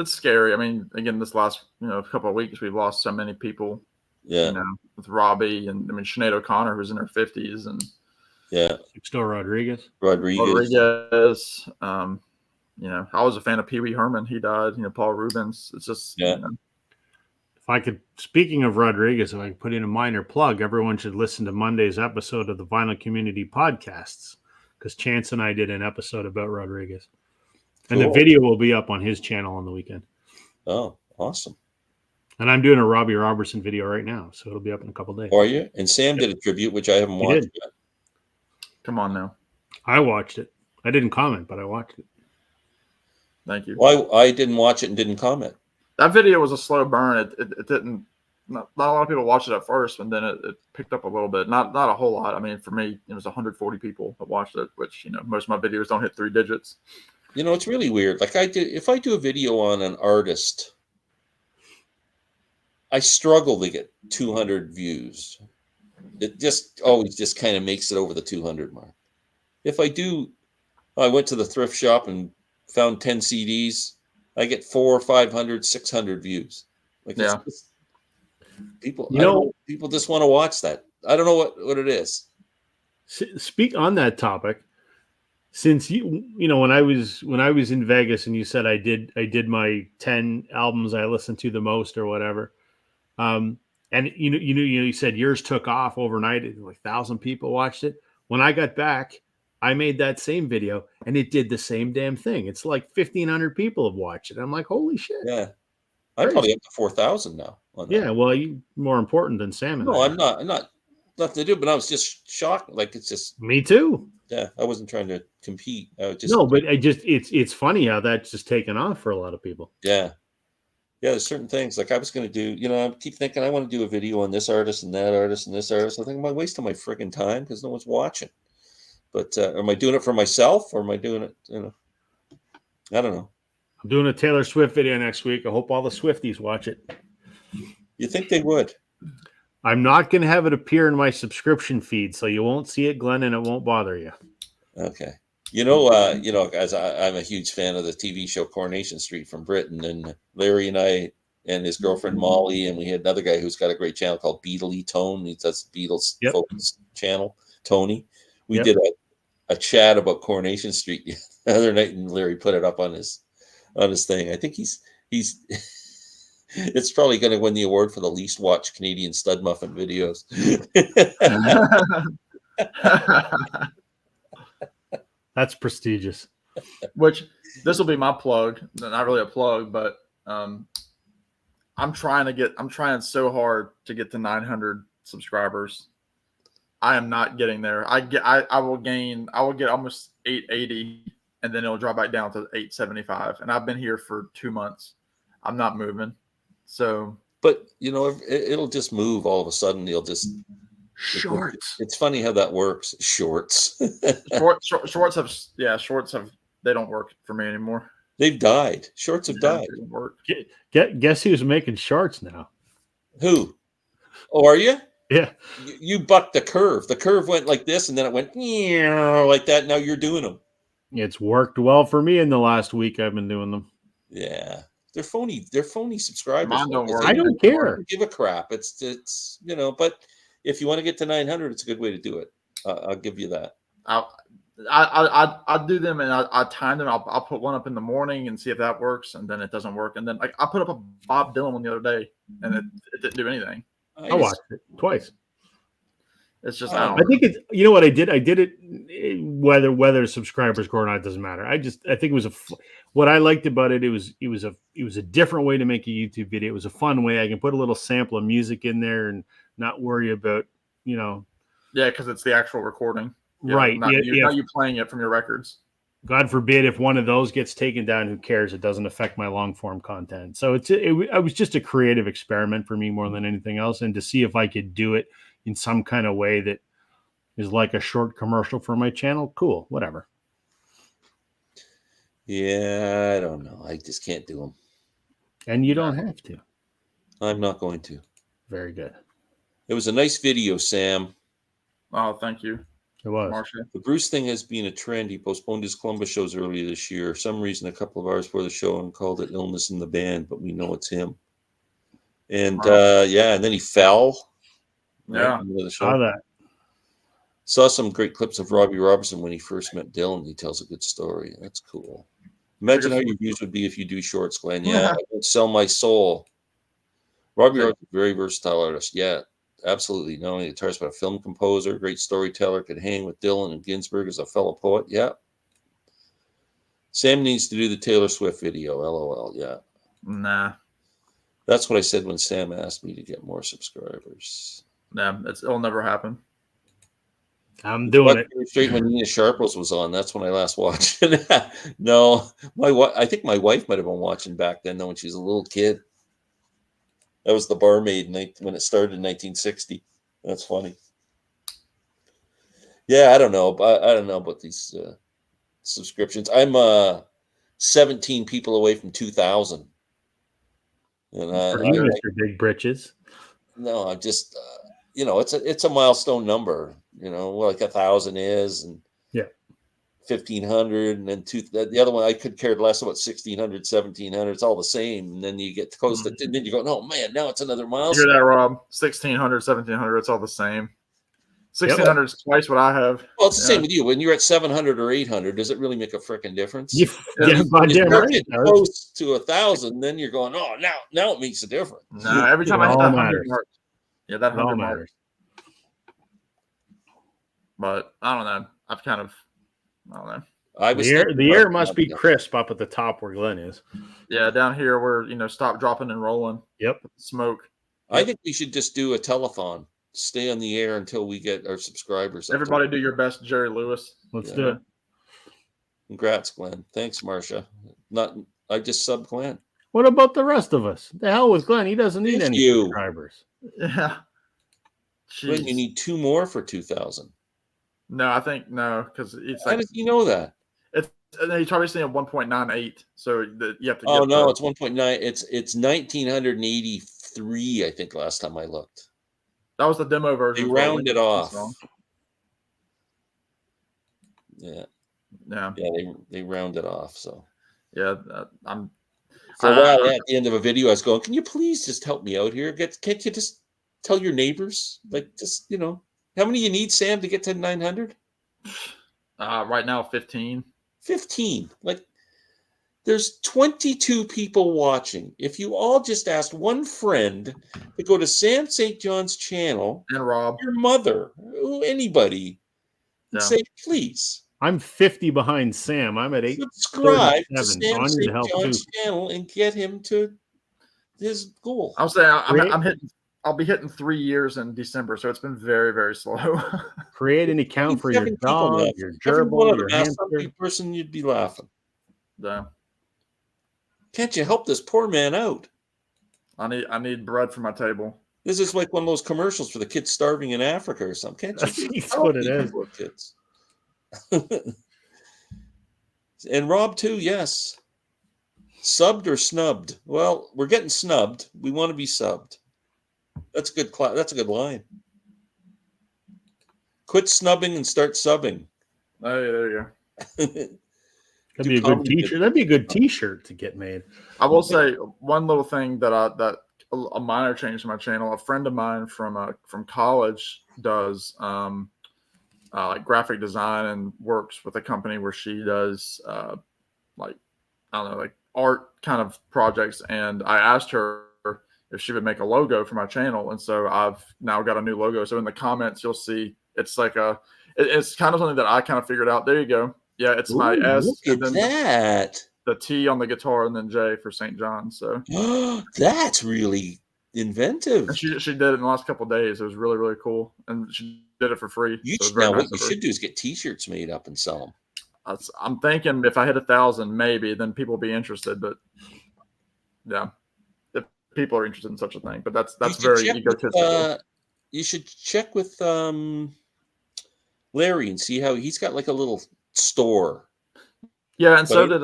scary. I mean, again, this last couple of weeks we've lost so many people. Yeah, with Robbie and Sinead O'Connor, who's in her 50s, and Sixto Rodriguez. I was a fan of Pee Wee Herman. He died. Paul Rubens. It's just If I could, speaking of Rodriguez, if I could put in a minor plug, everyone should listen to Monday's episode of the Vinyl Community Podcasts, because Chance and I did an episode about Rodriguez. And the video will be up on his channel on the weekend. Oh, awesome. And I'm doing a Robbie Robertson video right now, so it'll be up in a couple of days. Are you? And Sam did a tribute, which I haven't watched yet. Come on now. I watched it. I didn't comment, but I watched it. Thank you. Well, I didn't watch it and didn't comment. That video was a slow burn. It didn't. Not a lot of people watched it at first, and then it picked up a little bit. Not a whole lot. I mean, for me, it was 140 people that watched it, which most of my videos don't hit 3 digits. It's really weird. Like if I do a video on an artist, I struggle to get 200 views. It just always just kind of makes it over the 200 mark. If I do, I went to the thrift shop and found 10 CDs. I get 400, 500, 600 views. Like, Yeah. it's just, people, You I don't know- know, people just want to watch that. I don't know what it is. Speak on that topic. Since you know when I was in Vegas and you said I did my 10 albums I listened to the most or whatever, and you said yours took off overnight, like 1,000 people watched it. When I got back, I made that same video and it did the same damn thing. It's like 1,500 people have watched it. I'm like, holy shit! Yeah, I'm probably up to 4,000 now. On that. Yeah, well, you more important than Sam and No, I. I'm not nothing to do. But I was just shocked. Like, it's just, Me too. yeah. I wasn't trying to compete. I was just No, but it's funny how that's just taken off for a lot of people. yeah. There's certain things like I was going to do. I keep thinking I want to do a video on this artist and that artist and this artist. I think am I wasting my friggin' time because no one's watching. But am I doing it for myself or am I doing it? I don't know. I'm doing a Taylor Swift video next week. I hope all the Swifties watch it. You think they would? I'm not going to have it appear in my subscription feed, so you won't see it, Glenn, and it won't bother you. Okay. As I'm a huge fan of the TV show Coronation Street from Britain, and Larry and I and his girlfriend Molly, and we had another guy who's got a great channel called Beatley Tone. He does Beatles focused channel, Tony. We did a chat about Coronation Street the other night, and Larry put it up on his thing. I think he's it's probably going to win the award for the least watched Canadian stud muffin videos. That's prestigious. Which this will be my plug. Not really a plug, but I'm trying so hard to get to 900 subscribers. I am not getting there. I will get almost 880 and then it'll drop back down to 875. And I've been here for 2 months. I'm not moving. So, but it'll just move all of a sudden. You'll just shorts. It's funny how that works. Shorts. shorts have they don't work for me anymore. They've died. Shorts have died. They don't work. Guess who's making shorts now? Who? Oh, are you? Yeah. You bucked the curve. The curve went like this, and then it went like that. Now you're doing them. It's worked well for me in the last week. I've been doing them. Yeah. They're phony. They're phony subscribers. Mine don't work. I don't care. Give a crap. It's but if you want to get to 900, it's a good way to do it. I'll give you that. I do them and I time them. I'll put one up in the morning and see if that works, and then it doesn't work. And then I put up a Bob Dylan one the other day, and it didn't do anything. I watched it twice. It's just I think it's what I did. I did it whether subscribers go or not, it doesn't matter. I think it was what I liked about it. It was a different way to make a YouTube video. It was a fun way. I can put a little sample of music in there and not worry about Yeah, because it's the actual recording. Right. Not you playing it from your records. God forbid if one of those gets taken down, who cares? It doesn't affect my long form content. So it was just a creative experiment for me more than anything else. And to see if I could do it in some kind of way that is like a short commercial for my channel. Cool. Whatever. Yeah. I don't know. I just can't do them. And you don't have to. I'm not going to. Very good. It was a nice video, Sam. Oh, thank you. It was. Marcia. The Bruce thing has been a trend. He postponed his Columbus shows earlier this year. For some reason, a couple of hours before the show, and called it illness in the band, but we know it's him. And and then he fell. Yeah, saw that. Saw some great clips of Robbie Robertson when he first met Dylan. He tells a good story. That's cool. Imagine how your views would be if you do shorts, Glenn. Yeah, I would sell my soul. Robbie Robertson, very versatile artist. Yeah. Absolutely. Not only a guitarist, but a film composer, great storyteller, could hang with Dylan and Ginsberg as a fellow poet. Yeah. Sam needs to do the Taylor Swift video. LOL. Yeah. Nah. That's what I said when Sam asked me to get more subscribers. Nah, it'll never happen. I'm doing it. Straight when Nina Sharples was on. That's when I last watched it. No, I think my wife might have been watching back then, though, when she was a little kid. That was the Barmaid when it started in 1960. That's funny. Yeah, I don't know about these subscriptions. I'm 17 people away from 2,000. And For you, Mr. Big Britches. no, I just, it's a milestone number, like 1,000 is, and Yeah. 1,500, and then the other one I could care less about 1,600, 1,700. It's all the same. And then you get close to, and then you go, oh man, now it's another You milestone. hear that, Rob? 1,600, 1,700, it's all the same. 1,600 is twice what I have. Well, it's the same with you. When you're at 700 or 800, does it really make a freaking difference? Yeah, When you goddamn start right. getting close to 1,000, then you're going, oh, now it makes a difference. No, every time I hit all that 100 matters. mark. Yeah, that It all 100 mark. matters. But I don't know. I don't know. The air must be crisp up at the top where Glenn is. Yeah, down here where, stop, dropping, and rolling. Yep. Smoke. I think we should just do a telethon. Stay on the air until we get our subscribers. Everybody do your best, Jerry Lewis. Let's do it. Congrats, Glenn. Thanks, Marcia. I just subbed Glenn. What about the rest of us? The hell with Glenn. He doesn't need any you. subscribers. Yeah. Glenn, you need 2 more for 2,000. No, I think no, because it's How like does he know that? he's probably saying 1.98. So you have to. Oh no, it's 1.9. It's 1,983. I think last time I looked. That was the demo version. They rounded off. Yeah. Yeah. They rounded off. So yeah, I'm. For a while at the end of a video, I was going, "Can you please just help me out here? Can't you just tell your neighbors, like, just how many you need, Sam, to get to 900?" Right now, 15. 15. Like, there's 22 people watching. If you all just asked one friend to go to Sam St. John's channel, and Rob, your mother, anybody, and say, please. I'm 50 behind Sam. I'm at 8. Subscribe to so Sam St. John's channel and get him to his goal. I'll say I'll be hitting 3 years in December, so it's been very, very slow. Create an account for your dog, your gerbil, your hamster. Person, you'd be laughing. Yeah. Can't you help this poor man out? I need bread for my table. This is like one of those commercials for the kids starving in Africa or something. Can't you? That's what it is. Kids. And Rob too, yes. Subbed or snubbed? Well, we're getting snubbed. We want to be subbed. That's a good. That's a good line. Quit snubbing and start subbing. Oh, yeah, there you go. That'd be a good T-shirt. That'd be a good T-shirt to get made. I will say one little thing that a minor change to my channel. A friend of mine from college does like graphic design and works with a company where she does like art kind of projects. And I asked her if she would make a logo for my channel, and so I've now got a new logo. So in the comments, you'll see it's like it's kind of something that I kind of figured out. There you go. Yeah, it's my S. Look at that. The T on the guitar, and then J for St. John. So that's really inventive. And she did it in the last couple of days. It was really, really cool, and she did it for free. What you should do is get T-shirts made up and sell them. I'm thinking if I hit 1,000, maybe then people will be interested. But yeah, if people are interested in such a thing, but that's very egotistical. You should check with Larry and see how he's got like a little store. Yeah, and so did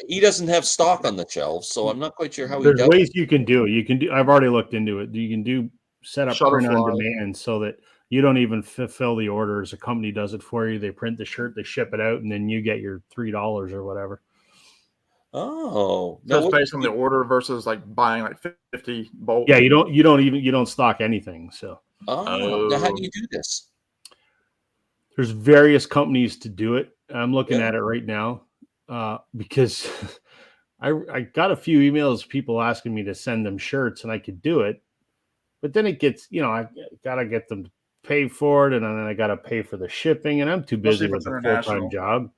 he doesn't have stock on the shelves, so I'm not quite sure how. There's ways you can do it. You can do. I've already looked into it. You can set up print on demand so that you don't even fulfill the orders. A company does it for you. They print the shirt, they ship it out, and then you get your $3 or whatever. Oh, so it's based on the order versus like buying like 50 bolts. Yeah, you don't stock anything. So now how do you do this? There's various companies to do it. I'm looking at it right now because I got a few emails, people asking me to send them shirts, and I could do it, but then it gets, I gotta get them to pay for it, and then I gotta pay for the shipping, and I'm too busy with a full-time job.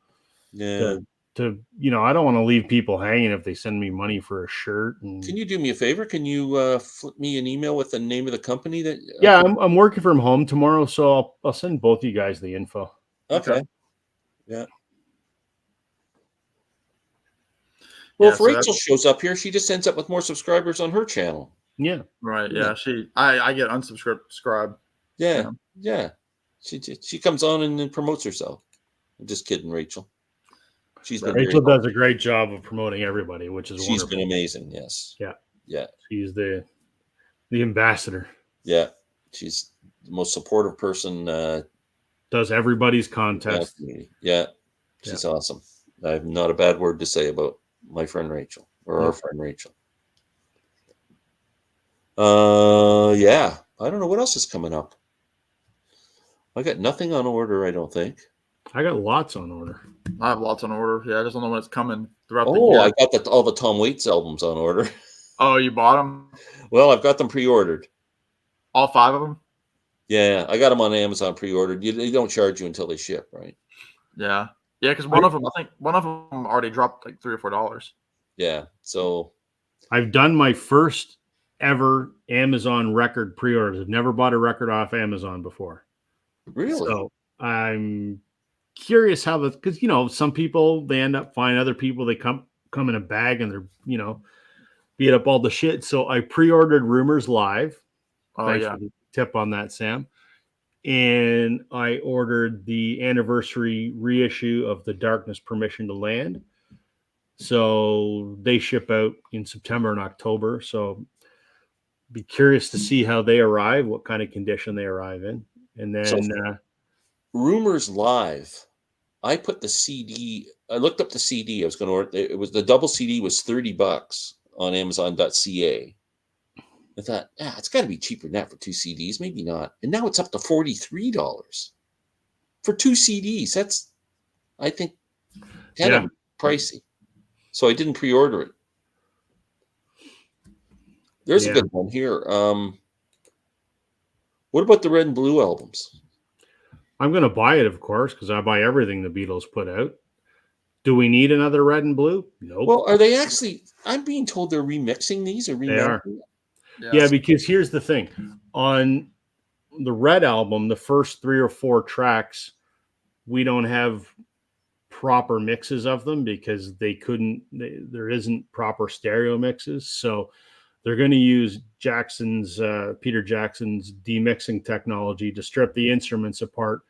Yeah. To I don't want to leave people hanging if they send me money for a shirt. And can you do me a favor? Can you flip me an email with the name of the company that? Yeah, I'm working from home tomorrow, so I'll send both you guys the info. Okay. Yeah. Well, if Rachel shows up here, she just ends up with more subscribers on her channel. Yeah. Right. Yeah. I get unsubscribed. Yeah. Yeah. She comes on and then promotes herself. I'm just kidding, Rachel. Rachel does a great job of promoting everybody, which is wonderful. Been amazing. Yes. Yeah. Yeah. She's the ambassador. Yeah. She's the most supportive person. Does everybody's contest. Yeah. She's awesome. I have not a bad word to say about my friend Rachel or our friend Rachel. Yeah. I don't know what else is coming up. I got nothing on order, I don't think. I got lots on order. I have lots on order. Yeah, I just don't know when it's coming throughout the year. I got all the Tom Waits albums on order. Oh, you bought them? Well, I've got them pre-ordered. All 5 of them? Yeah, I got them on Amazon pre-ordered. They don't charge you until they ship, right? Yeah. Yeah, because one of them already dropped like $3 or $4. Yeah. So I've done my first ever Amazon record pre-orders. I've never bought a record off Amazon before. really? So I'm curious how because some people they end up finding other people they come in a bag and they're beat up all the shit. So I pre-ordered Rumors Live. Oh, Thanks yeah. for the tip on that, Sam. And I ordered the anniversary reissue of The Darkness Permission to Land. So they ship out in September and October. So be curious to see how they arrive, what kind of condition they arrive in. And then Rumors Live. I put the CD. I looked up the CD. I was going to order. It was the double CD was $30 on Amazon.ca. I thought, it's got to be cheaper than that for 2 CDs. Maybe not. And now it's up to $43 for 2 CDs. That's, I think, kind of pricey. So I didn't pre-order it. There's a good one here. What about the Red and Blue albums? I'm going to buy it, of course, because I buy everything the Beatles put out. Do we need another Red and Blue? Nope. Well, are they actually? I'm being told they're remixing these or They are. Yes. Yeah, because here's the thing. On the Red album, the first 3 or 4 tracks, we don't have proper mixes of them because there isn't proper stereo mixes. So they're going to use Peter Jackson's demixing technology to strip the instruments apart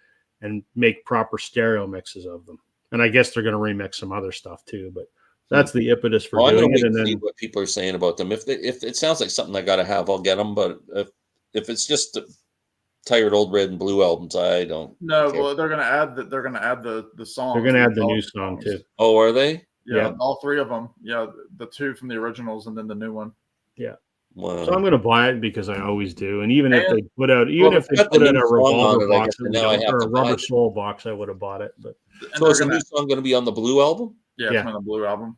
and make proper stereo mixes of them. And I guess they're going to remix some other stuff too, but that's the impetus for doing it. And then see what people are saying about them. If it sounds like something I got to have, I'll get them. But if it's just tired old Red and Blue albums, I don't. No, care. well, they're going to add the songs. They're going to add the new song too. Oh, are they? Yeah, all 3 of them. Yeah, the 2 from the originals and then the new one. Yeah. Wow. So I'm going to buy it because I always do. And if they put out a Revolver box or a Rubber Soul box, I would have bought it. But so is the new song going to be on the Blue album? Yeah, it's on the Blue album.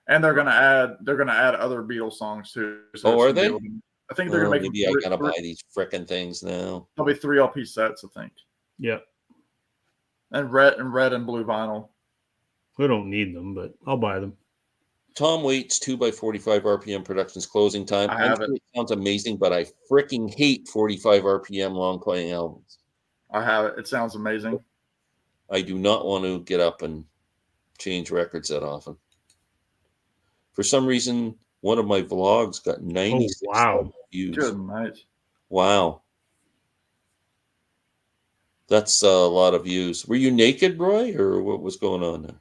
And they're gonna add other Beatles songs too. So are they? I think they're gonna make. Maybe I gotta buy these frickin' things now. There'll be 3 LP sets, I think. Yeah. And red and blue vinyl. We don't need them, but I'll buy them. Tom Waits 2x45 RPM Productions closing time. I have it. It sounds amazing, but I freaking hate 45 RPM long playing albums. I have it. It sounds amazing. I do not want to get up and change records that often. For some reason, one of my vlogs got 96 views. Good night. Wow. That's a lot of views. Were you naked, Roy, or what was going on there?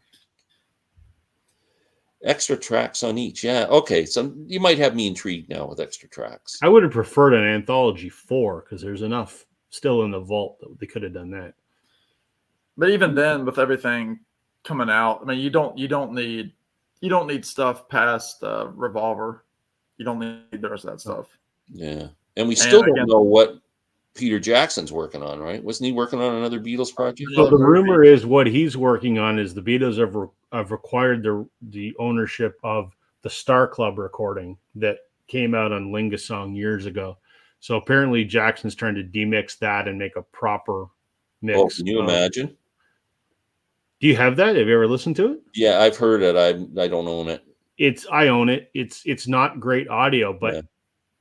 Extra tracks on each. Yeah. Okay. So you might have me intrigued now with extra tracks. I would have preferred an anthology 4 because there's enough still in the vault that they could have done that. But even then, with everything coming out, I mean, you don't need stuff past Revolver. You don't need the rest of that stuff. Yeah. And we still don't know what Peter Jackson's working on, right? Wasn't he working on another Beatles project? So the rumor is what he's working on is the Beatles have acquired the ownership of the Star Club recording that came out on Lingasong years ago. So apparently Jackson's trying to demix that and make a proper mix. Oh, can you imagine? Do you have that? Have you ever listened to it? Yeah, I've heard it. I don't own it. I own it. It's not great audio, but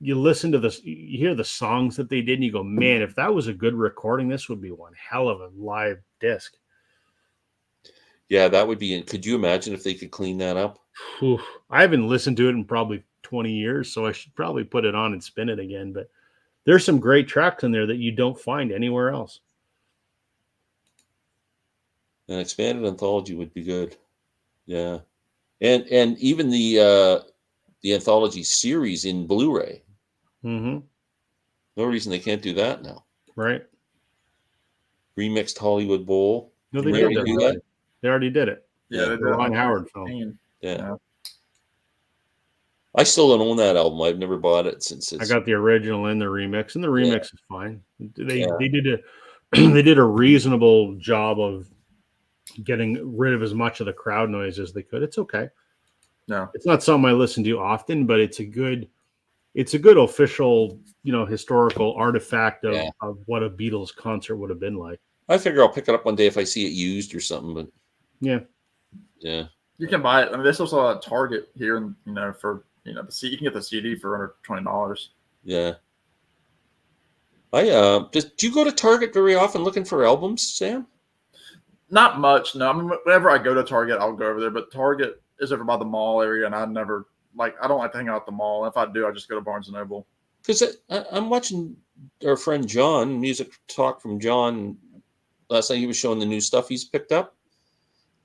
you listen to this, you hear the songs that they did, and you go, man, if that was a good recording, this would be one hell of a live disc. Yeah, that would be. Could you imagine if they could clean that up? I haven't listened to it in probably 20 years, so I should probably put it on and spin it again. But there's some great tracks in there that you don't find anywhere else. An expanded anthology would be good. Yeah. And even the the anthology series in Blu-ray. Mm-hmm. No reason they can't do that now. Right. Remixed Hollywood Bowl. No, Didn't they they did already that. do that? They already did it. Yeah, Yeah. they did The it in, Ron like, Howard film. 2015. Yeah. Yeah. I still don't own that album. I've never bought it since I it's. got the original and the remix, and the Yeah. remix is fine. They Yeah. they did a they did a reasonable job of getting rid of as much of the crowd noise as they could. It's okay. No. It's not something I listen to often, but it's a good official, historical artifact of, Yeah. of what a Beatles concert would have been like. I figure I'll pick it up one day if I see it used or something. But Yeah. yeah, You can buy it. I mean, there's also a Target here, and for the CD, you can get the CD for under $20. yeah. Do you go to Target very often looking for albums, Sam? Not much, no. I mean, whenever I go to Target, I'll go over there. But Target is over by the mall area, and I don't like to hang out at the mall. If I do, I just go to Barnes and Noble. Because I'm watching our friend John, music talk from John. Last night he was showing the new stuff he's picked up.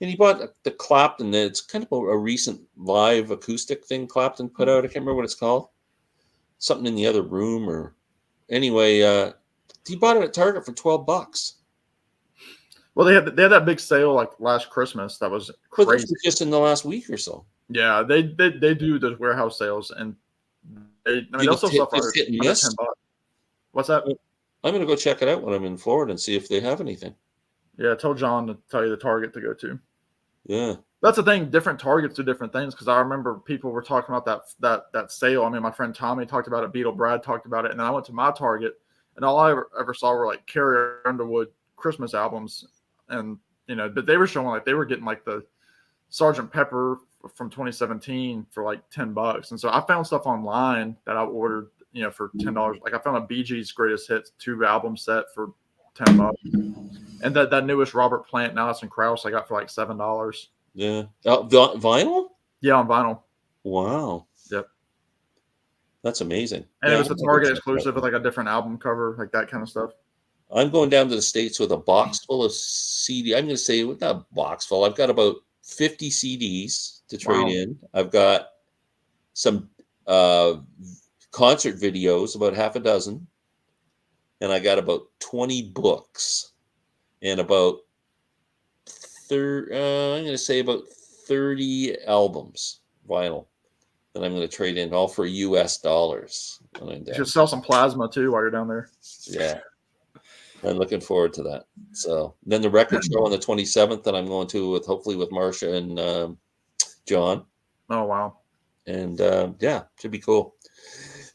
And he bought the Clapton. It's kind of a recent live acoustic thing Clapton put out. I can't remember what it's called. Something in the other room, or anyway. He bought it at Target for $12. Well, they had that big sale like last Christmas. That was But crazy. this was just in the last week or so. Yeah, they do those warehouse sales, and they'll sell stuff Just hit and under miss? $10. What's that? I'm going to go check it out when I'm in Florida and see if they have anything. Yeah, tell John to tell you the Target to go to. Yeah. That's the thing. Different Targets do different things, because I remember people were talking about that sale. I mean, my friend Tommy talked about it. Beetle Brad talked about it, and then I went to my Target, and all I ever saw were like Carrie Underwood Christmas albums, and but they were showing like they were getting like the Sgt. Pepper from 2017 for like $10, and so I found stuff online that I ordered for $10. Like I found a Bee Gees Greatest Hits 2 album set for $10, and that newest Robert Plant and Alison Krauss I got for like $7. Yeah. Vinyl? Yeah, on vinyl. Wow. Yep. That's amazing. And Yeah, it was I'm the gonna Target check it out. exclusive with like a different album cover, like that kind of stuff. I'm going down to the States with a box full of CD. I'm going to say, not a box full. I've got about 50 CDs to trade Wow. in. I've got some concert videos, about half a dozen. And I got about 20 books and about I'm going to say about 30 albums, vinyl, that I'm going to trade in, all for US dollars. When I'm You down. should sell some plasma too while you're down there. Yeah. I'm looking forward to that. So then the record show on the 27th that I'm going to hopefully with Marcia and John. Oh wow. And yeah, should be cool.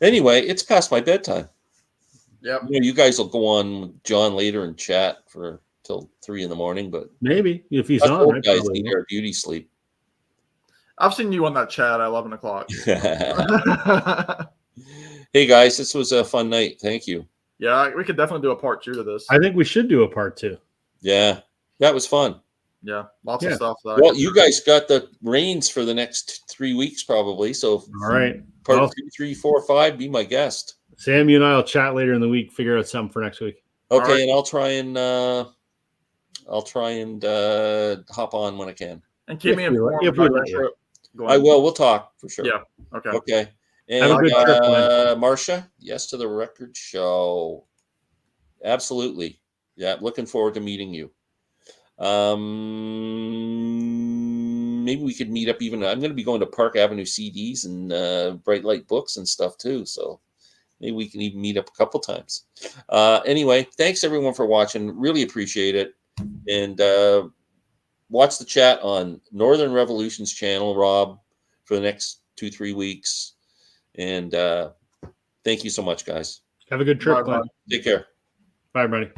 Anyway, it's past my bedtime. Yep. You guys will go on with John later and chat for till 3 a.m, but Maybe if he's us on, old I guys probably need will. our beauty sleep. I've seen you on that chat at 11 o'clock. Hey guys, this was a fun night. Thank you. Yeah, we could definitely do a part 2 to this. I think we should do a part 2. Yeah, that was fun. Yeah, lots Yeah. of stuff. Well, you guys got the reins for the next 3 weeks probably. So All right. part Well- 2, 3, 4, 5, be my guest. Sam, you and I will chat later in the week, figure out something for next week. Okay, right. and I'll try and hop on when I can. And keep me If we let- informed if we about let your you. trip. Go I ahead. will. We'll talk for sure. Yeah. Okay. Okay. And Have a good trip, Glenn. Marcia, yes to the record show. Absolutely. Yeah, looking forward to meeting you. Maybe we could meet up even. I'm going to be going to Park Avenue CDs and Bright Light Books and stuff too. So maybe we can even meet up a couple times. Anyway, thanks everyone for watching. Really appreciate it. And watch the chat on Northern Revolution's channel, Rob, for the next 2-3 weeks. And thank you so much, guys. Have a good trip, Bye, Glenn. bye. Take care. Bye, everybody.